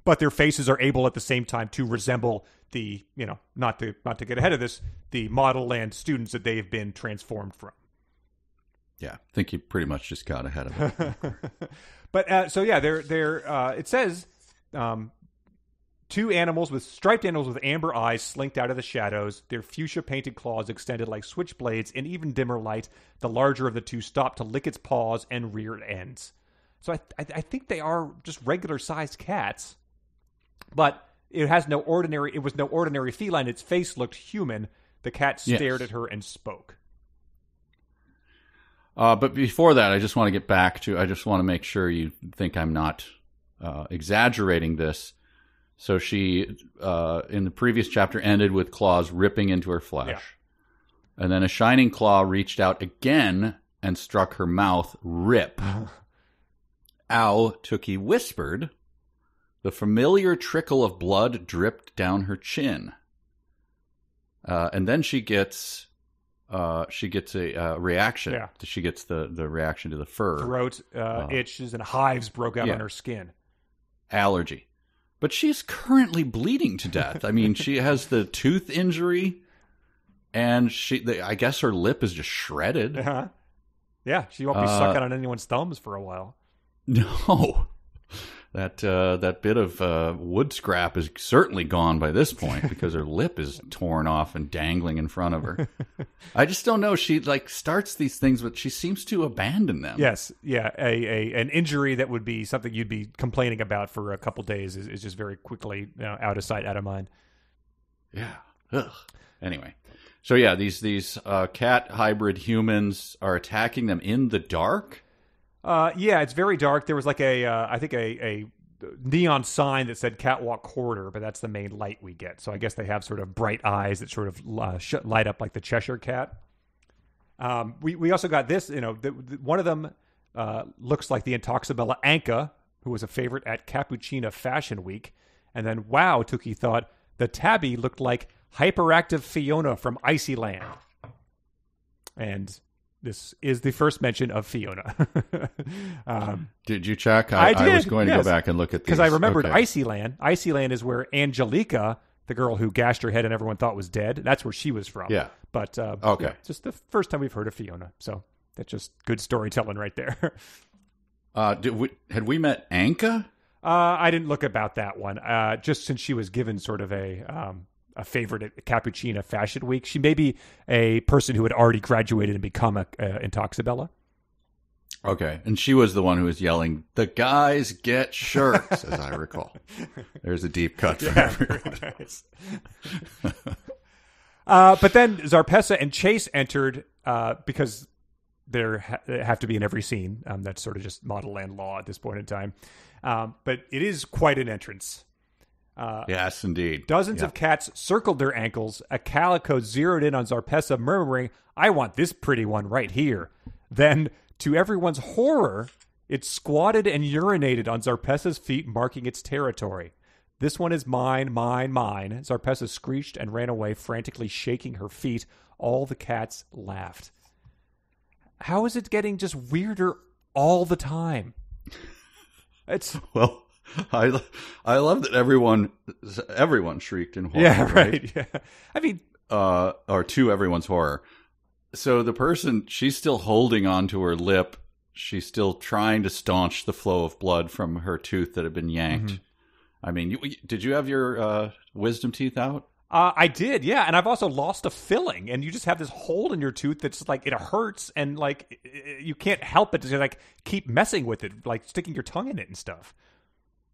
but their faces are able at the same time to resemble the, not to get ahead of this, the Modelland students that they have been transformed from. Yeah, I think you pretty much just got ahead of it. But so yeah, it says two striped animals with amber eyes slinked out of the shadows, their fuchsia-painted claws extended like switchblades. In even dimmer light, the larger of the two stopped to lick its paws and reared ends. So I think they are just regular-sized cats, but it was no ordinary feline. Its face looked human. The cat stared at her and spoke. But before that, I just want to make sure you think I'm not exaggerating this. So she, in the previous chapter, ended with claws ripping into her flesh. Yeah. And then a shining claw reached out again and struck her mouth. Rip. Ow, Tookie whispered. The familiar trickle of blood dripped down her chin. And then she gets a reaction. Yeah. She gets the reaction to the fur. Throat itches and hives broke out on her skin. Allergy. But she's currently bleeding to death. I mean, she has the tooth injury, and I guess her lip is just shredded. Uh-huh. Yeah, she won't be sucking on anyone's thumbs for a while. No. That bit of wood scrap is certainly gone by this point because her lip is torn off and dangling in front of her. I just don't know. She starts these things, but she seems to abandon them. Yes, yeah. An injury that would be something you'd be complaining about for a couple days is just very quickly out of sight, out of mind. Yeah. Ugh. Anyway, so yeah, these cat hybrid humans are attacking them in the dark. Yeah, it's very dark. There was like a neon sign that said catwalk corridor, but that's the main light we get. So I guess they have sort of bright eyes that sort of light up like the Cheshire Cat. We also got this, one of them looks like the Intoxibella Anka, who was a favorite at Cappuccina Fashion Week. And then, wow, Tookie thought, the tabby looked like hyperactive Fiona from Icyland. And this is the first mention of Fiona. Did you check? I did. I was going to go back and look at these. Because I remembered Icyland. Icyland is where Angelica, the girl who gashed her head and everyone thought was dead, that's where she was from. Yeah. But okay. Yeah, just the first time we've heard of Fiona. So that's just good storytelling right there. Had we met Anka? I didn't look about that one. Just since she was given sort of a favorite at Cappuccina Fashion Week. She may be a person who had already graduated and become a Intoxibella. Okay. And she was the one who was yelling, "The guys get shirts," as I recall. There's a deep cut for everyone. Nice. But then Zarpessa and Chase entered because have to be in every scene. That's sort of just Modelland law at this point in time. But it is quite an entrance. Yes, indeed. Dozens of cats circled their ankles. A calico zeroed in on Zarpessa, murmuring, "I want this pretty one right here." Then, to everyone's horror, it squatted and urinated on Zarpessa's feet, marking its territory. "This one is mine, mine, mine." Zarpessa screeched and ran away, frantically shaking her feet. All the cats laughed. How is it getting just weirder all the time? Well, I love that everyone shrieked in horror. Yeah, right. Yeah. I mean, or to everyone's horror. So the person, she's still holding onto her lip. She's still trying to staunch the flow of blood from her tooth that had been yanked. I mean, did you have your wisdom teeth out? I did, yeah. And I've also lost a filling, and you just have this hole in your tooth that's like, it hurts, and like, you can't help it to like keep messing with it, like sticking your tongue in it and stuff.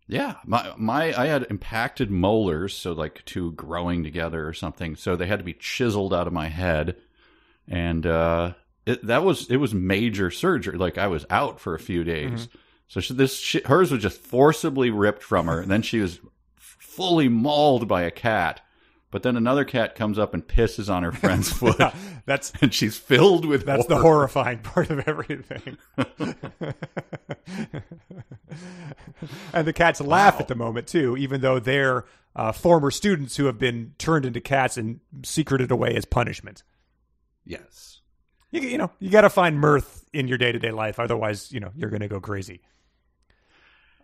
Yeah, I had impacted molars, so like two growing together or something. So they had to be chiseled out of my head, and it was major surgery. Like I was out for a few days. So hers was just forcibly ripped from her, and then she was fully mauled by a cat. But then another cat comes up and pisses on her friend's foot. And she's filled with That's the horrifying part of everything. And the cats laugh at the moment, too, even though they're former students who have been turned into cats and secreted away as punishment. Yes. You got to find mirth in your day-to-day life. Otherwise, you're going to go crazy.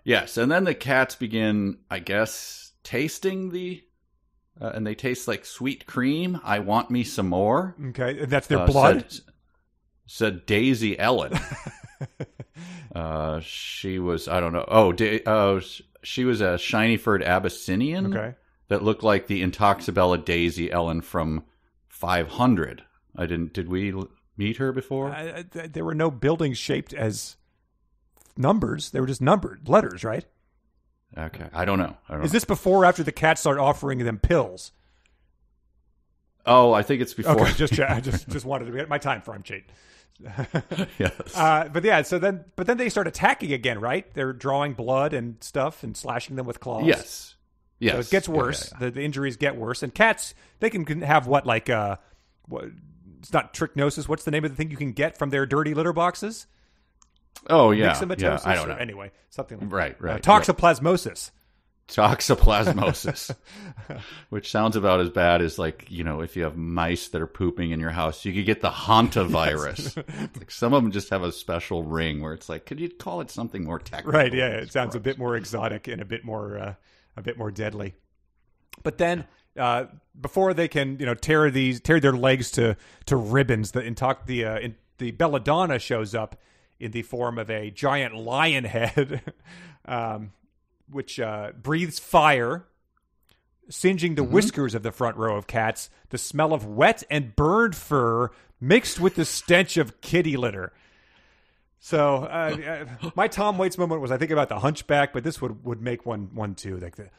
Yes, and then the cats begin, I guess, tasting and they taste like sweet cream. "I want me some more." Okay, that's their blood? Said Daisy Ellen. She was, I don't know. She was a shiny-furred Abyssinian that looked like the Intoxibella Daisy Ellen from 500. Did we meet her before? There were no buildings shaped as numbers. They were just numbered letters, right? Okay, I don't know. Is this before or after the cats start offering them pills? Oh, I think it's before. Okay, I just wanted to get my time frame, Chait. Yes. But then they start attacking again, right? They're drawing blood and stuff and slashing them with claws. Yes. So it gets worse. Yeah. The injuries get worse. And cats, they can have it's not trichnosis. What's the name of the thing you can get from their dirty litter boxes? Oh, yeah. Myxomatosis? I don't know. Anyway, something like right, that. Right. Toxoplasmosis. Toxoplasmosis. Which sounds about as bad as, like, if you have mice that are pooping in your house, you could get the hantavirus. Like some of them just have a special ring where it's like, could you call it something more technical? Right, yeah. It sounds a bit more exotic and a bit more deadly. But then before they can, tear their legs to ribbons, the belladonna shows up in the form of a giant lion head, which breathes fire, singeing the whiskers of the front row of cats. The smell of wet and burned fur mixed with the stench of kitty litter. So my Tom Waits moment was, I think, about the Hunchback, but this would make one too, like the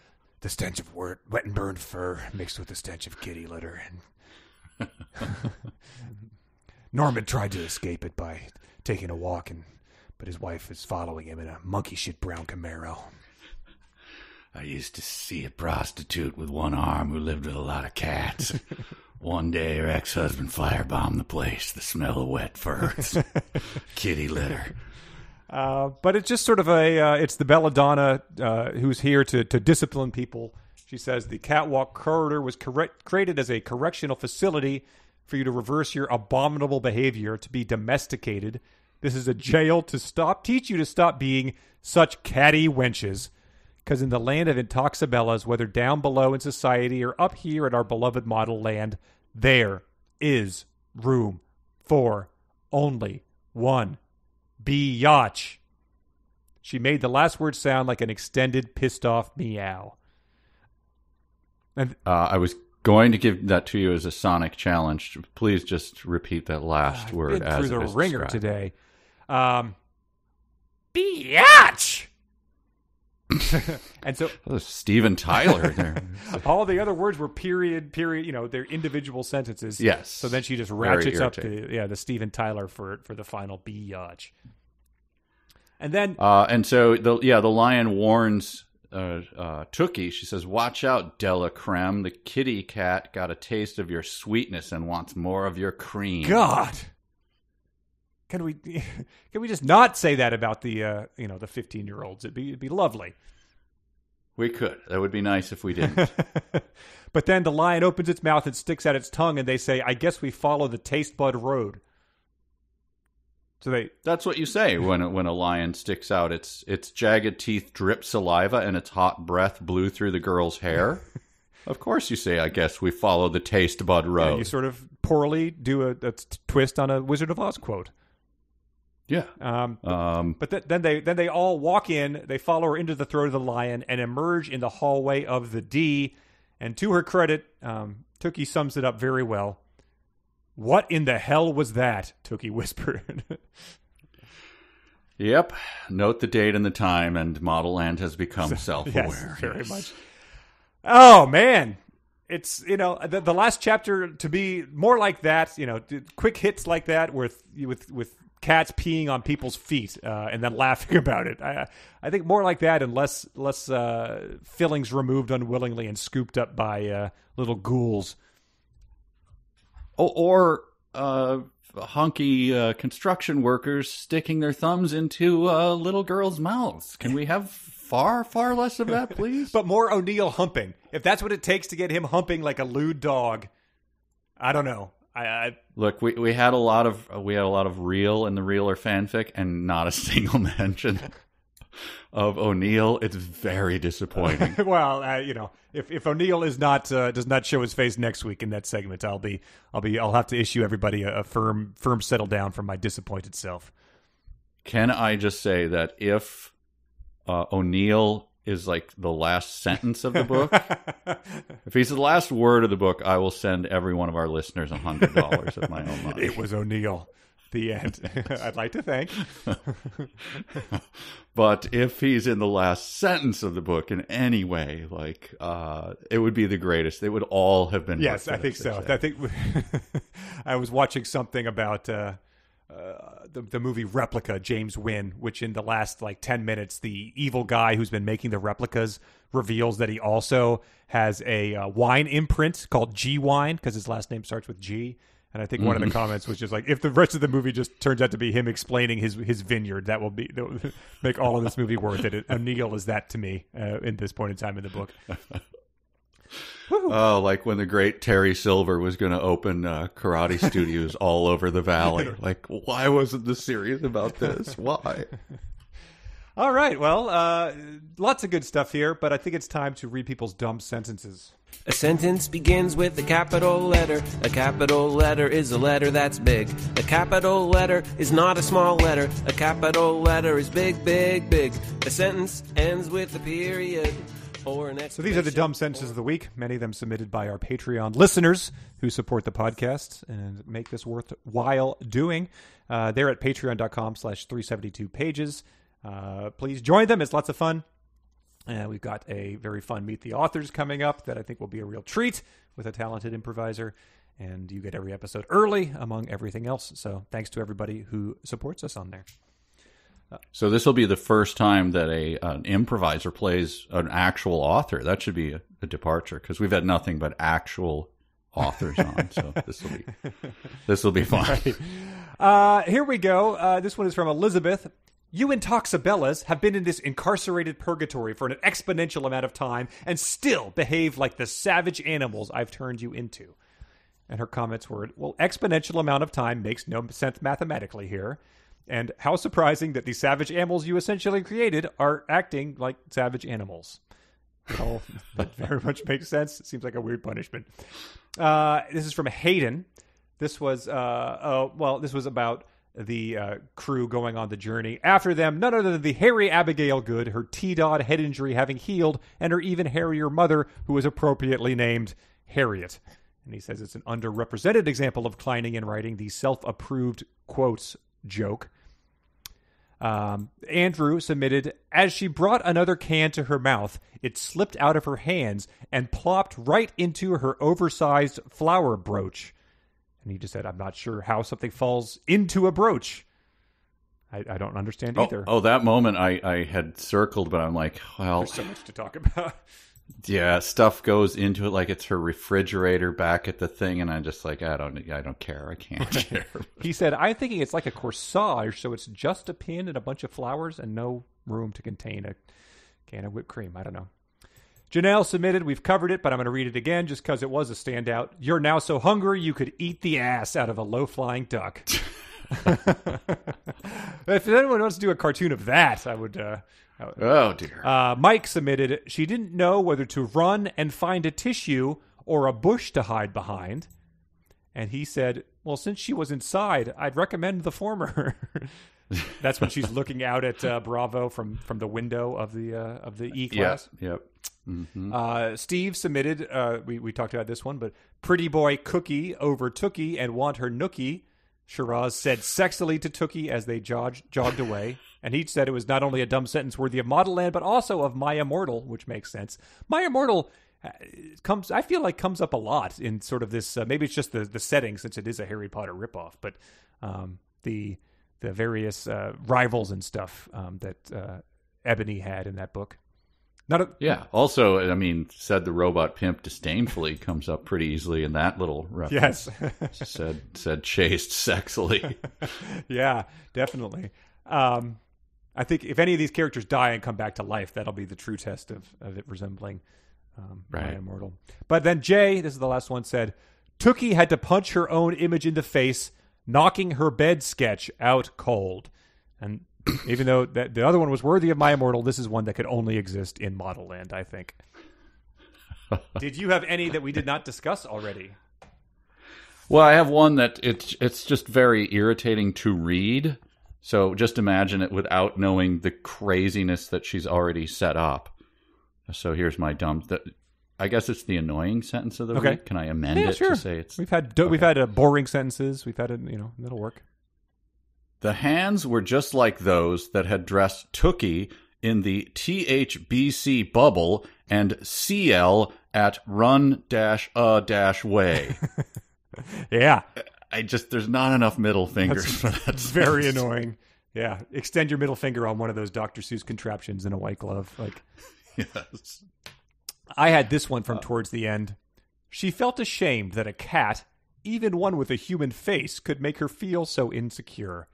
stench of wet and burned fur mixed with the stench of kitty litter. And Norman tried to escape it by taking a walk, but his wife is following him in a monkey shit brown Camaro. "I used to see a prostitute with one arm who lived with a lot of cats. One day her ex-husband firebombed the place. The smell of wet fur, kitty litter." But it's just sort of it's the belladonna who's here to discipline people. She says the catwalk corridor was created as a correctional facility for you to reverse your abominable behavior, to be domesticated. This is a jail to teach you to stop being such catty wenches. Because in the land of Intoxibellas, whether down below in society or up here at our beloved model land, there is room for only one biatch. She made the last word sound like an extended, pissed-off meow. And I was going to give that to you as a sonic challenge. Please just repeat that last word as through it the is ringer described. today. Biatch! And so Steven Tyler there. all the other words were period, they're individual sentences. Yes. So then she just ratchets up the Steven Tyler for the final biatch. And then and so the lion warns Tookie. She says, "Watch out, Della Creme. The kitty cat got a taste of your sweetness and wants more of your cream." God. Can we just not say that about the 15-year-olds? It'd be lovely. We could. That would be nice if we didn't. But then the lion opens its mouth and sticks out its tongue, and they say, "I guess we follow the taste bud road." So that's what you say when a lion sticks out. Its jagged teeth drip saliva, and its hot breath blew through the girl's hair. Of course you say, "I guess we follow the taste bud road." Yeah, you sort of poorly do a twist on a Wizard of Oz quote. Yeah. But then they all walk in, they follow her into the throat of the lion, and emerge in the hallway of the D. And to her credit, Tookie sums it up very well. "What in the hell was that?" Tookie whispered. Yep. Note the date and the time, and Modelland has become self-aware. Yes, very much. Oh, man. It's, the last chapter to be more like that, quick hits like that with cats peeing on people's feet and then laughing about it. I think more like that and less fillings removed unwillingly and scooped up by little ghouls. Or hunky construction workers sticking their thumbs into little girls' mouths. Can we have far, far less of that, please? But more O'Neill humping. If that's what it takes to get him humping like a lewd dog, I don't know. Look, we had a lot of real in the real or fanfic, and not a single mention of O'Neill. It's very disappointing. Well, if O'Neill is not does not show his face next week in that segment, I'll have to issue everybody a firm settle down from my disappointed self. Can I just say that if O'Neill is like the last sentence of the book, if he's the last word of the book, I will send every one of our listeners $100 of my own money. It was O'Neill. The end. I'd like to thank. But if he's in the last sentence of the book in any way, it would be the greatest. It would all have been. Yes, I think so. I think I was watching something about the movie Replica, James Wynn, which in the last 10 minutes, the evil guy who's been making the replicas reveals that he also has a wine imprint called G Wine because his last name starts with G. And I think one of the comments was just if the rest of the movie just turns out to be him explaining his vineyard, that will make all of this movie worth it. O'Neill is that to me in this point in time in the book. Oh, like when the great Terry Silver was going to open karate studios all over the valley. Why wasn't the series about this? Why? All right. Well, lots of good stuff here, but I think it's time to read people's dumb sentences. A sentence begins with a capital letter. A capital letter is a letter that's big. A capital letter is not a small letter. A capital letter is big, big, big. A sentence ends with a period. So these are the dumb sentences of the week, many of them submitted by our Patreon listeners who support the podcast and make this worthwhile doing. They're at patreon.com/372pages. Please join them. It's lots of fun. We've got a very fun Meet the Authors coming up that I think will be a real treat with a talented improviser. And you get every episode early, among everything else. So thanks to everybody who supports us on there. So this will be the first time that an improviser plays an actual author. That should be a departure because we've had nothing but actual authors on. So this will be fun. Right. Here we go. This one is from Elizabeth. You intoxibellas have been in this incarcerated purgatory for an exponential amount of time and still behave like the savage animals I've turned you into. And her comments were, well, exponential amount of time makes no sense mathematically here. And how surprising that the savage animals you essentially created are acting like savage animals. Well, that very much makes sense. It seems like a weird punishment. This is from Hayden. This was, this was about the crew going on the journey. After them, none other than the hairy Abigail Good, her T-Dod head injury having healed, and her even hairier mother, who was appropriately named Harriet. And he says it's an underrepresented example of Kleining in writing, the self-approved quotes joke. Andrew submitted, as she brought another can to her mouth, it slipped out of her hands and plopped right into her oversized flower brooch. And he just said, I'm not sure how something falls into a brooch. I don't understand either. Oh, that moment I had circled, but I'm like, well, there's so much to talk about. Yeah, stuff goes into it like it's her refrigerator back at the thing, and I'm just like, I don't care. I can't care. He said, I'm thinking it's like a corsage, so it's just a pin and a bunch of flowers and no room to contain a can of whipped cream. I don't know. Janelle submitted, we've covered it, but I'm going to read it again just because it was a standout. You're now so hungry you could eat the ass out of a low-flying duck. If anyone wants to do a cartoon of that, I would... Oh, dear. Mike submitted, she didn't know whether to run and find a tissue or a bush to hide behind. And he said, well, since she was inside, I'd recommend the former. That's when she's looking out at Bravo from the window of the E-class. Yep. Mm-hmm. Steve submitted, we talked about this one, but pretty boy Cookie over Tookie and want her nookie. Shiraz said sexily to Tookie as they jogged away. And he said it was not only a dumb sentence worthy of Modelland, but also of My Immortal, which makes sense. My Immortal comes up a lot in sort of this, maybe it's just the setting since it is a Harry Potter ripoff, but the various rivals and stuff that Ebony had in that book. Also, I mean, said the robot pimp disdainfully comes up pretty easily in that little reference. Yes. said chaste sexily. Yeah, definitely. I think if any of these characters die and come back to life, that'll be the true test of it resembling My Immortal. But then Jay, this is the last one, said, Tookie had to punch her own image in the face, knocking her bed sketch out cold. And even though the other one was worthy of My Immortal, this is one that could only exist in Modelland, I think. Did you have any that we did not discuss already? Well, I have one that it's just very irritating to read. So just imagine it without knowing the craziness that she's already set up. So here's my dumb... I guess it's the annoying sentence of the week. Can I amend it to say it's... We've had boring sentences. We've had that'll work. The hands were just like those that had dressed Tookie in the THBC bubble and CL at run-a-way. Yeah. There's not enough middle fingers for that. It's very annoying. Yeah. Extend your middle finger on one of those Dr. Seuss contraptions in a white glove. Yes. I had this one from towards the end. She felt ashamed that a cat, even one with a human face, could make her feel so insecure.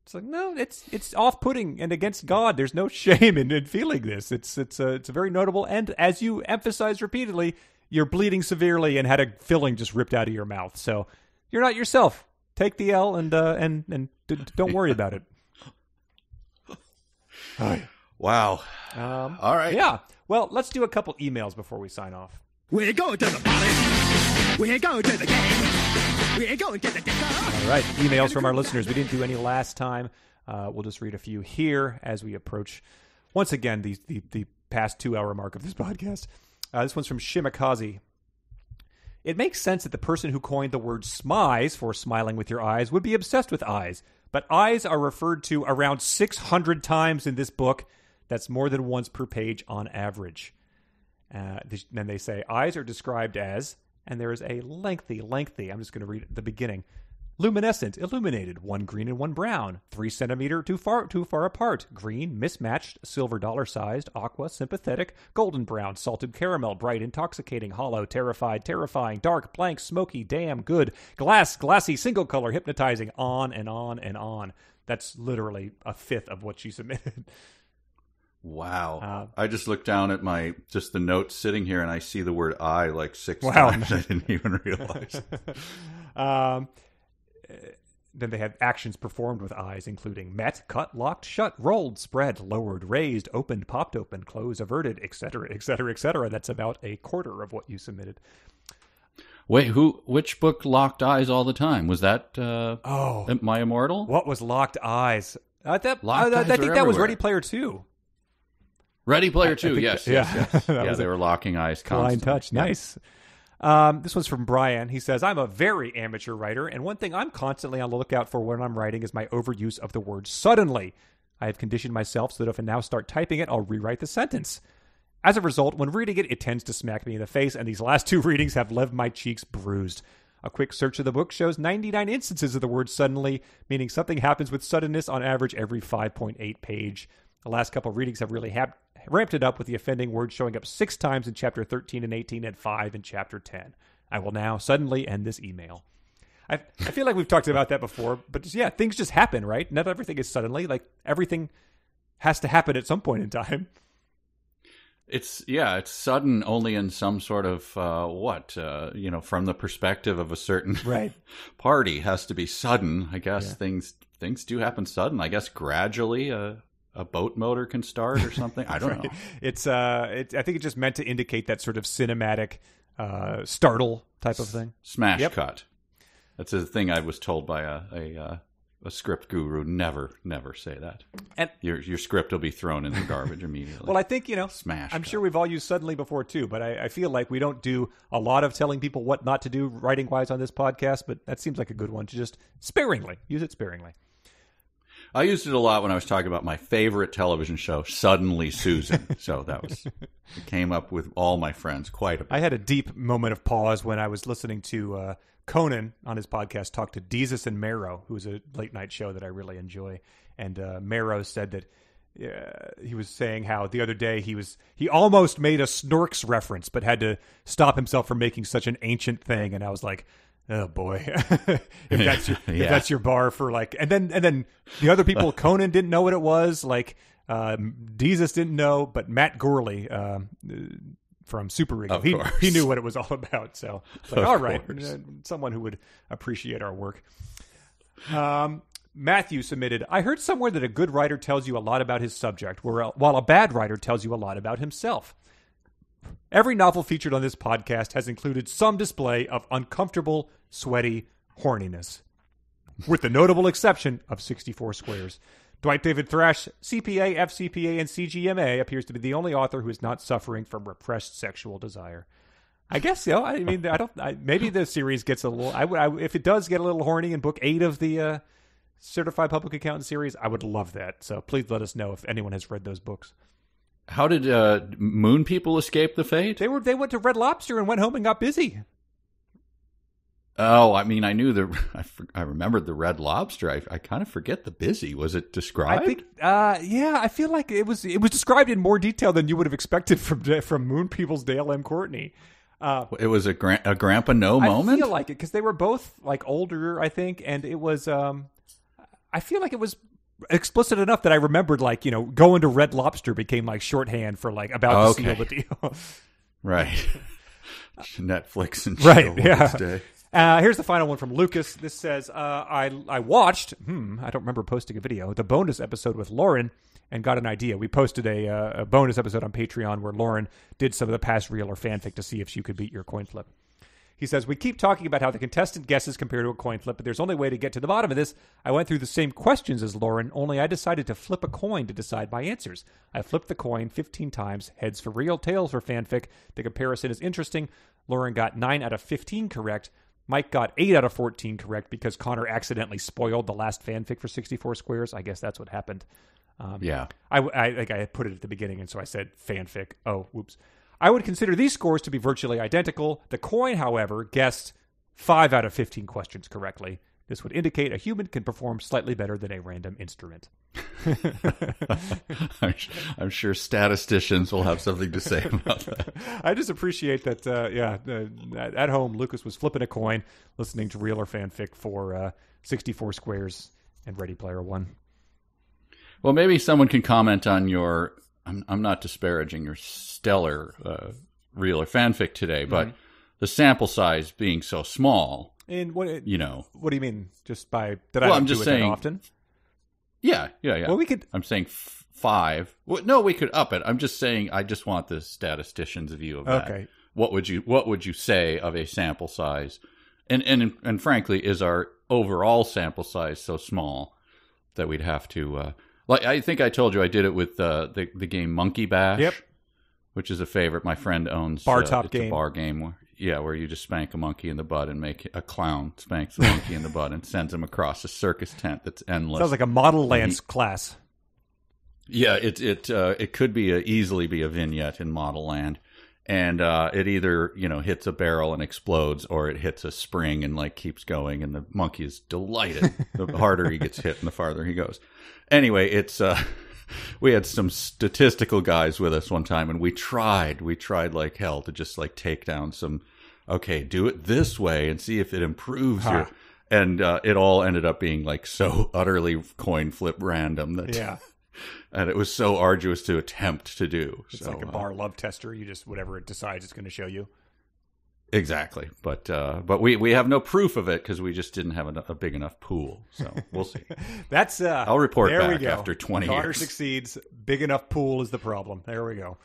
It's like, no, it's off-putting and against God. There's no shame in feeling this. It's very notable. And as you emphasized repeatedly, you're bleeding severely and had a filling just ripped out of your mouth. So you're not yourself. Take the L and don't worry about it. Wow. All right. Yeah. Well, let's do a couple emails before we sign off. We're going to the party. We're going to the game. We're going to the disco. All right. Emails from our listeners. We didn't do any last time. We'll just read a few here as we approach, once again, the past 2-hour mark of this podcast. This one's from Shimakaze. It makes sense that the person who coined the word smize for smiling with your eyes would be obsessed with eyes. But eyes are referred to around 600 times in this book. That's more than once per page on average. Then they say, eyes are described as, and there is a lengthy, I'm just going to read the beginning. Luminescent, illuminated, one green and one brown, 3 centimeter too far apart, green, mismatched, silver dollar-sized, aqua, sympathetic, golden brown, salted caramel, bright, intoxicating, hollow, terrified, terrifying, dark, blank, smoky, damn, good, glass, glassy, single color, hypnotizing, on and on and on. That's literally a fifth of what she submitted. Wow. I just looked down at the notes sitting here and I see the word I like 6 times. I didn't even realize. Then they had actions performed with eyes, including met, cut, locked, shut, rolled, spread, lowered, raised, opened, popped open, closed, averted, etc., etc., etc. That's about a quarter of what you submitted. Wait, which book locked eyes all the time? Was that My Immortal? What was locked eyes? I think eyes that was Ready Player 2. Ready Player 2, yes. Yeah, they were locking eyes constantly. Blind touch, nice. This one's from Brian. He says, I'm a very amateur writer, and one thing I'm constantly on the lookout for when I'm writing is my overuse of the word suddenly. I have conditioned myself so that if I now start typing it, I'll rewrite the sentence. As a result, when reading it, it tends to smack me in the face, and these last 2 readings have left my cheeks bruised. A quick search of the book shows 99 instances of the word suddenly, meaning something happens with suddenness on average every 5.8 page. The last couple of readings have really ramped it up, with the offending word showing up 6 times in chapter 13 and 18 and 5 in chapter 10. I will now suddenly end this email. I feel like we've talked about that before, but things just happen, right? Not everything is suddenly. Like, everything has to happen at some point in time. It's sudden only in some sort of from the perspective of a certain right. party has to be sudden. I guess things do happen sudden. I guess gradually a boat motor can start or something. I don't know. It's I think it's just meant to indicate that sort of cinematic startle type of thing. Smash cut. That's a thing I was told by a script guru. Never say that. And your script will be thrown in the garbage immediately. Well, I think, Smash I'm cut. sure we've all used suddenly before too, but I feel like we don't do a lot of telling people what not to do writing-wise on this podcast, but that seems like a good one to just sparingly. Use it sparingly. I used it a lot when I was talking about my favorite television show, Suddenly Susan. So it came up with all my friends quite a bit. I had a deep moment of pause when I was listening to Conan on his podcast talk to Desus and Mero, who's a late night show that I really enjoy. And Mero said that he was saying how the other day he almost made a Snorks reference, but had to stop himself from making such an ancient thing. And I was like, oh boy, if that's your bar for like, and then the other people, Conan didn't know what it was. Like Desus didn't know, but Matt Gorley from Super Ego, he knew what it was all about. So like, all right, someone who would appreciate our work. Matthew submitted, I heard somewhere that a good writer tells you a lot about his subject, while a bad writer tells you a lot about himself. Every novel featured on this podcast has included some display of uncomfortable, sweaty horniness, with the notable exception of 64 Squares. Dwight David Thrash, CPA, FCPA, and CGMA, appears to be the only author who is not suffering from repressed sexual desire. I guess so. I mean, maybe the series gets a little... if it does get a little horny in book 8 of the Certified Public Accountant series, I would love that. So please let us know if anyone has read those books. How did moon people escape the fate? They went to Red Lobster and went home and got busy. Oh, I mean, I knew I remembered the Red Lobster. I kind of forget the busy. Was it described? I think, I feel like it was described in more detail than you would have expected from Moon People's Dale M. Courtney. It was a Grandpa No moment? I feel like it, because they were both like older, I think, and it was, I feel like it was explicit enough that I remembered, like, going to Red Lobster became like shorthand for like about to seal the deal. Right. Netflix and chill. Right, yeah. Day. Here's the final one from Lucas. This says, I watched, I don't remember posting a video, the bonus episode with Lauren, and got an idea. We posted a bonus episode on Patreon where Lauren did some of the past reel or fanfic to see if she could beat your coin flip. He says, we keep talking about how the contestant guesses compare to a coin flip, but there's only way to get to the bottom of this. I went through the same questions as Lauren, only I decided to flip a coin to decide my answers. I flipped the coin 15 times, heads for real, tails for fanfic. The comparison is interesting. Lauren got 9 out of 15 correct. Mike got 8 out of 14 correct because Connor accidentally spoiled the last fanfic for 64 Squares. I guess that's what happened. Yeah. I think I put it at the beginning, and so I said fanfic. Oh, whoops. I would consider these scores to be virtually identical. The coin, however, guessed 5 out of 15 questions correctly. This would indicate a human can perform slightly better than a random instrument. I'm sure statisticians will have something to say about that. I just appreciate that, at home, Lucas was flipping a coin, listening to Real or Fanfic for 64 Squares and Ready Player One. Well, maybe someone can comment on your, I'm not disparaging your stellar Real or Fanfic today, but the sample size being so small. And what do you mean? Just by that? Well, I I'm don't just do it saying. that often. Yeah. Well, we could. I'm saying 5. Well, no, we could up it. I'm just saying. I just want the statistician's view of that. Okay. What would you say of a sample size? And frankly, is our overall sample size so small that we'd have to? Like I think I told you, I did it with the game Monkey Bash. Yep. Which is a favorite. My friend owns Bar top it's game. A bar game where Yeah, where you just spank a monkey in the butt and make a clown spanks the monkey in the butt and sends him across a circus tent that's endless. Sounds like a Modelland class. Yeah, it could be easily be a vignette in Modelland, and it either hits a barrel and explodes, or it hits a spring and like keeps going, and the monkey is delighted. The harder he gets hit, and the farther he goes. Anyway, it's we had some statistical guys with us one time, and we tried like hell to just like take down some. Okay, do it this way and see if it improves your. And it all ended up being like so utterly coin flip random that. Yeah. And it was so arduous to attempt to do. It's like a bar love tester. You just, whatever it decides, it's going to show you. Exactly. But we have no proof of it because we just didn't have a big enough pool. So we'll see. That's I'll report back after 20 years. Connor succeeds. Big enough pool is the problem. There we go.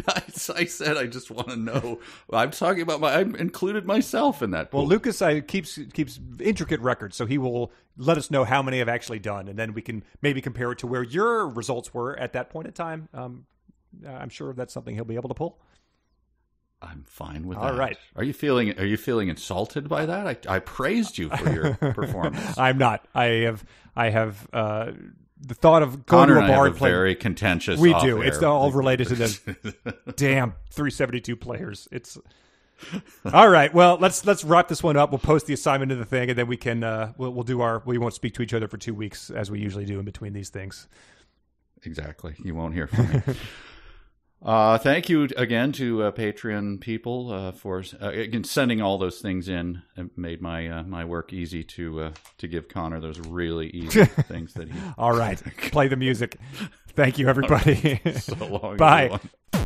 I said I just want to know. I'm talking about I included myself in that pool. Well, Lucas keeps intricate records, so he will let us know how many I've actually done, and then we can maybe compare it to where your results were at that point in time. I'm sure that's something he'll be able to pull. I'm fine with that. All right. Are you feeling insulted by that? I praised you for your performance. I'm not. I have the thought of going Connor to a bar and I have very contentious. We do. It's all related to the damn 372 players. It's all right. Well, let's wrap this one up. We'll post the assignment in the thing, and then we can we'll do we won't speak to each other for 2 weeks as we usually do in between these things. Exactly. You won't hear from me. Thank you again to Patreon people for again sending all those things in. It made my work easy to give Connor those really easy things that he. All right, play the music. Thank you, everybody. So long. Bye. Everyone.